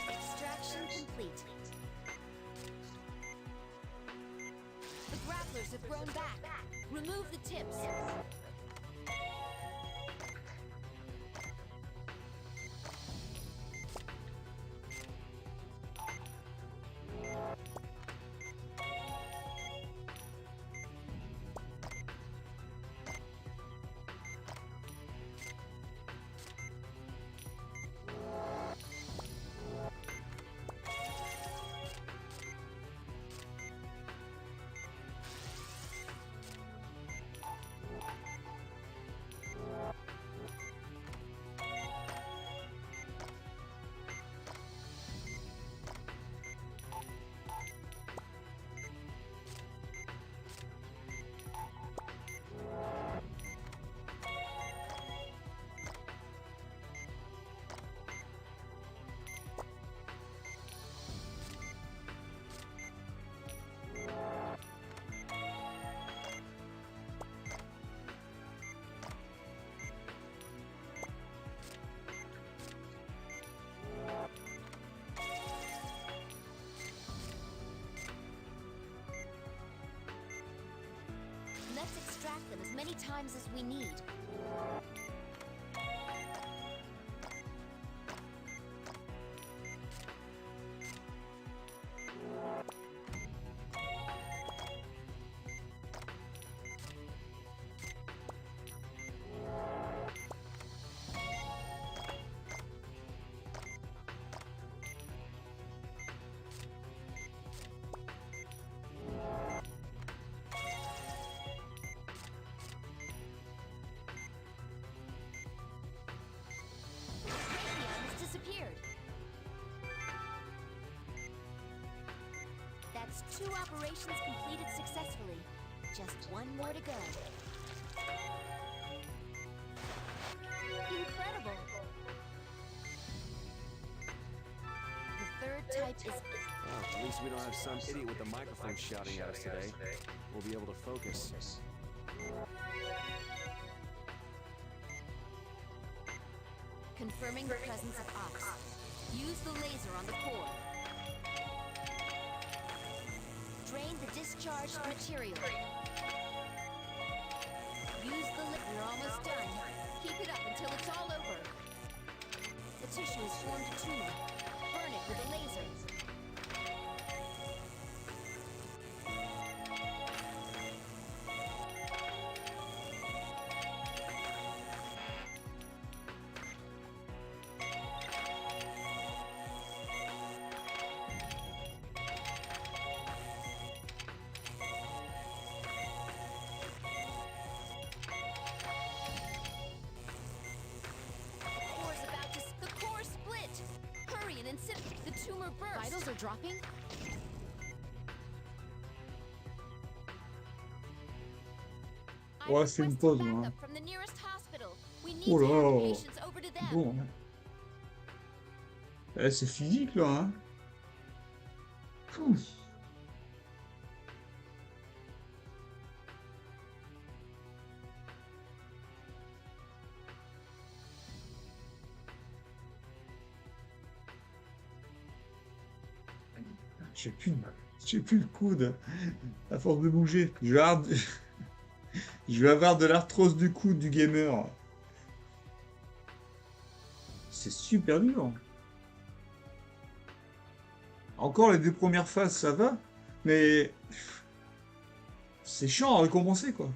Extraction complete. The grapplers have grown back. Remove the tips. Let's extract them as many times as we need. That's 2 operations completed successfully. Just one more to go. Incredible! The third type is... Well, at least we don't have some idiot with a microphone shouting at us today. We'll be able to focus. Confirming the presence of ops. Use the laser on the core. Drain the discharged material. Use the... We're almost done. tissue has formed a tumor. Burn it with a laser. The tumor burst. Vitals are dropping. Ouais, c'est une pause, hein. From the nearest hospital. We need Oh to hand the là. patients over to them. Bon. Eh, c'est physique, là, hein. Pouf. J'ai plus le coude à force de bouger. Je vais avoir de l'arthrose du coude du gamer. C'est super dur. Encore les 2 premières phases, ça va, mais c'est chiant à recommencer, quoi.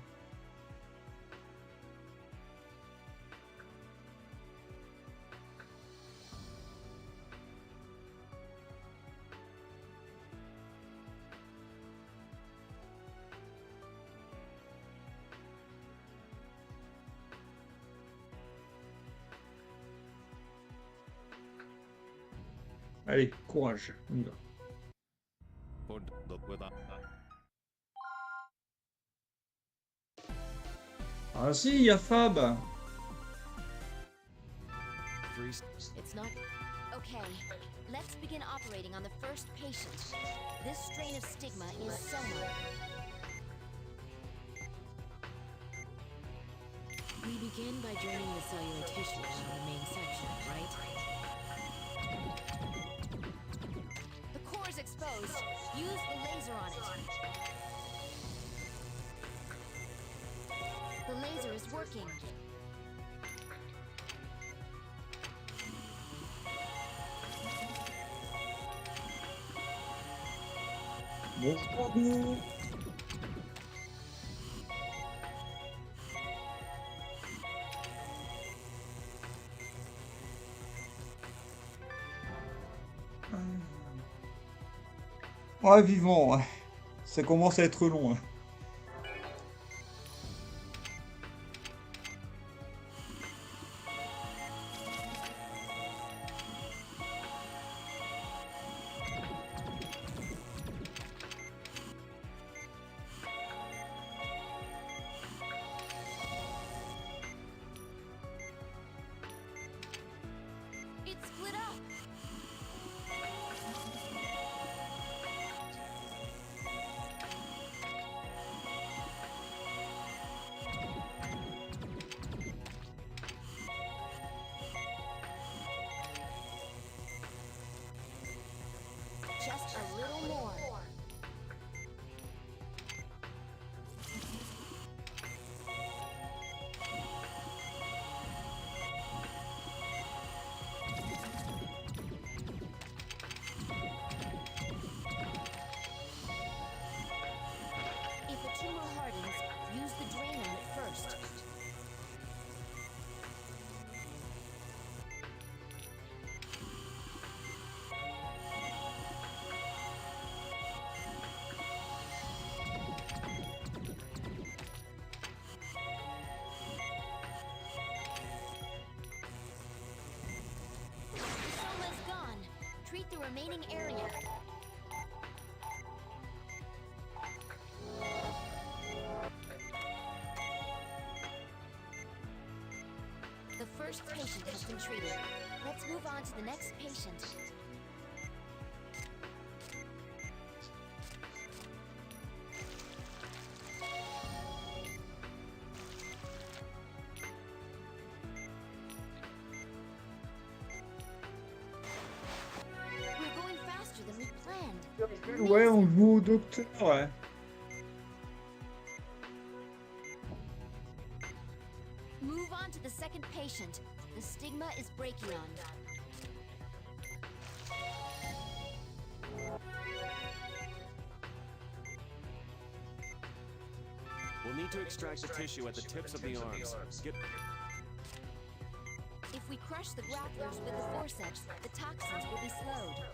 Allez, courage, on y va. Ah si, il y a Fab. It's not... Okay, let's begin operating on the first patient. This strain of stigma is soma. We begin by draining the cellular tissue from the main section, right? The core is exposed. Use the laser on it. The laser is working. Bonjour. Ouais, vivant. Ça commence à être long. Hein. It's split up. Just a little more. If a tumor hardens, use the drain on it first. The soma is gone. Treat the remaining area. The first patient has been treated. Let's move on to the next patient. We're going faster than we planned. Ouais, on joue au docteur, ouais. Move on to the second patient. The stigma is brachion. You'll need to extract the tissue at the tips of the arms. If we crush the grapplers with the forceps, the toxins will be slowed.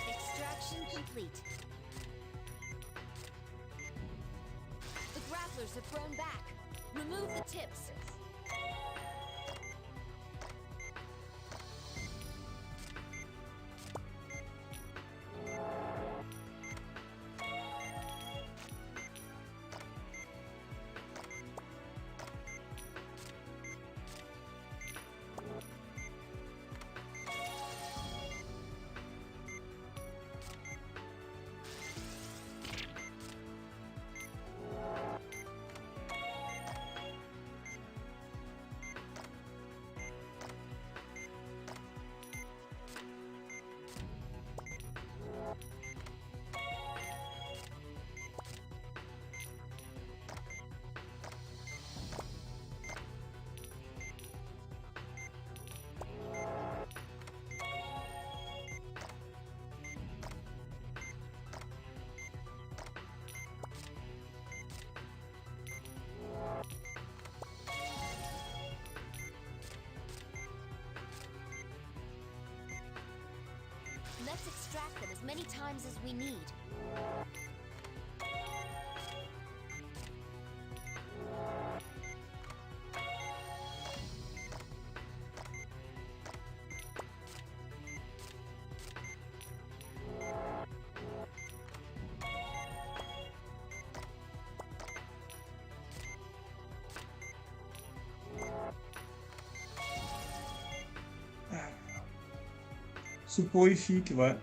Extraction complete. The grapplers have thrown back. Remove the tips. Let's extract them as many times as we need. Soporifique, ouais.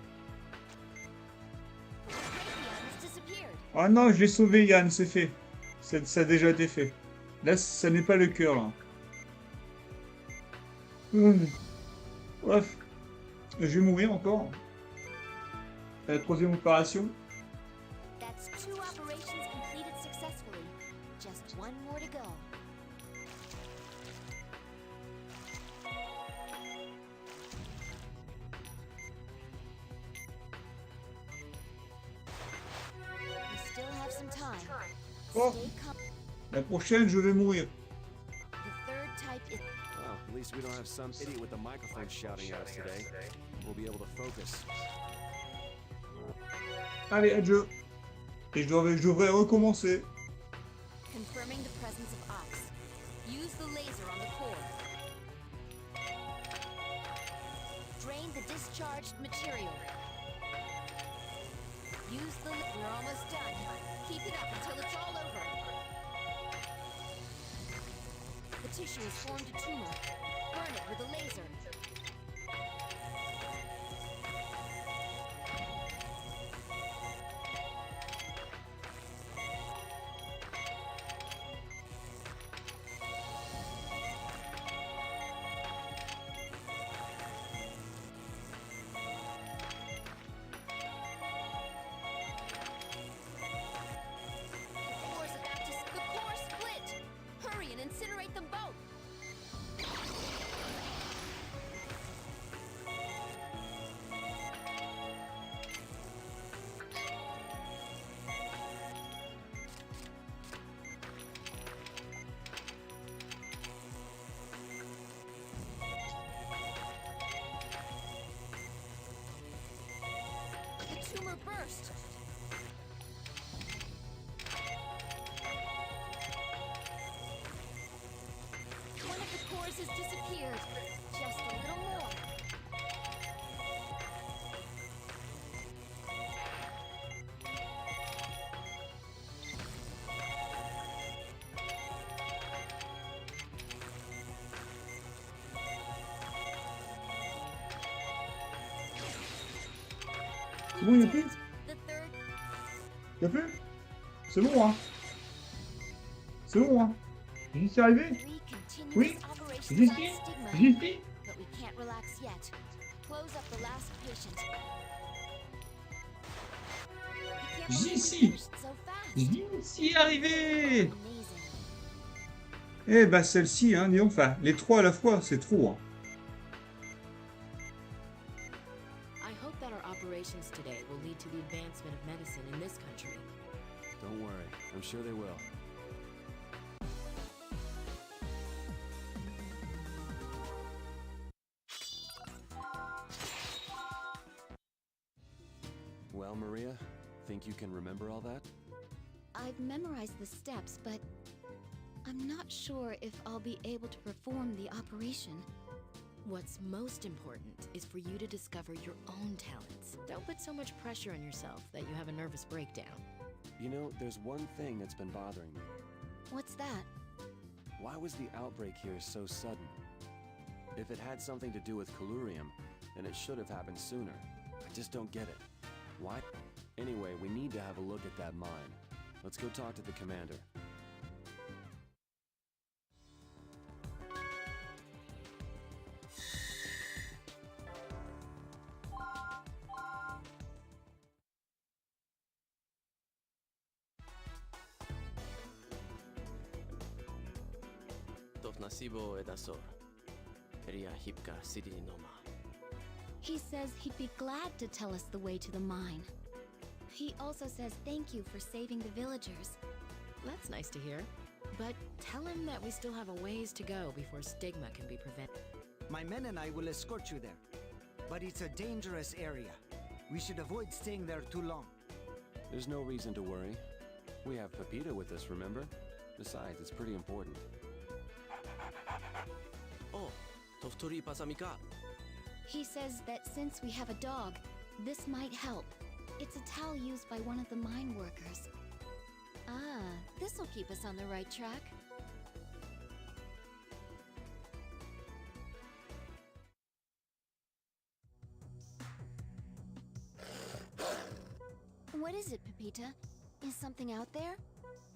Ah non, je l'ai sauvé, Yann, c'est fait. Ça a déjà été fait. Là, ça n'est pas le cœur, là. Bref. Je vais mourir encore. La troisième opération. That's 2 operations completed successfully. Just 1 more to go. We still have some time. Oh. La prochaine, je vais mourir. The third type is... Well, at least we don't have some idiot with a microphone shouting at us today. We'll be able to focus. Allez, adieu. Et je devrais recommencer. Confirming the presence of ox. Use the laser on the core. Drain the discharged material. Use the... We're almost done. Keep it up until it's all over. The tissue has formed a tumor. Burn it with a laser. Incinerate them both! The tumor burst! Has disappeared. Just a little more. C'est bon, il n'y a plus? Il n'y a plus? C'est bon, hein? C'est bon, hein? J'y suis arrivé? Oui? J'y suis? J'y suis? But we can't relax yet. Close up the last patient. J'y suis. J'y suis arrivé. Eh bah celle-ci, hein, disons, enfin, les trois à la fois, c'est trop. Hein. I hope that our operations today will lead to the advancement of medicine in this country. Don't worry, I'm sure they will. Well, Maria, think you can remember all that? I've memorized the steps, but I'm not sure if I'll be able to perform the operation. What's most important is for you to discover your own talents. Don't put so much pressure on yourself that you have a nervous breakdown. You know, there's one thing that's been bothering me. What's that? Why was the outbreak here so sudden? If it had something to do with Callurium, then it should have happened sooner. I just don't get it. Why? Anyway, we need to have a look at that mine. Let's go talk to the commander. Nasibo edasor. Ria hipka sidi noma. He says he'd be glad to tell us the way to the mine. He also says thank you for saving the villagers. That's nice to hear. But tell him that we still have a ways to go before stigma can be prevented. My men and I will escort you there. But it's a dangerous area. We should avoid staying there too long. There's no reason to worry. We have Pepita with us, remember? Besides, it's pretty important. Oh, Toftori Pasamika. He says that since we have a dog, this might help. It's a towel used by one of the mine workers. Ah, this'll keep us on the right track. What is it, Pepita? Is something out there?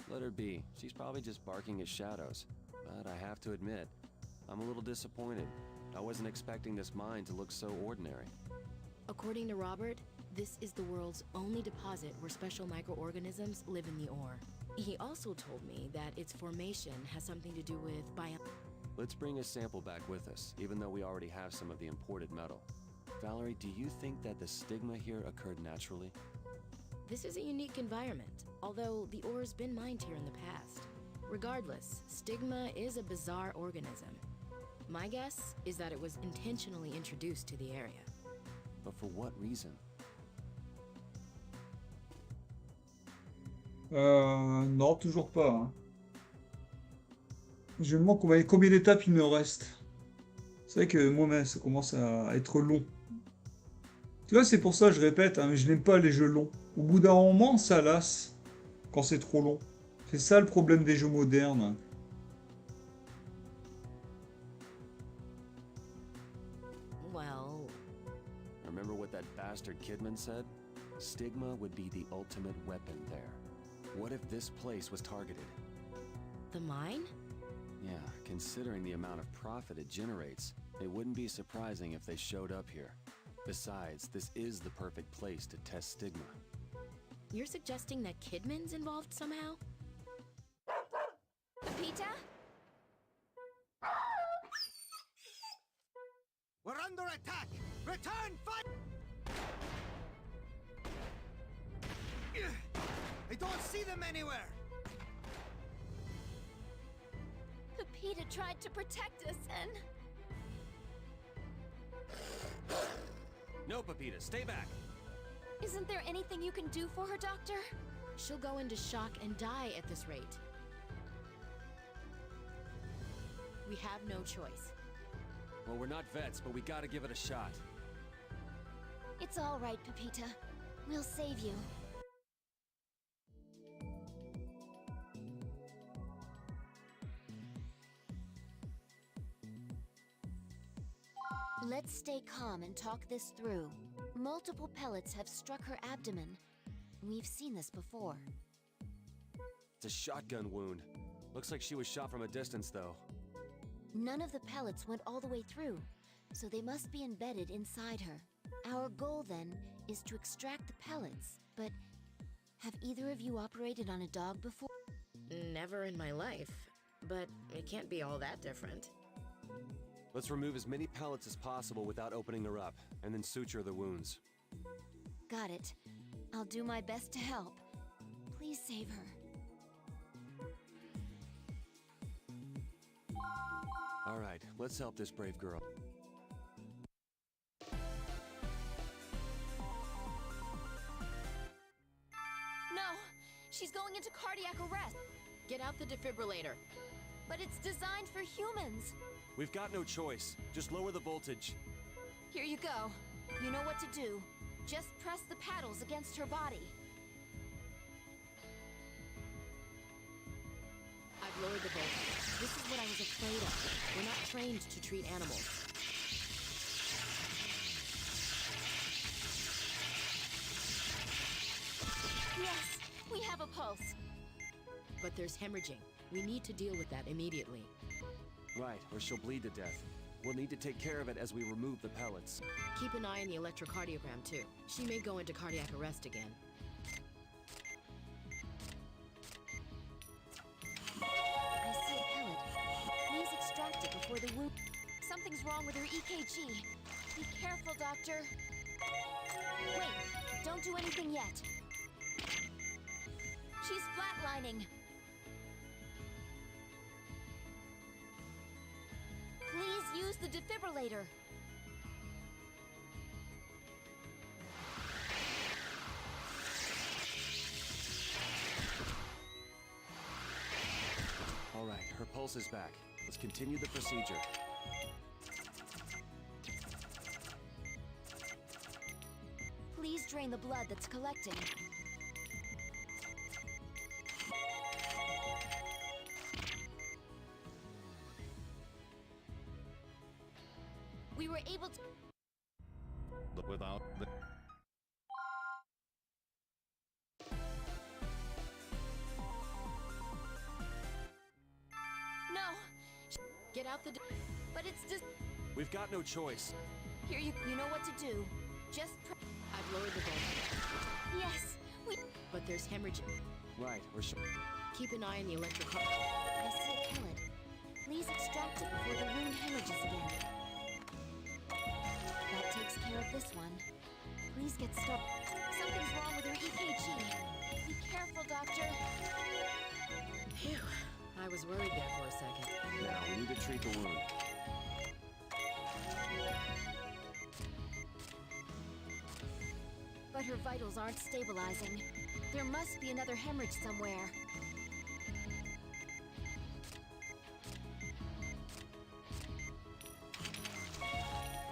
Let her be. She's probably just barking at shadows. But I have to admit, I'm a little disappointed. I wasn't expecting this mine to look so ordinary. According to Robert, this is the world's only deposit where special microorganisms live in the ore. He also told me that its formation has something to do with Let's bring a sample back with us, even though we already have some of the imported metal. Valerie, do you think that the stigma here occurred naturally? This is a unique environment, although the ore's been mined here in the past. Regardless, stigma is a bizarre organism. My guess is that it was intentionally introduced to the area. But for what reason? Non, toujours pas. Hein. Je me demande combien d'étapes il me reste. C'est vrai que moi-même, ça commence à être long. Tu vois, c'est pour ça que je répète, hein, je n'aime pas les jeux longs. Au bout d'un moment, ça lasse quand c'est trop long. C'est ça le problème des jeux modernes. Well... Remember what that bastard Kidman said? Stigma would be the ultimate weapon there. What if this place was targeted? The mine? Yeah, considering the amount of profit it generates, it wouldn't be surprising if they showed up here. Besides, this is the perfect place to test stigma. You're suggesting that Kidman's involved somehow? Pepita? We're under attack! Return fire! I don't see them anywhere! Pepita tried to protect us and... No, Pepita, stay back! Isn't there anything you can do for her, Doctor? She'll go into shock and die at this rate. We have no choice. Well, we're not vets, but we gotta give it a shot. It's all right, Pepita. We'll save you. Let's stay calm and talk this through. Multiple pellets have struck her abdomen. We've seen this before. It's a shotgun wound. Looks like she was shot from a distance, though. None of the pellets went all the way through, so they must be embedded inside her. Our goal, then, is to extract the pellets, but Have either of you operated on a dog before? Never in my life, but it can't be all that different. Let's remove as many pellets as possible without opening her up, and then suture the wounds. Got it. I'll do my best to help. Please save her. All right, let's help this brave girl. No! She's going into cardiac arrest! Get out the defibrillator. But it's designed for humans! We've got no choice. Just lower the voltage. Here you go. You know what to do. Just press the paddles against her body. I've lowered the voltage. This is what I was afraid of. We're not trained to treat animals. Yes! We have a pulse! But there's hemorrhaging. We need to deal with that immediately. Right, or she'll bleed to death. We'll need to take care of it as we remove the pellets. Keep an eye on the electrocardiogram, too. She may go into cardiac arrest again. I see a pellet. Please extract it before the wound... Something's wrong with her EKG. Be careful, doctor. Wait, don't do anything yet. She's flatlining. Please use the defibrillator. All right, her pulse is back. Let's continue the procedure. Please drain the blood that's collecting. We were able to... Without the... No! Get out the... But it's just... We've got no choice. Here you know what to do. Just I've lowered the voltage. Yes! We... But there's hemorrhaging. Right, or she'll... Keep an eye on the electrocardiogram. I see a pellet. Please extract it before the wound hemorrhages again. That takes care of this one. Please get started. Something's wrong with her EKG. Be careful, doctor. Phew. I was worried there for a second. Now, we need to treat the wound. But her vitals aren't stabilizing. There must be another hemorrhage somewhere.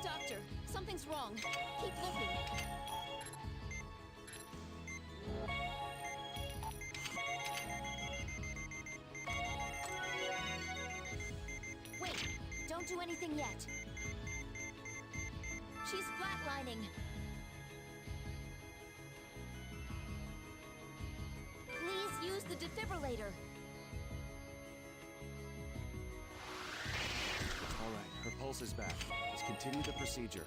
Doctor, something's wrong. Keep looking. Wait, don't do anything yet. She's flatlining. Please use the defibrillator. All right, her pulse is back. Let's continue the procedure.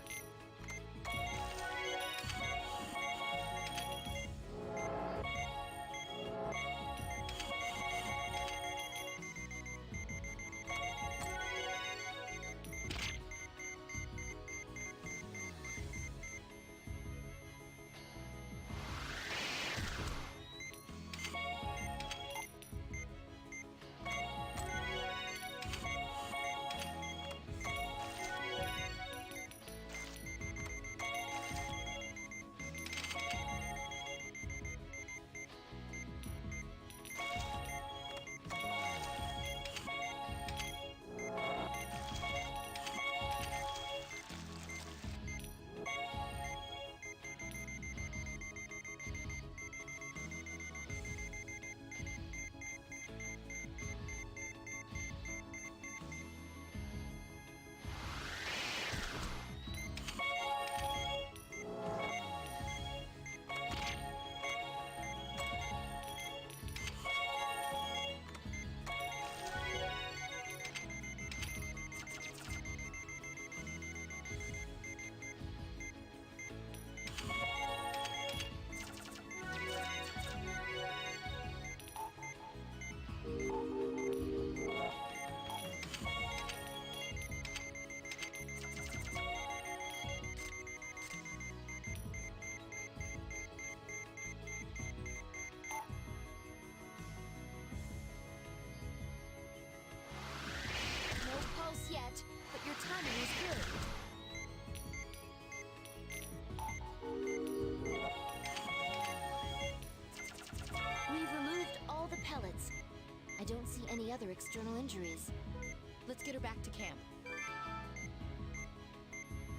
any other external injuries. Let's get her back to camp.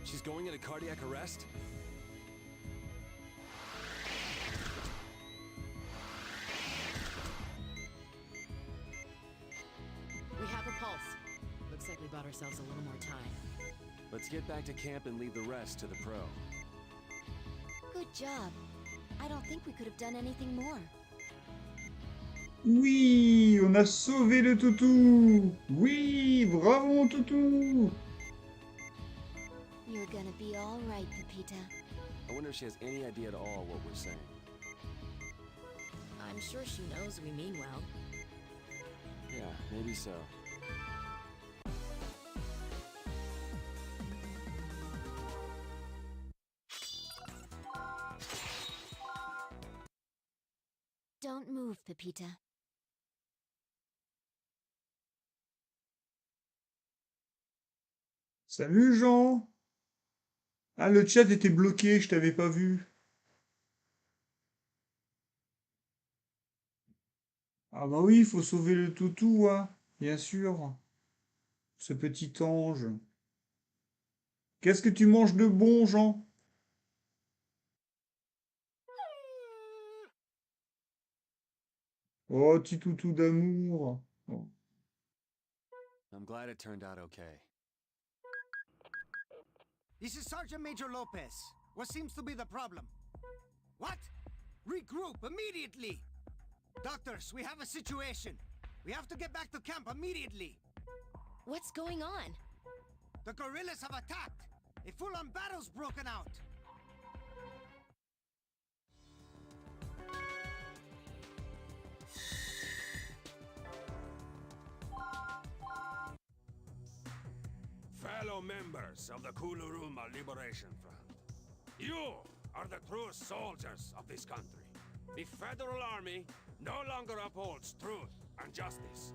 She's going into cardiac arrest? We have a pulse. Looks like we bought ourselves a little more time. Let's get back to camp and leave the rest to the pro. Good job. I don't think we could have done anything more. Oui, on a sauvé le toutou. Oui, bravo mon toutou. You're gonna be all right, Pepita. I wonder if she has any idea at all what we're saying. I'm sure she knows we mean well. Yeah, maybe so. Don't move, Pepita. Salut Jean. Ah, le chat était bloqué, je t'avais pas vu. Ah bah oui, il faut sauver le toutou, hein, bien sûr. Ce petit ange. Qu'est-ce que tu manges de bon, Jean? Oh, petit toutou d'amour. Oh. I'm glad it turned out okay. This is Sergeant Major Lopez. What seems to be the problem? What? Regroup immediately! Doctors, we have a situation. We have to get back to camp immediately. What's going on? The guerrillas have attacked. A full-on battle's broken out. Fellow members of the Kuluruma Liberation Front, you are the true soldiers of this country. The Federal Army no longer upholds truth and justice.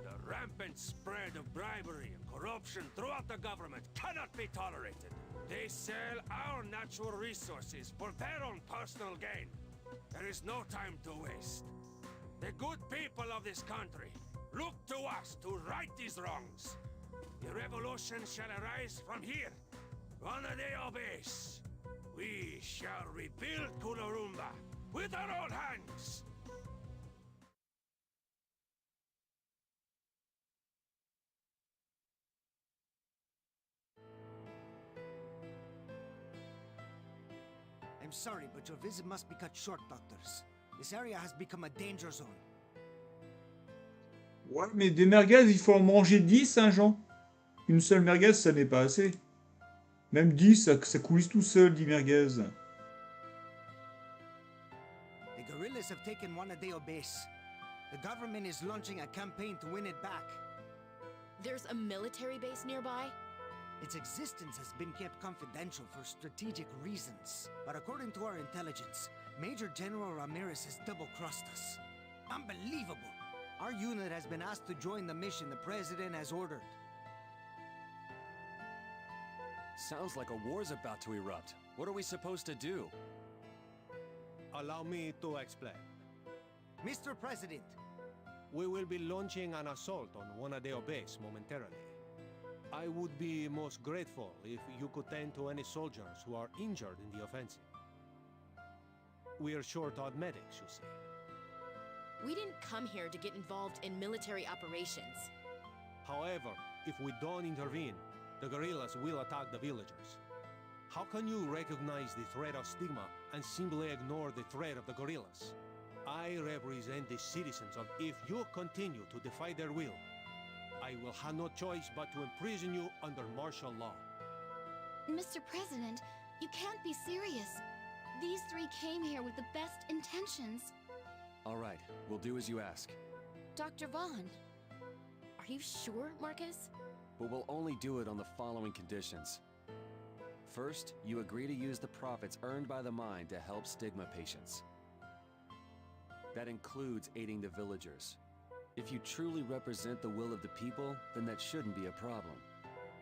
The rampant spread of bribery and corruption throughout the government cannot be tolerated. They sell our natural resources for their own personal gain. There is no time to waste. The good people of this country look to us to right these wrongs. The revolution shall arise from here, Vanadeo base. We shall rebuild Kulurumba with our own hands. I'm sorry, but your visit must be cut short, doctors. This area has become a danger zone. Ouais, mais des merguez, il faut en manger 10, hein, Jean? Une seule merguez, ça n'est pas assez. Même 10, ça coulisse tout seul, 10 merguez. The guerrillas have taken Wanadeo base. The government is launching a campaign to win it back. There's a military base nearby? Its existence has been kept confidential for strategic reasons. But according to our intelligence, Major General Ramirez has double-crossed us. Unbelievable! Our unit has been asked to join the mission the President has ordered. Sounds like a war's about to erupt. What are we supposed to do? Allow me to explain. Mr. President, we will be launching an assault on Wanadeo base momentarily. I would be most grateful if you could tend to any soldiers who are injured in the offensive. We are short on medics, you see. We didn't come here to get involved in military operations. However, if we don't intervene, the guerrillas will attack the villagers. How can you recognize the threat of stigma and simply ignore the threat of the guerrillas? I represent the citizens, and if you continue to defy their will, I will have no choice but to imprison you under martial law. Mr. President, you can't be serious. These three came here with the best intentions. All right, we'll do as you ask. Dr. Vaughn. Are you sure, Marcus? But we'll only do it on the following conditions. First, you agree to use the profits earned by the mine to help stigma patients. That includes aiding the villagers. If you truly represent the will of the people, then that shouldn't be a problem.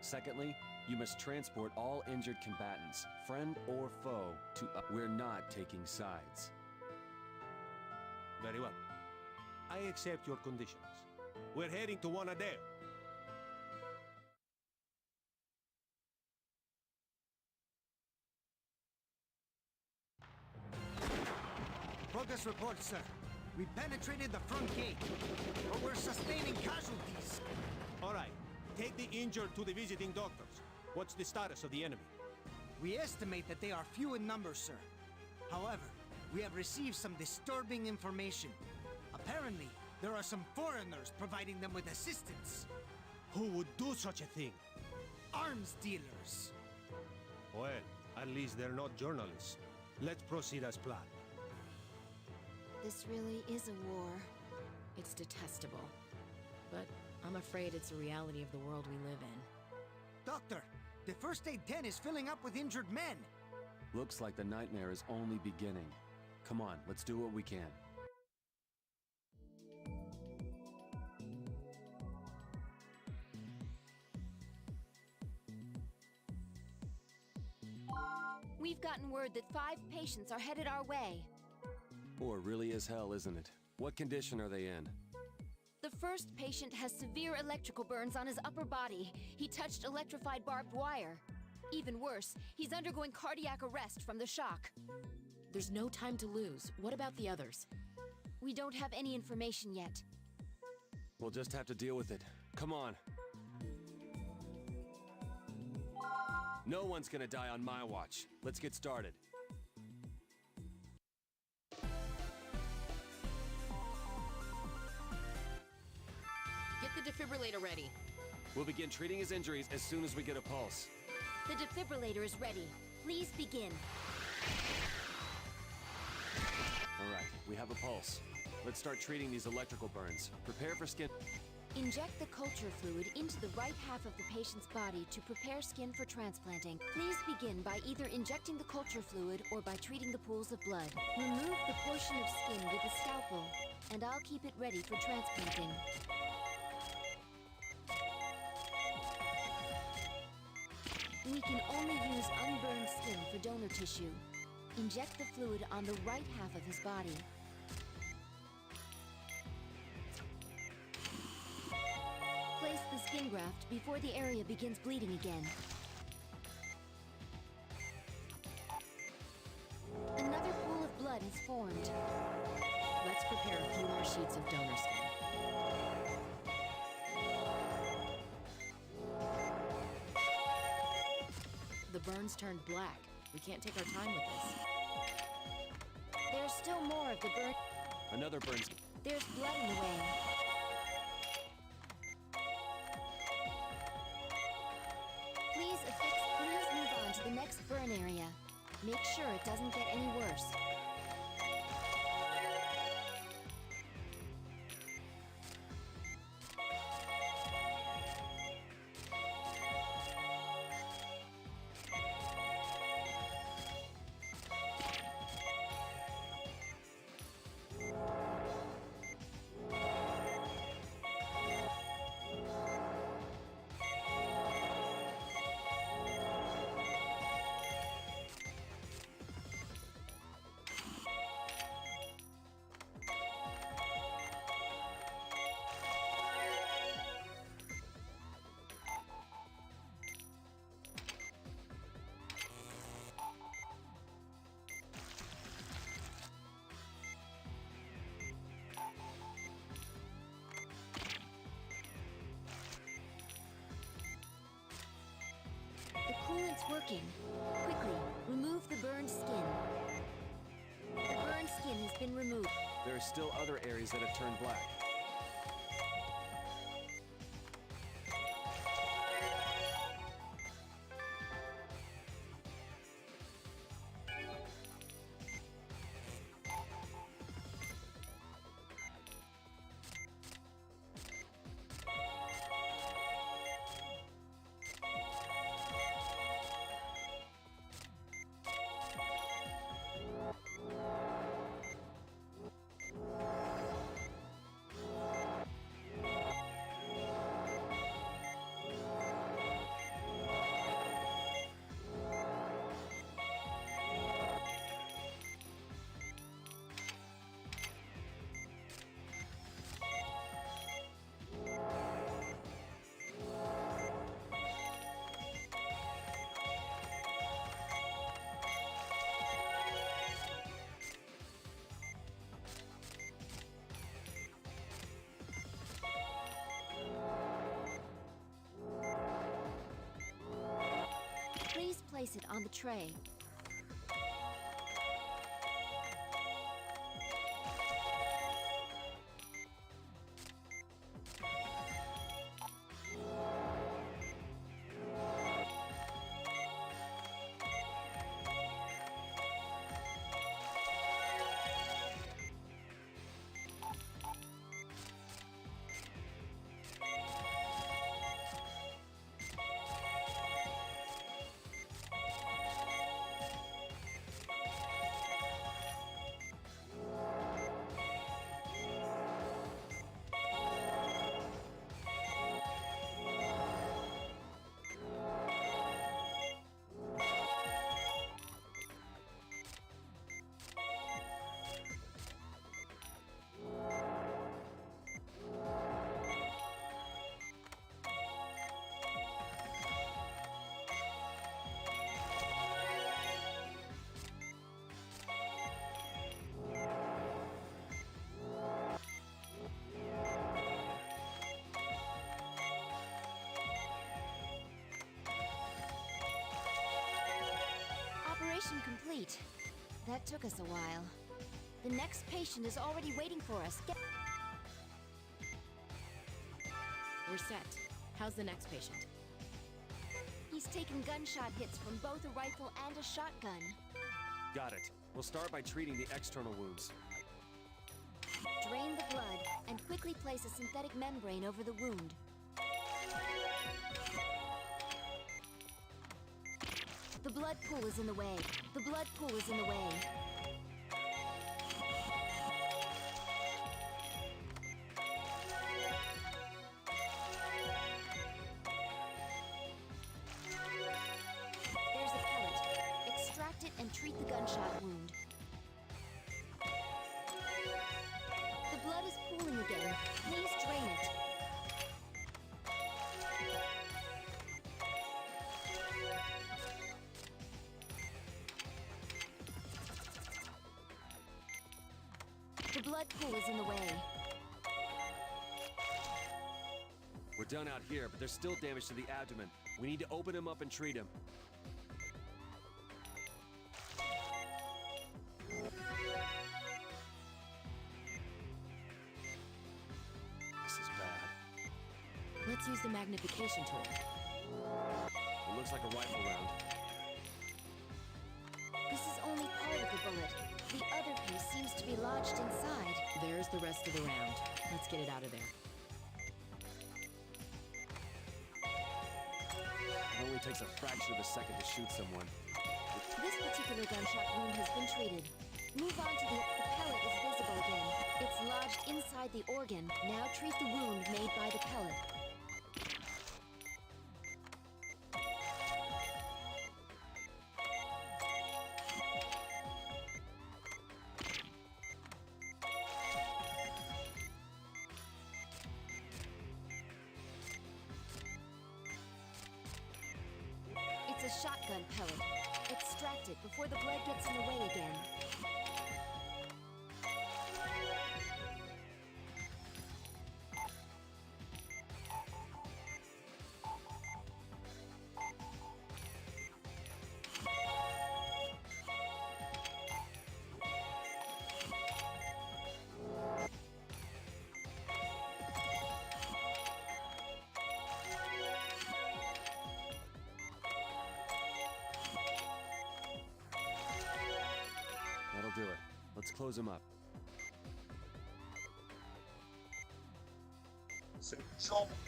Secondly, you must transport all injured combatants, friend or foe, to... We're not taking sides. Very well. I accept your conditions. We're heading to one of there. Progress report, sir. We penetrated the front gate, but we're sustaining casualties. All right. Take the injured to the visiting doctors. What's the status of the enemy? We estimate that they are few in numbers, sir. However, we have received some disturbing information. Apparently, there are some foreigners providing them with assistance. Who would do such a thing? Arms dealers. Well, at least they're not journalists. Let's proceed as planned. This really is a war. It's detestable. But I'm afraid it's a reality of the world we live in. Doctor, the first aid tent is filling up with injured men. Looks like the nightmare is only beginning. Come on, let's do what we can. We've gotten word that 5 patients are headed our way. Or really is hell, isn't it? What condition are they in? The first patient has severe electrical burns on his upper body. He touched electrified barbed wire. Even worse, he's undergoing cardiac arrest from the shock. There's no time to lose. What about the others? We don't have any information yet. We'll just have to deal with it. Come on. No one's gonna die on my watch. Let's get started. Get the defibrillator ready. We'll begin treating his injuries as soon as we get a pulse. The defibrillator is ready. Please begin. All right, we have a pulse. Let's start treating these electrical burns. Prepare for skin. Inject the culture fluid into the right half of the patient's body to prepare skin for transplanting. Please begin by either injecting the culture fluid or by treating the pools of blood. Remove the portion of skin with a scalpel, and I'll keep it ready for transplanting. We can only use unburned skin for donor tissue. Inject the fluid on the right half of his body. Place the skin graft before the area begins bleeding again. Another pool of blood has formed. Let's prepare a few more sheets of donor skin. The burns turned black. We can't take our time with this. There's still more of the burn. Another burn. There's blood in the way. Please move on to the next burn area. Make sure it doesn't get any worse. The coolant's working. Quickly, remove the burned skin. The burned skin has been removed. There are still other areas that have turned black. place it on the tray. Operation complete. That took us a while. The next patient is already waiting for us. We're set. How's the next patient? He's taken gunshot hits from both a rifle and a shotgun. Got it. We'll start by treating the external wounds. Drain the blood and quickly place a synthetic membrane over the wound. The blood pool is in the way. The blood pool is in the way. There's a pellet. Extract it and treat the gunshot wound. The blood is pooling again. Please drain it. The blood pool is in the way. We're done out here, but there's still damage to the abdomen. We need to open him up and treat him. This is bad. Let's use the magnification tool. It looks like a rifle round. This is only part of the bullet. The other piece seems to be lodged inside. There's the rest of the round. Let's get it out of there. It only takes a fraction of a second to shoot someone. This particular gunshot wound has been treated. Move on to the pellet is visible again. It's lodged inside the organ. Now treat the wound made by the pellet. It's a shotgun pellet. Extract it before the blood gets in the way again. That'll do it. Let's close him up.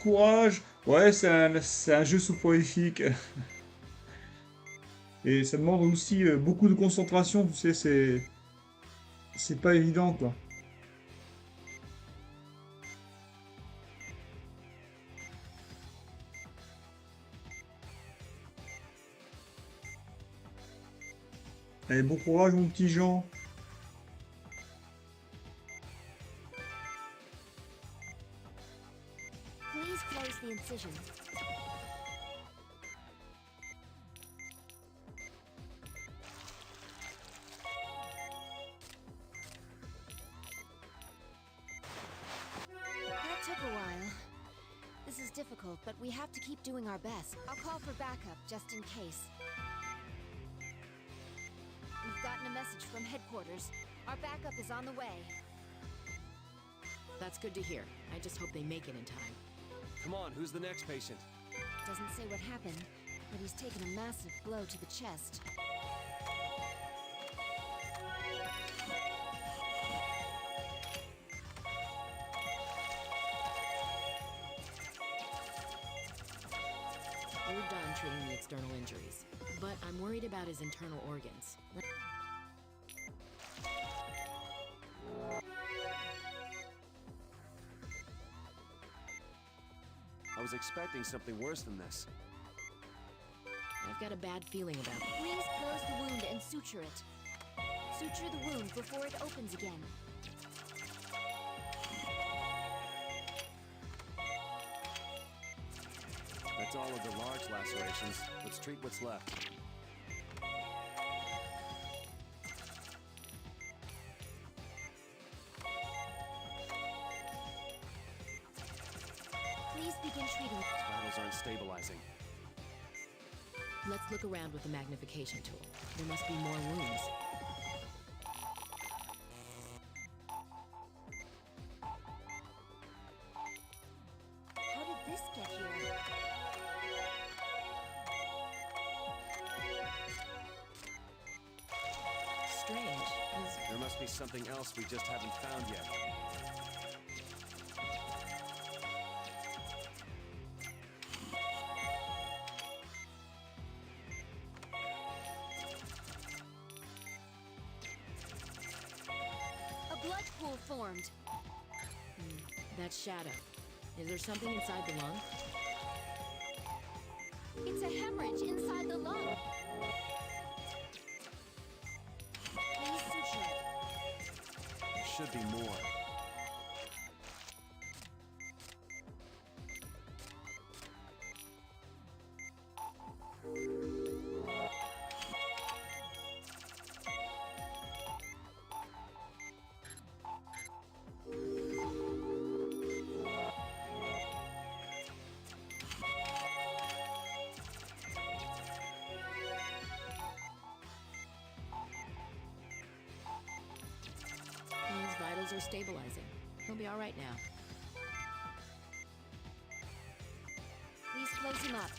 Courage. Ouais, c'est un jeu soporifique. Et ça demande aussi beaucoup de concentration, tu sais, c'est pas évident, quoi. Allez, bon courage, mon petit Jean. Please close the incision. That took a while. This is difficult, but we have to keep doing our best. I'll call for backup just in case. from headquarters. Our backup is on the way. That's good to hear. I just hope they make it in time. Come on, who's the next patient? Doesn't say what happened, but he's taken a massive blow to the chest. We're done treating the external injuries, but I'm worried about his internal organs. I was expecting something worse than this. I've got a bad feeling about it. Please close the wound and suture it. Suture the wound before it opens again. That's all of the large lacerations. Let's treat what's left. Please begin treating. Vitals aren't stabilizing. Let's look around with the magnification tool. There must be more wounds. How did this get here? Strange. There must be something else we just haven't found yet. A blood pool formed. That's shadow. Is there something inside the lung? It's a hemorrhage inside the lung. Please suture it. There should be more. His vitals are stabilizing. He'll be all right now. Please close him up.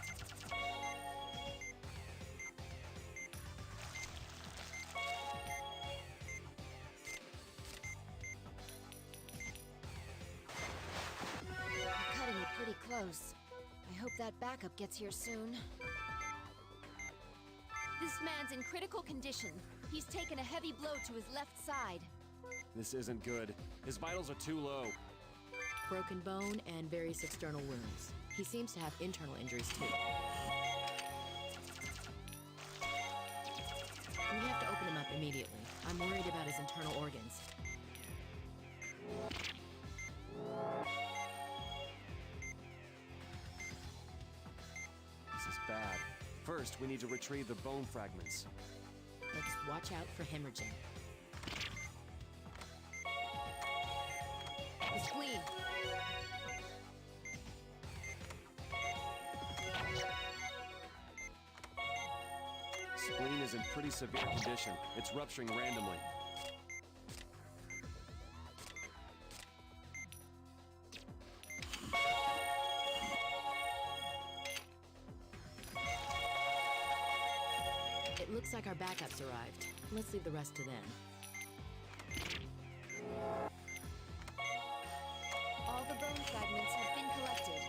We're cutting it pretty close. I hope that backup gets here soon. This man's in critical condition. He's taken a heavy blow to his left side. This isn't good. His vitals are too low. Broken bone and various external wounds. He seems to have internal injuries too. We have to open him up immediately. I'm worried about his internal organs. This is bad. First, we need to retrieve the bone fragments. Let's watch out for hemorrhaging. The spleen. Spleen is in pretty severe condition. It's rupturing randomly. It looks like our backups arrived. Let's leave the rest to them. All the bone fragments have been collected.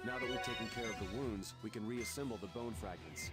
Now that we've taken care of the wounds, we can reassemble the bone fragments.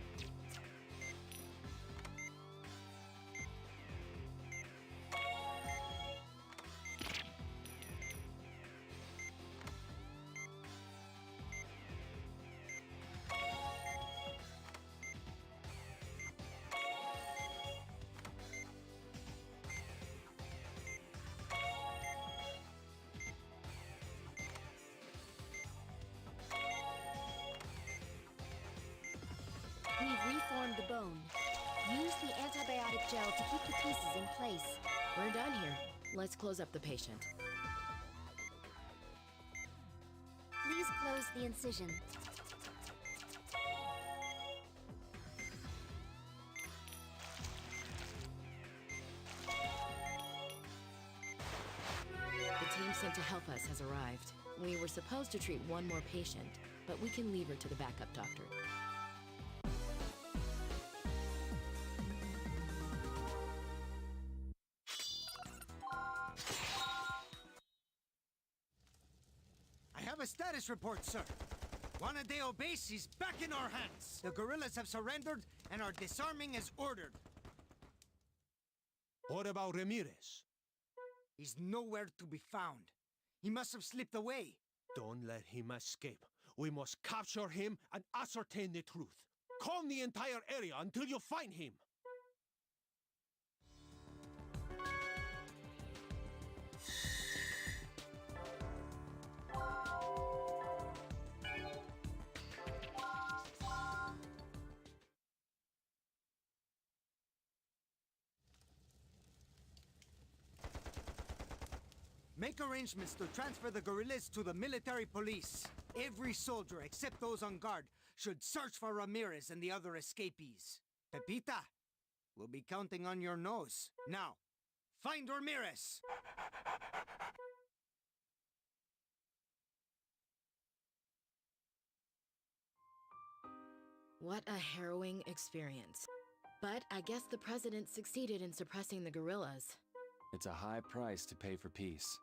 antibiotic gel to keep the pieces in place. We're done here. Let's close up the patient. Please close the incision. The team sent to help us has arrived. We were supposed to treat one more patient, but we can leave her to the backup doctor. I have a status report, sir. Juanadeo base is back in our hands. The guerrillas have surrendered and are disarming as ordered. What about Ramirez? He's nowhere to be found. He must have slipped away. Don't let him escape. We must capture him and ascertain the truth. Comb the entire area until you find him. Make arrangements to transfer the guerrillas to the military police. Every soldier, except those on guard, should search for Ramirez and the other escapees. Pepita, we'll be counting on your nose. Now, find Ramirez! What a harrowing experience. But I guess the president succeeded in suppressing the guerrillas. It's a high price to pay for peace.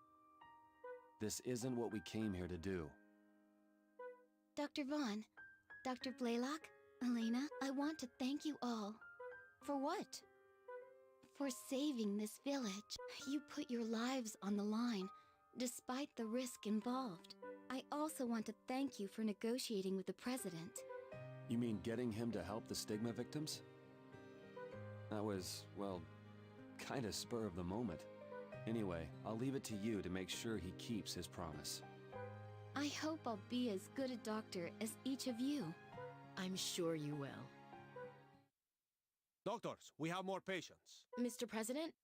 This isn't what we came here to do. Dr. Vaughn, Dr. Blaylock, Elena, I want to thank you all. For what? For saving this village. You put your lives on the line, despite the risk involved. I also want to thank you for negotiating with the president. You mean getting him to help the stigma victims? That was, well, kinda spur of the moment. Anyway, I'll leave it to you to make sure he keeps his promise. I hope I'll be as good a doctor as each of you. I'm sure you will. Doctors, we have more patients. Mr. President?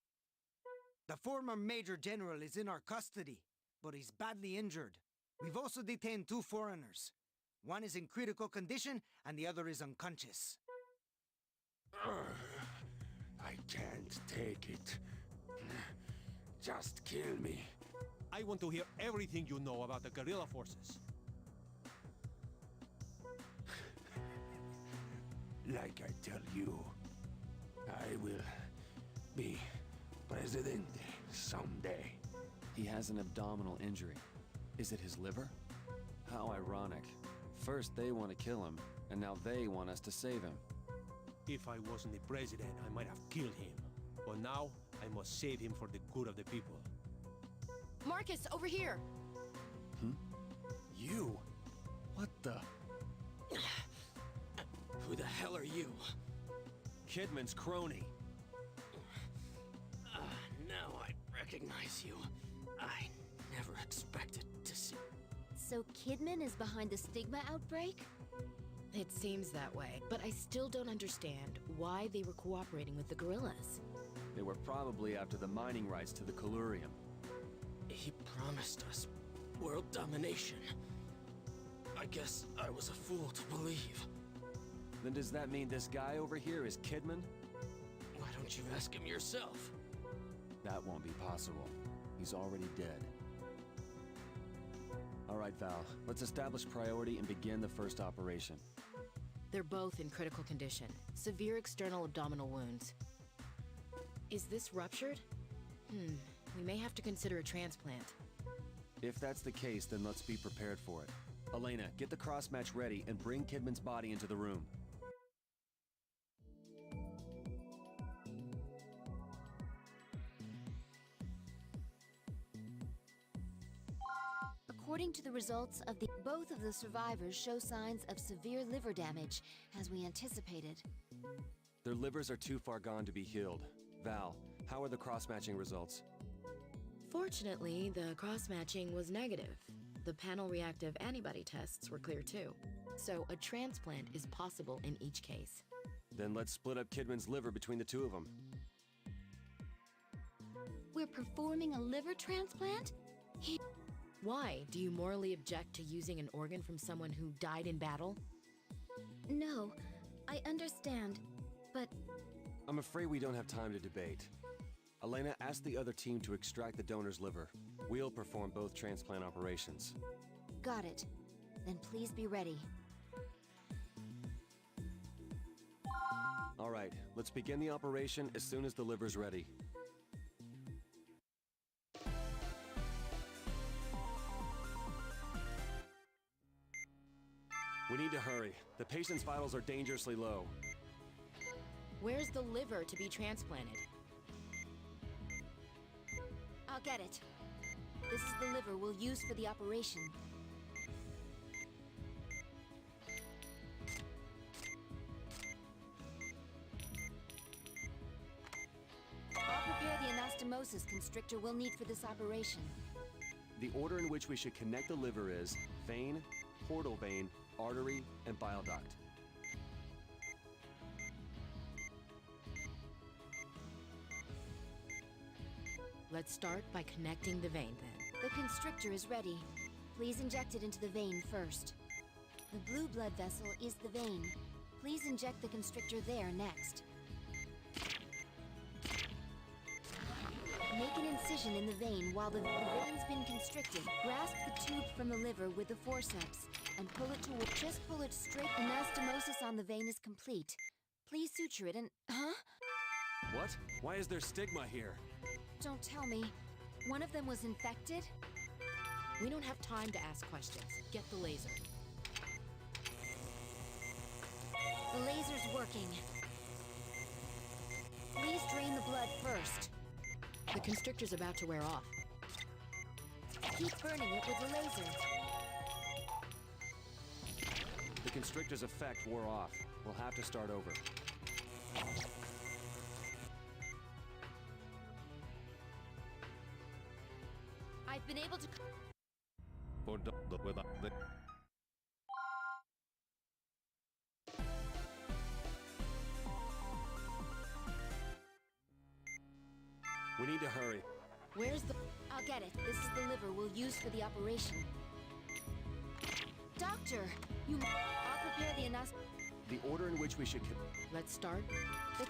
The former Major General is in our custody, but he's badly injured. We've also detained 2 foreigners. One is in critical condition, and the other is unconscious. I can't take it. Just kill me. I want to hear everything you know about the guerrilla forces. Like I tell you, I will be presidente someday. He has an abdominal injury. Is it his liver? How ironic. First they want to kill him, and now they want us to save him. If I wasn't the president, I might have killed him. But now, I must save him for the good of the people. Marcus, over here! You? What the? Who the hell are you? Kidman's crony. Now I recognize you. I never expected to see... So Kidman is behind the stigma outbreak? It seems that way, but I still don't understand why they were cooperating with the guerrillas. They were probably after the mining rights to the Callurium. He promised us world domination. I guess I was a fool to believe. Then does that mean this guy over here is Kidman? Why don't you ask him yourself? That won't be possible. He's already dead. All right, Val. Let's establish priority and begin the first operation. They're both in critical condition. Severe external abdominal wounds. Is this ruptured? We may have to consider a transplant. If that's the case, then let's be prepared for it. Elena, get the cross-match ready and bring Kidman's body into the room. According to the results of both of the survivors show signs of severe liver damage, as we anticipated. Their livers are too far gone to be healed. Val, how are the cross-matching results? Fortunately, the cross-matching was negative. The panel-reactive antibody tests were clear too. So a transplant is possible in each case. Then let's split up Kidman's liver between the two of them. We're performing a liver transplant? Why? Do you morally object to using an organ from someone who died in battle? No, I understand, but... I'm afraid we don't have time to debate. Elena, ask the other team to extract the donor's liver. We'll perform both transplant operations. Got it. Then please be ready. All right, let's begin the operation as soon as the liver's ready. We need to hurry. The patient's vitals are dangerously low. Where's the liver to be transplanted? I'll get it. This is the liver we'll use for the operation. I'll prepare the anastomosis constrictor we'll need for this operation. The order in which we should connect the liver is vein, portal vein, artery, and bile duct. Let's start by connecting the vein then. The constrictor is ready. Please inject it into the vein first. The blue blood vessel is the vein. Please inject the constrictor there next. Make an incision in the vein while the vein's been constricted. Grasp the tube from the liver with the forceps and pull it toward. Just pull it straight. Anastomosis on the vein is complete. Please suture it and... Huh? What? Why is there stigma here? Don't tell me. One of them was infected? We don't have time to ask questions. Get the laser. The laser's working. Please drain the blood first. The constrictor's about to wear off. Keep burning it with the laser. The constrictor's effect wore off. We'll have to start over. I've been able to... We need to hurry. Where's the... I'll get it. This is the liver we'll use for the operation. Doctor, I'll prepare the The order in which we should... Let's start. The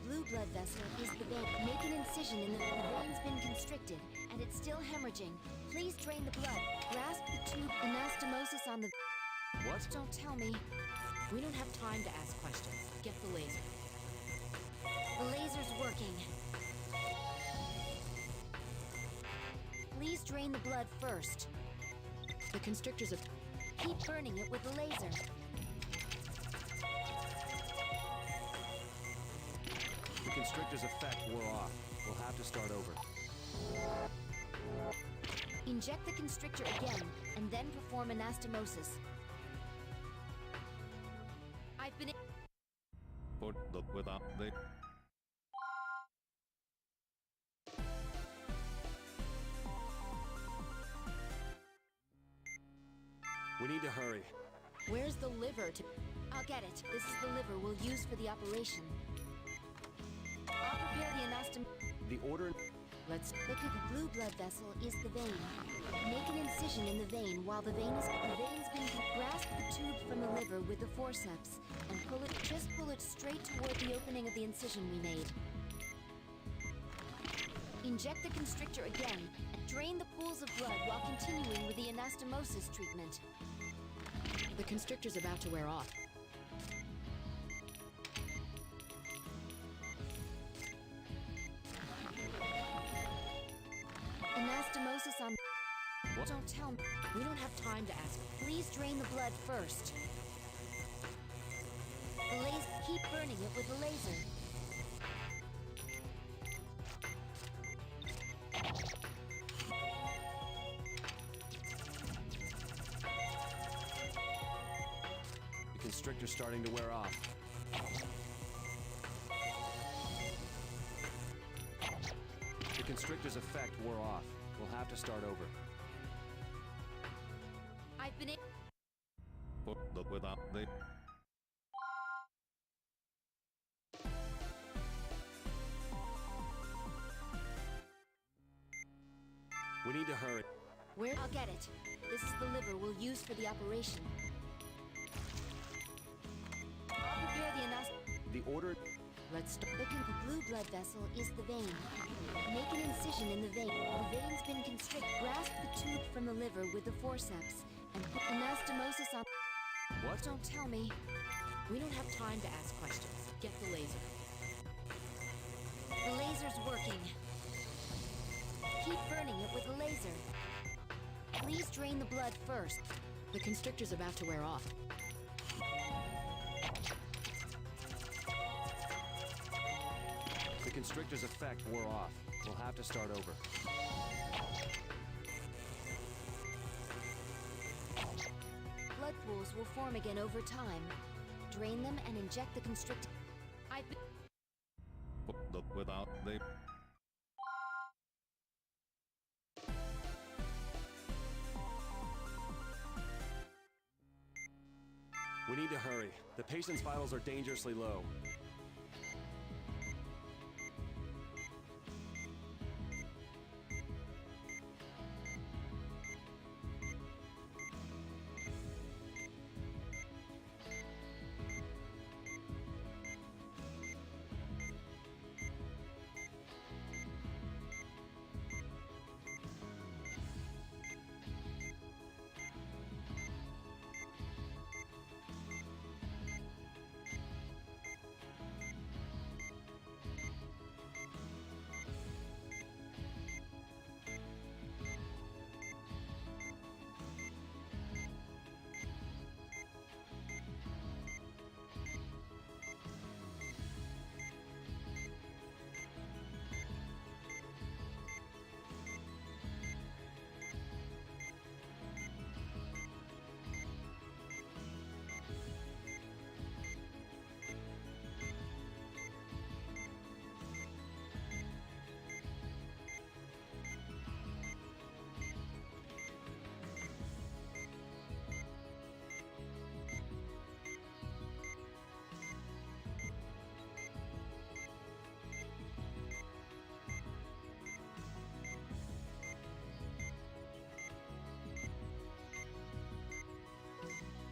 blue blood vessel is the vein. Make an incision in the vein's been constricted, and it's still hemorrhaging. Please drain the blood. Grasp the tube. Anastomosis on the... What? Don't tell me. We don't have time to ask questions. Get the laser. The laser's working. Please drain the blood first. The constrictor's... Keep burning it with the laser. The constrictor's effect wore off. We'll have to start over. Inject the constrictor again, and then perform anastomosis. I've been... We need to hurry. Where's the liver to... I'll get it. This is the liver we'll use for the operation. I'll prepare the anastomosis. The order... Let's... The blue blood vessel is the vein. Make an incision in the vein while the vein's been... Grasp the tube from the liver with the forceps and pull it... Just pull it straight toward the opening of the incision we made. Inject the constrictor again and drain the pools of blood while continuing with the anastomosis treatment. The constrictor's about to wear off. Anastomosis on... What? Don't tell me. We don't have time to ask. Please drain the blood first. The laser... Keep burning it with the laser. The constrictor's starting to wear off. The constrictor's effect wore off. We'll have to start over. I've been... We need to hurry. Where? I'll get it. This is the liver we'll use for the operation. I'll prepare the anesthetic. The order... Let's start. The blue blood vessel is the vein. Make an incision in the vein. The vein's been constricted. Grasp the tube from the liver with the forceps and put anastomosis on. What? Don't tell me. We don't have time to ask questions. Get the laser. The laser's working. Keep burning it with the laser. Please drain the blood first. The constrictor's about to wear off. The constrictor's effect wore off. We'll have to start over. Blood pools will form again over time. Drain them and inject the constrictor. Without the... We need to hurry. The patient's vitals are dangerously low.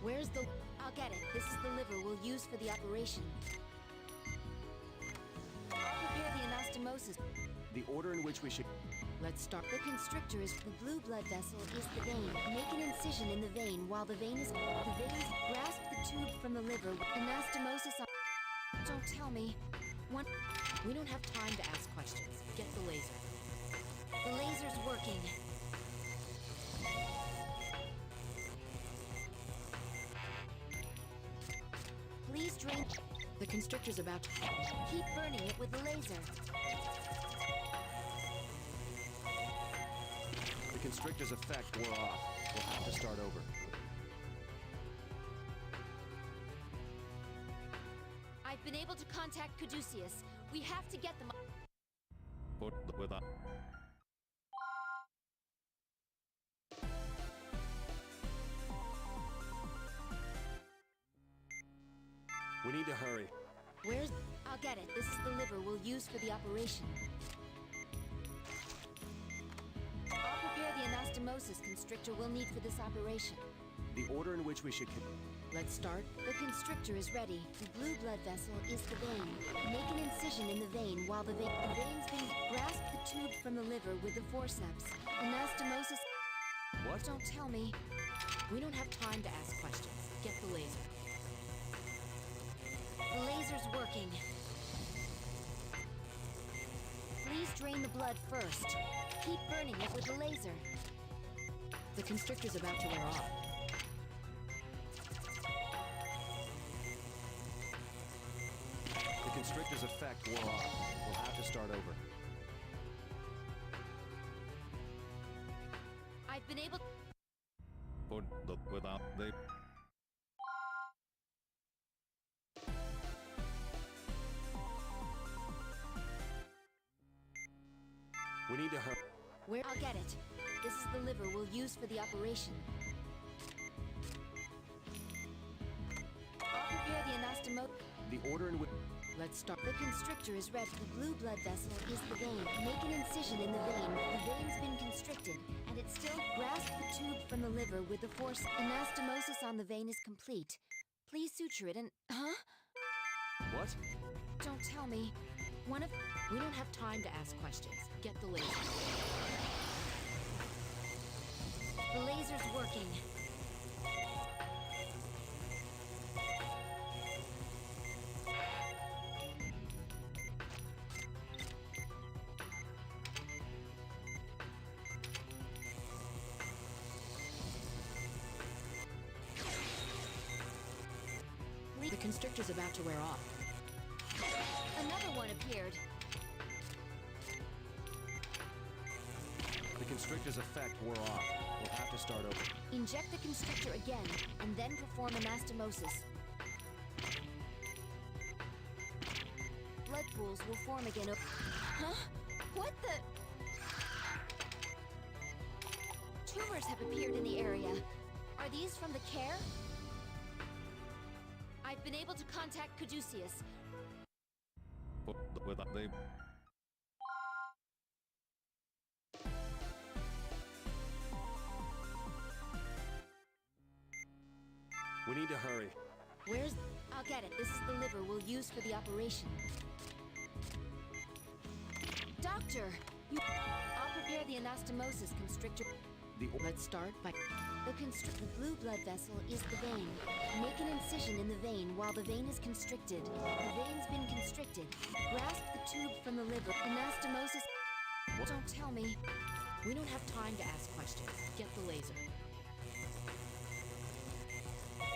Where's the... I'll get it. This is the liver we'll use for the operation. I'll prepare the anastomosis. The order in which we should... Let's start. The constrictor is the blue blood vessel is the vein. Make an incision in the vein while the vein is... The vein... Grasp the tube from the liver. Anastomosis on... Don't tell me. One... We don't have time to ask questions. Get the laser. The laser's working. Please drain... The constrictor's about to... Keep burning it with the laser. The constrictor's effect wore off. We'll have to start over. I've been able to contact Caduceus. We have to get them... Without... We need to hurry. Where's... I'll get it. This is the liver we'll use for the operation. I'll prepare the anastomosis constrictor we'll need for this operation. The order in which we should... Let's start. The constrictor is ready. The blue blood vessel is the vein. Make an incision in the vein while the vein's been... Grasp the tube from the liver with the forceps. Anastomosis... What? Don't tell me. We don't have time to ask questions. Get the laser. The laser's working. Please drain the blood first. Keep burning it with the laser. The constrictor's about to wear off. The constrictor's effect wore off. We'll have to start over. I've been able... Without the... We need to hurry. Where? I'll get it. This is the liver we'll use for the operation. I'll prepare the anastomosis. The order in which... Let's start. The constrictor is red. The blue blood vessel is the vein. Make an incision in the vein. The vein's been constricted, and it's still. Grasp the tube from the liver with the force. Anastomosis on the vein is complete. Please suture it and... Huh? What? Don't tell me. One of... We don't have time to ask questions. Get the laser. The laser's working. The constrictor's about to wear off. Another one appeared. The constrictor's effect wore off. We'll have to start over. Inject the constrictor again, and then perform anastomosis. Blood pools will form again. Huh? What the? Tumors have appeared in the area. Are these from the care? I've been able to contact Caduceus. Without the... We need to hurry. Where's... I'll get it. This is the liver we'll use for the operation. Doctor! I'll prepare the anastomosis constrictor. Let's start by... The blue blood vessel is the vein. Make an incision in the vein while the vein is constricted. The vein's been constricted. Grasp the tube from the liver. Anastomosis... What? Don't tell me. We don't have time to ask questions. Get the laser.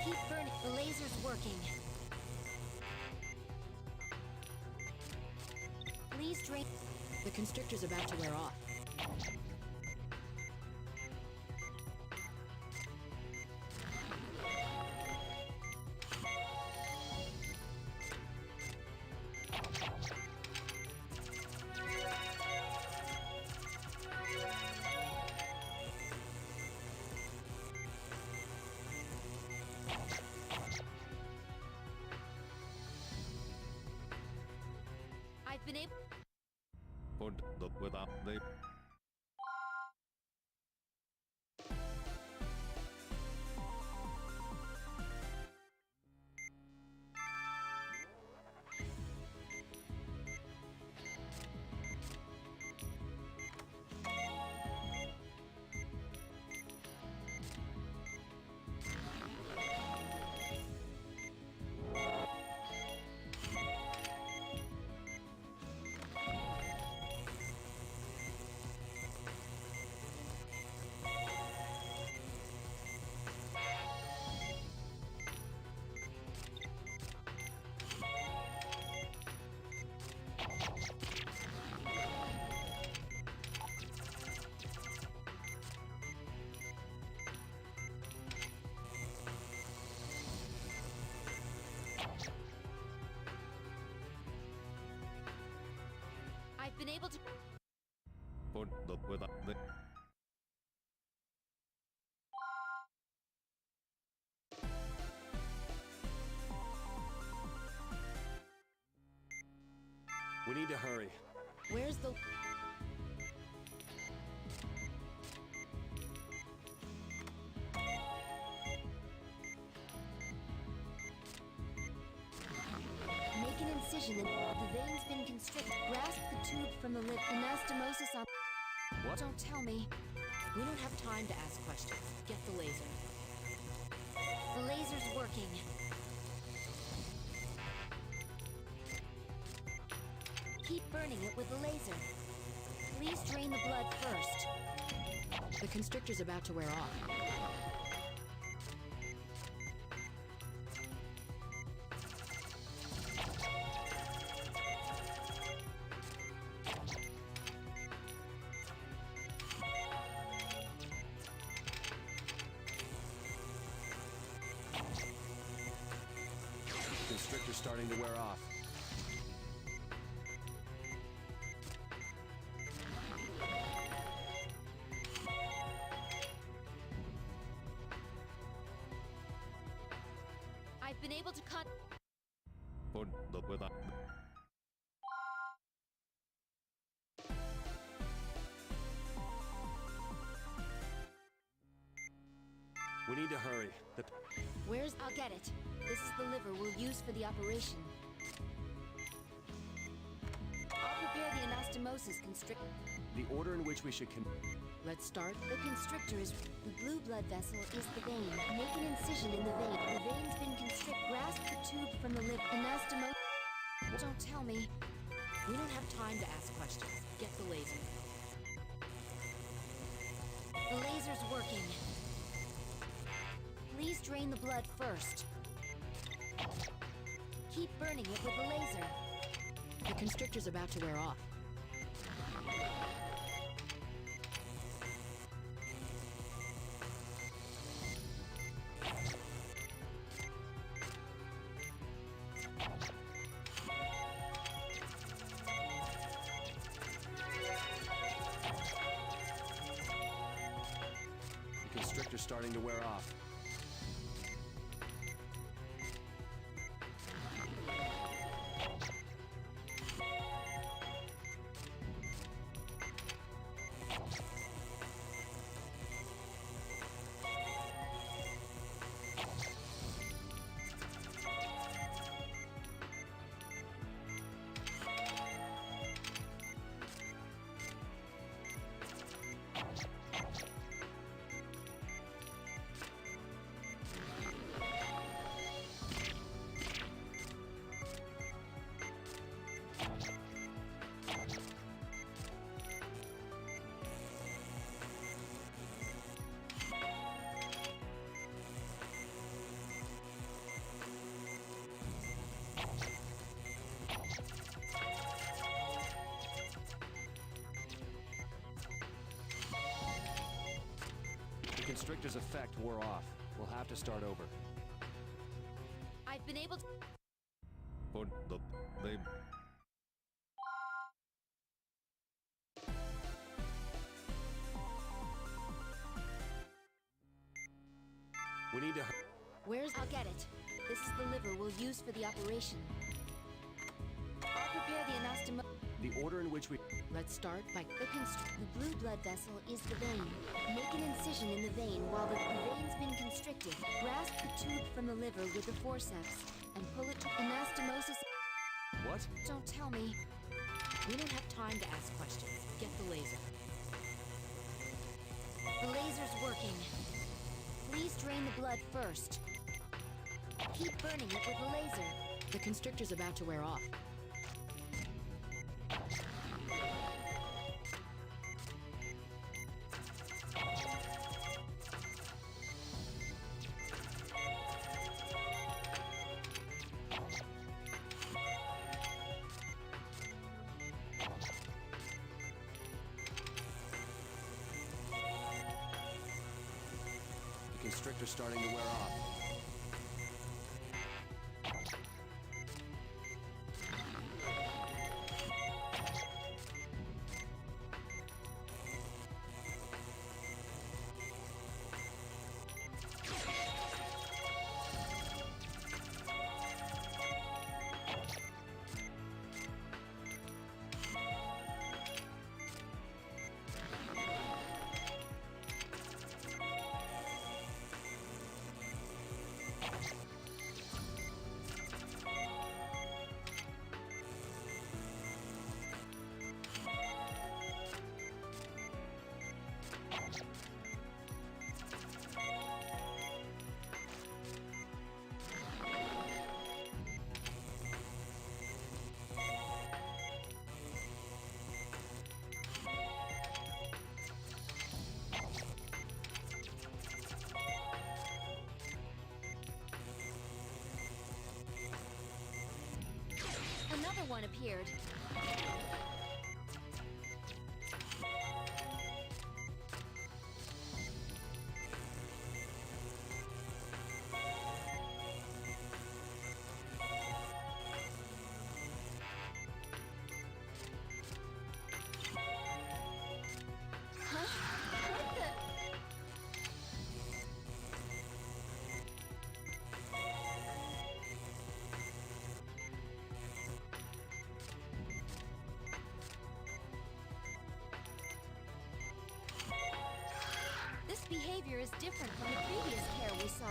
Keep burning. The laser's working. Please drain... The constrictor's about to wear off. I've been able... Without the... I've been able to... Without the... We need to hurry. Where's the... Make an incision in... The vein's been constricted. Grasp the tube from the lip. Anastomosis on... What? Don't tell me. We don't have time to ask questions. Get the laser. The laser's working. Keep burning it with the laser. Please drain the blood first. The constrictor's about to wear off. The constrictor's starting to wear off. I've been able to cut... Without... We need to hurry. Where's... I'll get it. This is the liver we'll use for the operation. I'll prepare the anastomosis constrictor. The order in which we should Let's start. The constrictor is... The blue blood vessel is the vein. Make an incision in the vein. The vein's been constricted. Grasp the tube from the liver. Anastomosis... Don't tell me. We don't have time to ask questions. Get the laser. The laser's working. Please drain the blood first. Keep burning it with the laser. The constrictor's about to wear off. The constrictor's starting to wear off. The constrictor's effect wore off. We'll have to start over. I've been able to... But they... We need to... Where's... I'll get it. This is the liver we'll use for the operation. I'll prepare the anastomosis... The order in which we... Let's start by... The blue blood vessel is the vein. Make an incision in the vein while the vein's been constricted. Grasp the tube from the liver with the forceps and pull it to anastomosis... What? Don't tell me. We don't have time to ask questions. Get the laser. The laser's working. Please drain the blood first. Keep burning it with the laser. The constrictor's about to wear off. The constrictor's starting to wear off. Another one appeared. behavior is different from the previous care we saw.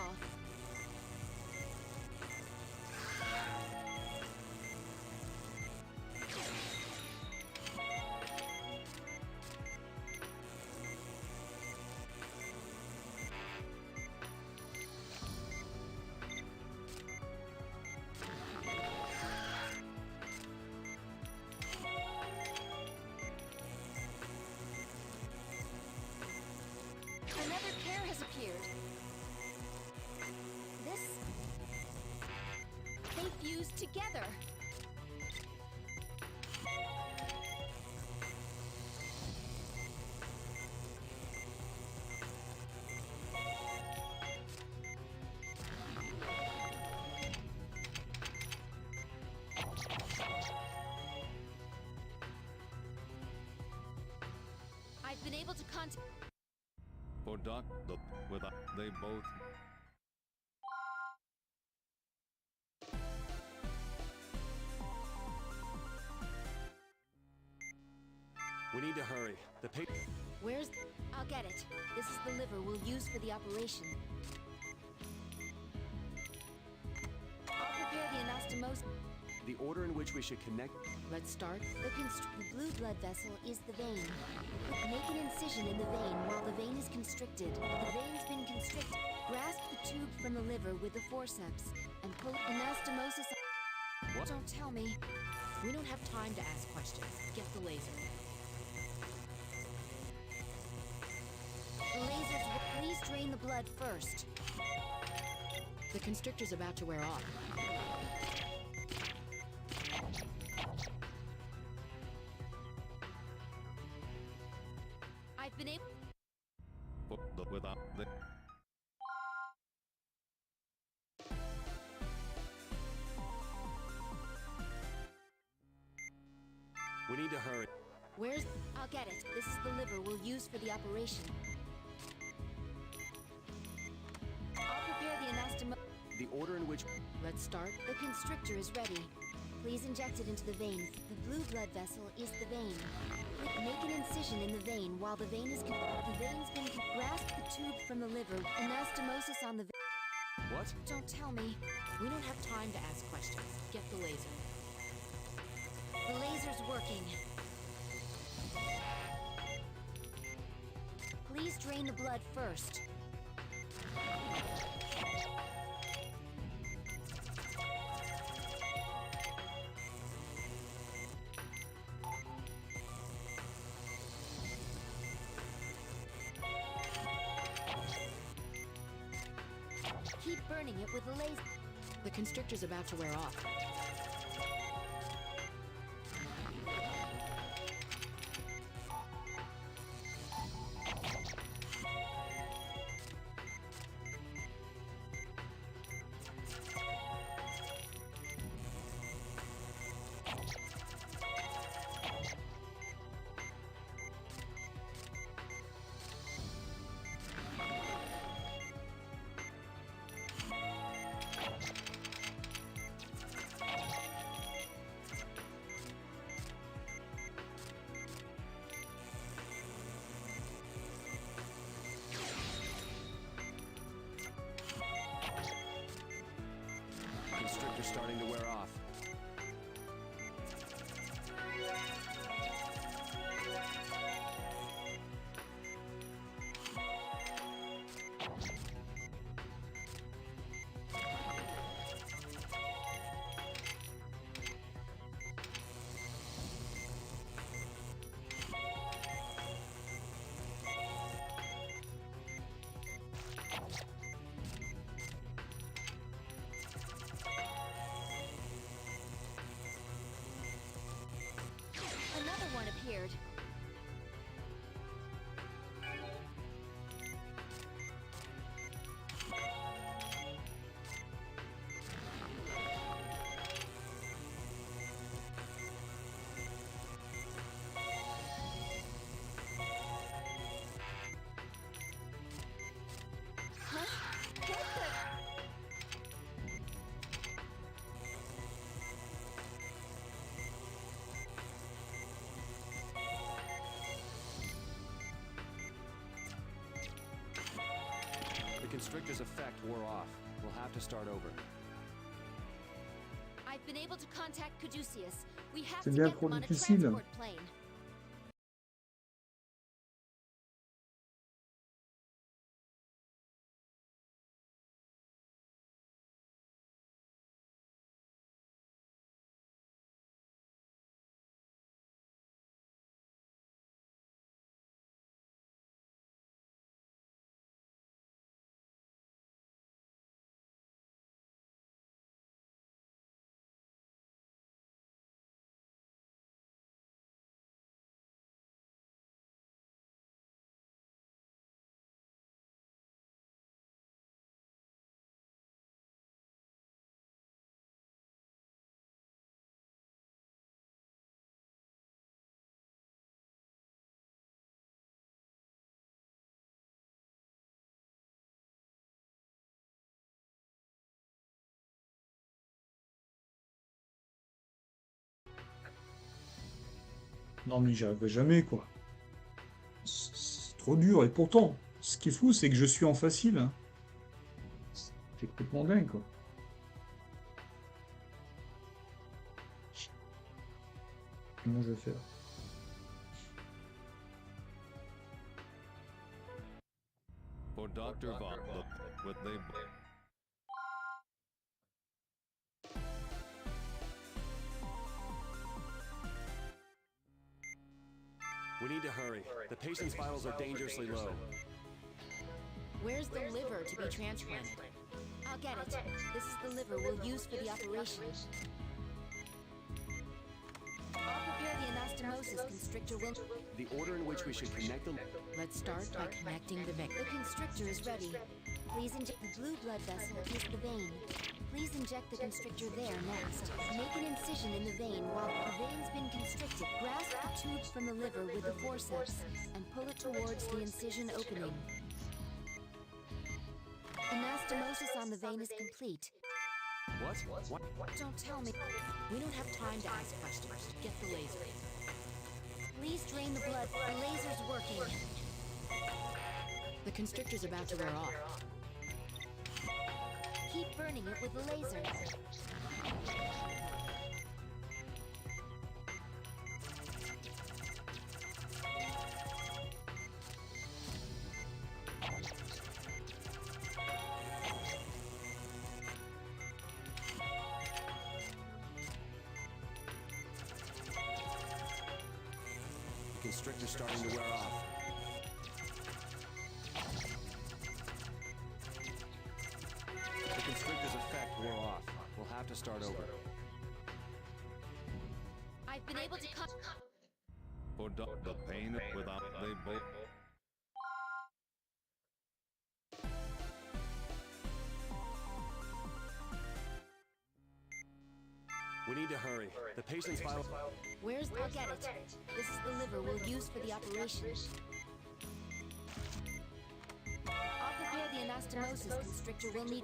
Another pair has appeared. They fused together. I've been able to contact. For they both. We need to hurry. The paper. Where's... I'll get it. This is the liver we'll use for the operation. I'll prepare the anastomosis. The order in which we should connect. Let's start. The blue blood vessel is the vein. Make an incision in the vein while the vein is constricted. The vein's been constricted. Grasp the tube from the liver with the forceps and pull anastomosis. What? Don't tell me. We don't have time to ask questions. Get the laser. The lasers will please drain the blood first. The constrictor's about to wear off. I've been able... Without the... We need to hurry. Where's... I'll get it. This is the liver we'll use for the operation. I'll prepare the anastomo... The order in which... Let's start. The constrictor is ready. Please inject it into the veins. The blue blood vessel is the vein. Make an incision in the vein while the vein is... The vein's been... Grasp the tube from the liver. Anastomosis on the vein. What? Don't tell me. We don't have time to ask questions. Get the laser. The laser's working. Please drain the blood first. Keep burning it with the laser. The constrictor's about to wear off. Constrictor's starting to wear off. Another one appeared. Huh? Get the... constrictor's effect wore off. We'll have to start over. I've been able to contact Caduceus. We have C'est to bien get trop them on a difficile. transport plane. Non mais j'y arriverai jamais quoi. C'est trop dur et pourtant, ce qui est fou c'est que je suis en facile. Hein. C'est complètement dingue quoi. Comment je vais faire? For Dr. Von, with the... We need to hurry. The patient's vitals are dangerously low. Where's the liver to be transplanted? I'll get it. This is the liver we'll use for the operation. I'll prepare the anastomosis constrictor will... The order in which we should connect them... Let's start by connecting the vein. The constrictor is ready. Please inject the blue blood vessel is the vein. Please inject the constrictor there next. Make an incision in the vein while the vein's been constricted. Grasp the tube from the liver with the forceps and pull it towards the incision opening. Anastomosis on the vein is complete. What? Don't tell me. We don't have time to ask questions. Get the laser. Please drain the blood. The laser's working. The constrictor's about to wear off. Keep burning it with the laser. The constrictor's starting to wear off. The constrictor's effect wore off. We'll have to start over. I've been able to cut... For the pain without the both... We need to hurry. The patient's vital... I'll get it. This is the liver we'll use for the operation. I'll prepare the anastomosis constrictor we'll need...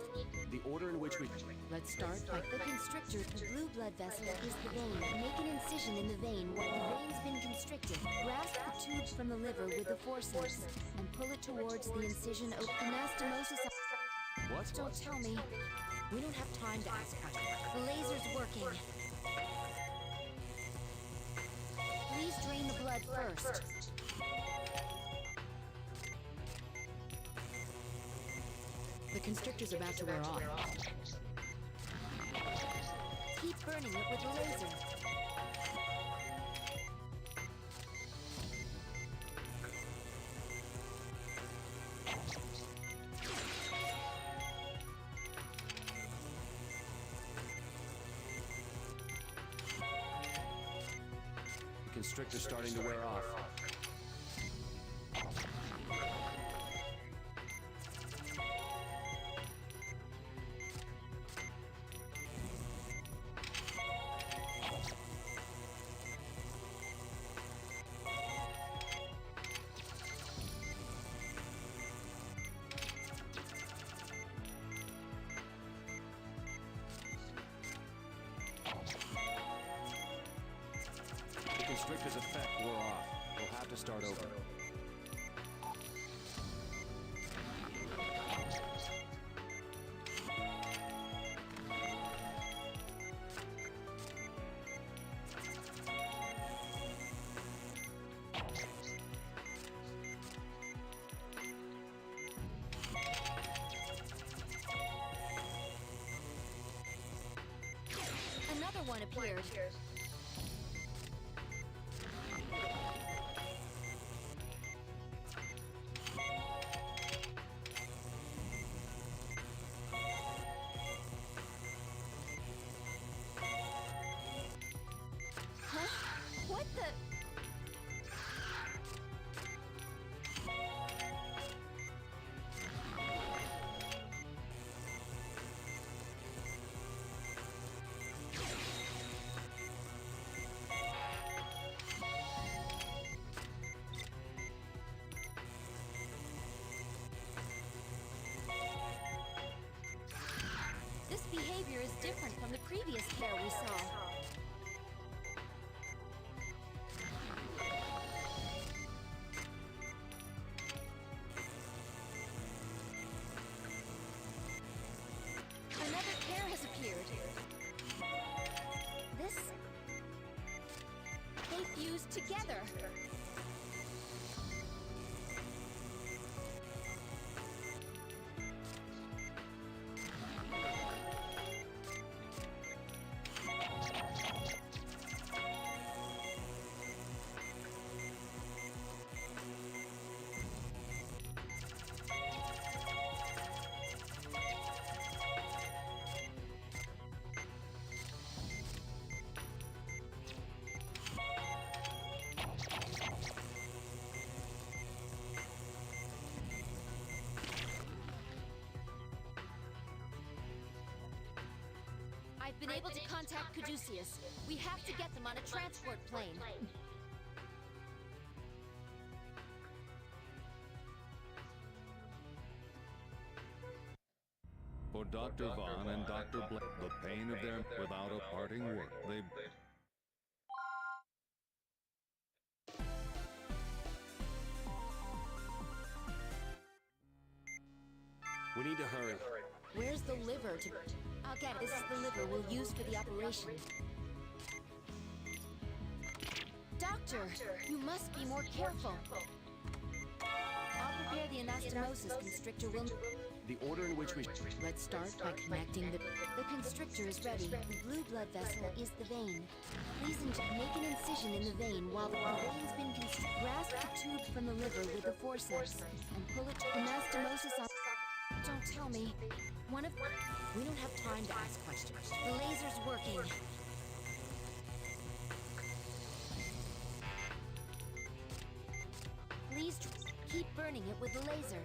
The order in which we... Let's start by... The constrictor, the blue blood vessel, is the vein. Make an incision in the vein where the vein's been constricted. Grasp the tubes from the liver with the forceps and pull it towards the incision open. Anastomosis... What? Don't tell me. We don't have time to ask questions. The laser's working. Please drain the blood first. The constrictor's about to wear off. Keep burning it with the laser. The constrictor's starting to wear off. The constrictor's effect wore off. We'll have to start over. appeared. Huh? What the? This behavior is different from the previous pair we saw. Another pair has appeared. This... They fused together. I've been able to contact Caduceus. We have to get them on a transport plane. For Dr. Vaughn and Dr. Blake, the pain of their without a parting word, they... We need to hurry. Where's the liver to... I'll get it. This is the liver we'll use for the operation. Doctor, you must be more careful. I'll prepare the anastomosis constrictor will... The order in which we... Let's start by connecting the... The constrictor is ready. The blue blood vessel is the vein. Please make an incision in the vein while the vein's been constricted. Grasp the tube from the liver with the forceps and pull it to anastomosis on... Don't tell me. One of... We don't have time to ask questions. The laser's working. Please keep burning it with the laser.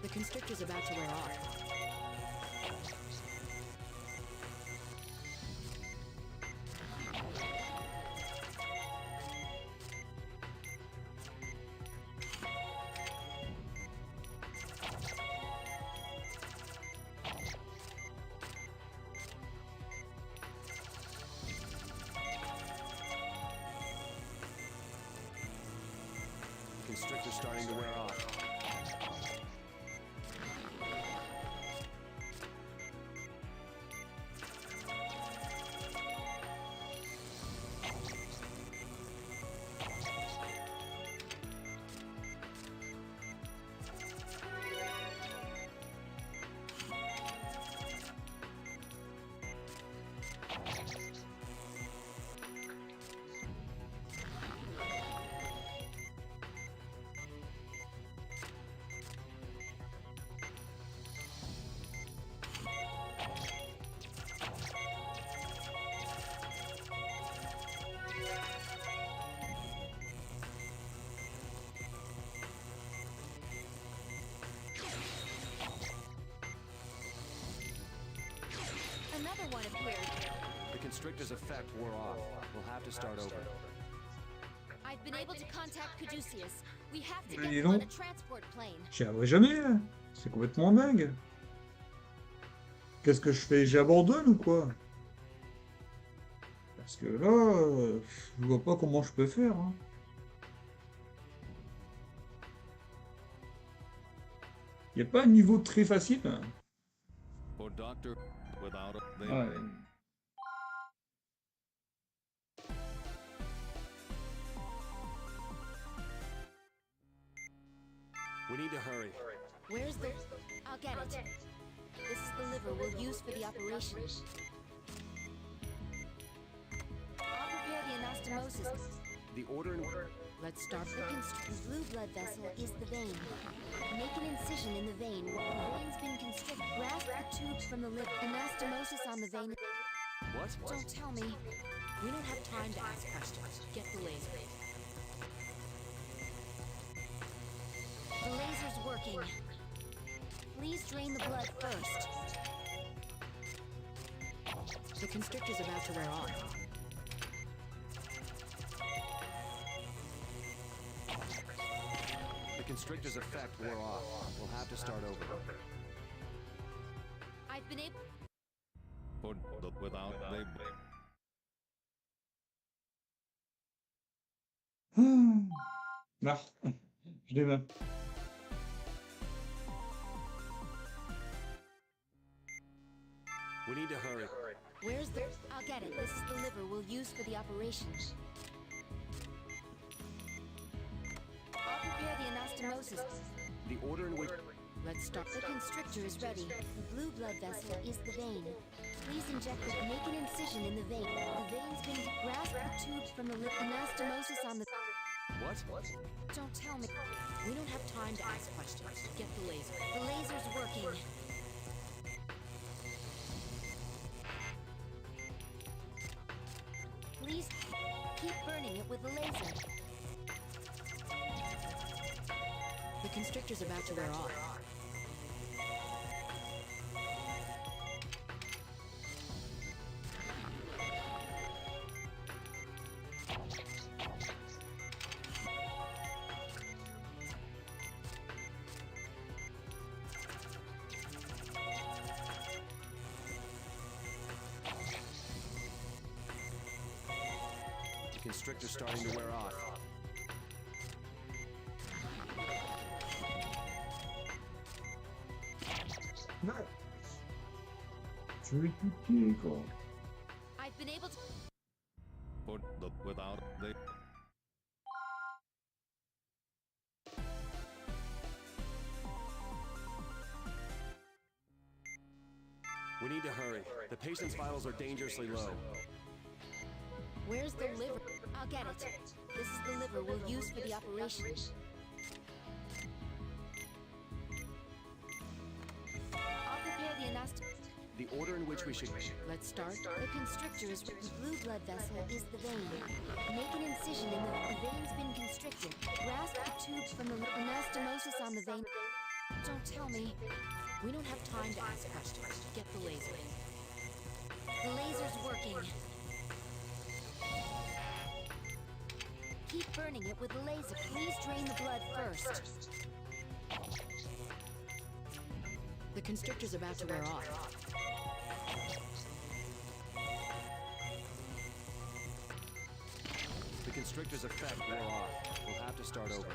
The constrictor's about to wear off. The constrictor's starting to wear off. Another one appeared. The constrictor's effect wore off. We'll have to start over. I've been able to contact Caduceus. We have to Mais get dis them on donc. a transport plane. J'y arriverai jamais, là. C'est complètement dingue. Qu'est-ce que je fais? J'abandonne ou quoi? Parce que là, je vois pas comment je peux faire. Hein. Il n'y a pas un niveau très facile. For doctor without a... Ah, ouais. We need to hurry. Where's the... I'll get it. This is the liver we'll use for the operation. I'll prepare the anastomosis. The order in... Let's start the blue blood vessel is the vein. Make an incision in the vein where the vein's been constricted. Grasp the tubes from the liver. Anastomosis on the vein. What? Don't tell me. We don't have time to ask questions. Get the laser. The laser's working. Please drain the blood first. The constrictor's about to wear off. The constrictor's effect wore off. We'll have to start over. I've been able... For the without they... Ah, je l'ai même. We need to hurry. Where's the... I'll get it. This is the liver we'll use for the operation. I'll prepare the anastomosis. The order in which... Let's start. The constrictor is ready. The blue blood vessel is the vein. Please inject the... Make an incision in the vein. The vein's been... Grasp the tubes from the liver. Anastomosis on the... What? Don't tell me. We don't have time to ask questions. Get the laser. The laser's working. Please keep burning it with the laser. The constrictor's about to wear off. The constrictor's starting to wear off. Je vais cliquer, quoi. I've been able to... For the without they... We need to hurry. The patient's vitals are dangerously low. Where's the liver? I'll get it. This is the liver we'll use for the operation. I'll prepare the anastomosis. The order in which we should... Let's start. The constrictor is... The blue blood vessel is the vein. Make an incision in the... The vein's been constricted. Grasp the tubes from the... Anastomosis on the vein. Don't tell me. We don't have time to ask questions. Get the laser. The laser's working. Keep burning it with the laser. Please drain the blood first. The constrictor's about to wear off. The constrictor's effect wore off. We'll have to start over.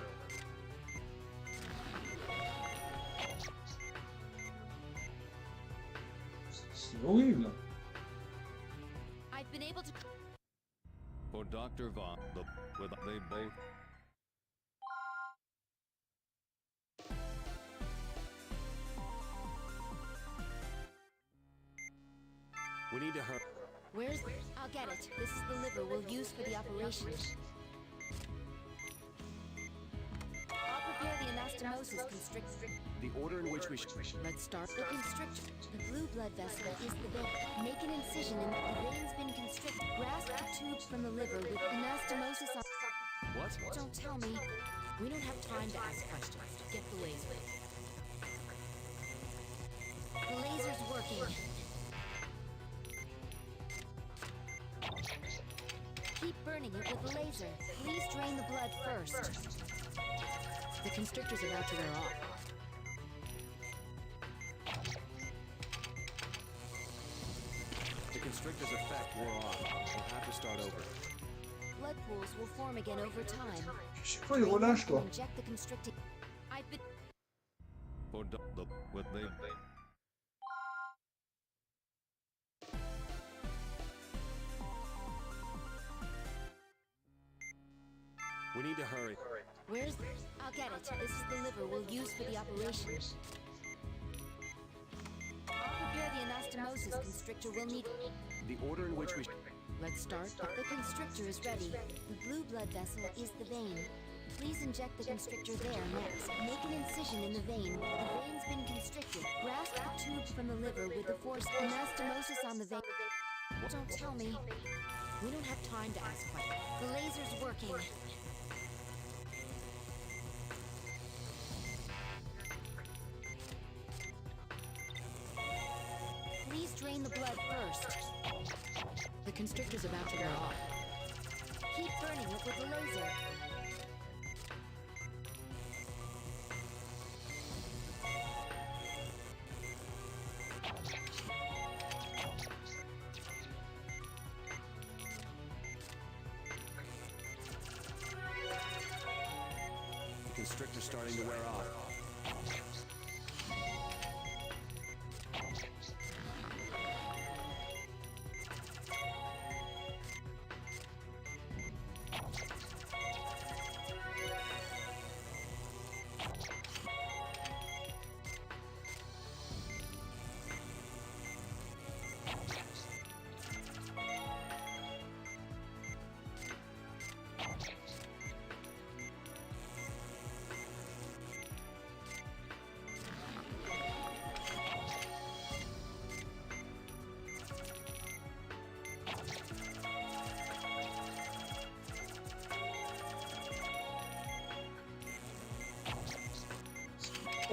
C'est horrible. I've been able to... For Dr. Von, the with they both... We need to hurry. Where's... I'll get it. This is the liver we'll use for the operation. I'll prepare the anastomosis constrictor. The order in which we should... Let's start. The constrictor. The blue blood vessel is the vein. Make an incision in the vein's been constricted. Grasp the tubes from the liver with anastomosis on... What? Don't tell me. We don't have time to ask questions. Get the laser. The laser's working. Keep burning it with the laser. Please drain the blood first. The constrictor's about to wear off. The constrictor's effect wore off. We'll have to start over. Blood pools will form again over time. Je sais pas, il relâche, quoi. Inject the constricting... I've been... We need to hurry. Where's... I'll get it. This is the liver we'll use for the operation. I'll prepare the anastomosis constrictor we'll need. The order in which we... Let's start. The constrictor is ready. The blue blood vessel is the vein. Please inject the constrictor there next. Make an incision in the vein. The vein's been constricted. Grasp the tube from the liver with the force anastomosis on the vein. Don't tell me. We don't have time to ask questions. The laser's working. Please drain the blood first. The constrictor's about to wear off. Keep burning it with the laser. The constrictor's starting to wear off.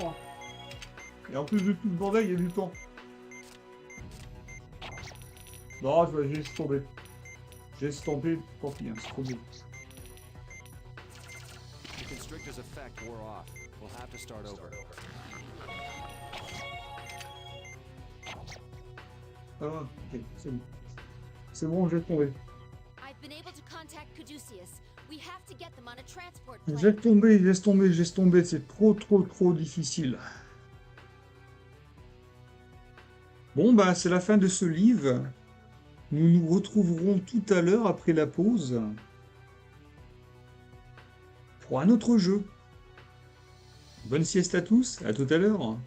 Oh. Et en plus de tout le bordel, il y a du temps. Non, je vais laisser tomber. Je laisse tomber, tant pis, hein, c'est trop bien. The constrictor's effect wore off. We'll have to start over. Ah, ok, c'est bon. C'est bon, je laisse tomber. I've been able to contact Caduceus. We have to get them on a transport Je laisse tomber, c'est trop difficile. Bon, bah, c'est la fin de ce livre. Nous nous retrouverons tout à l'heure après la pause pour un autre jeu. Bonne sieste à tous, à tout à l'heure.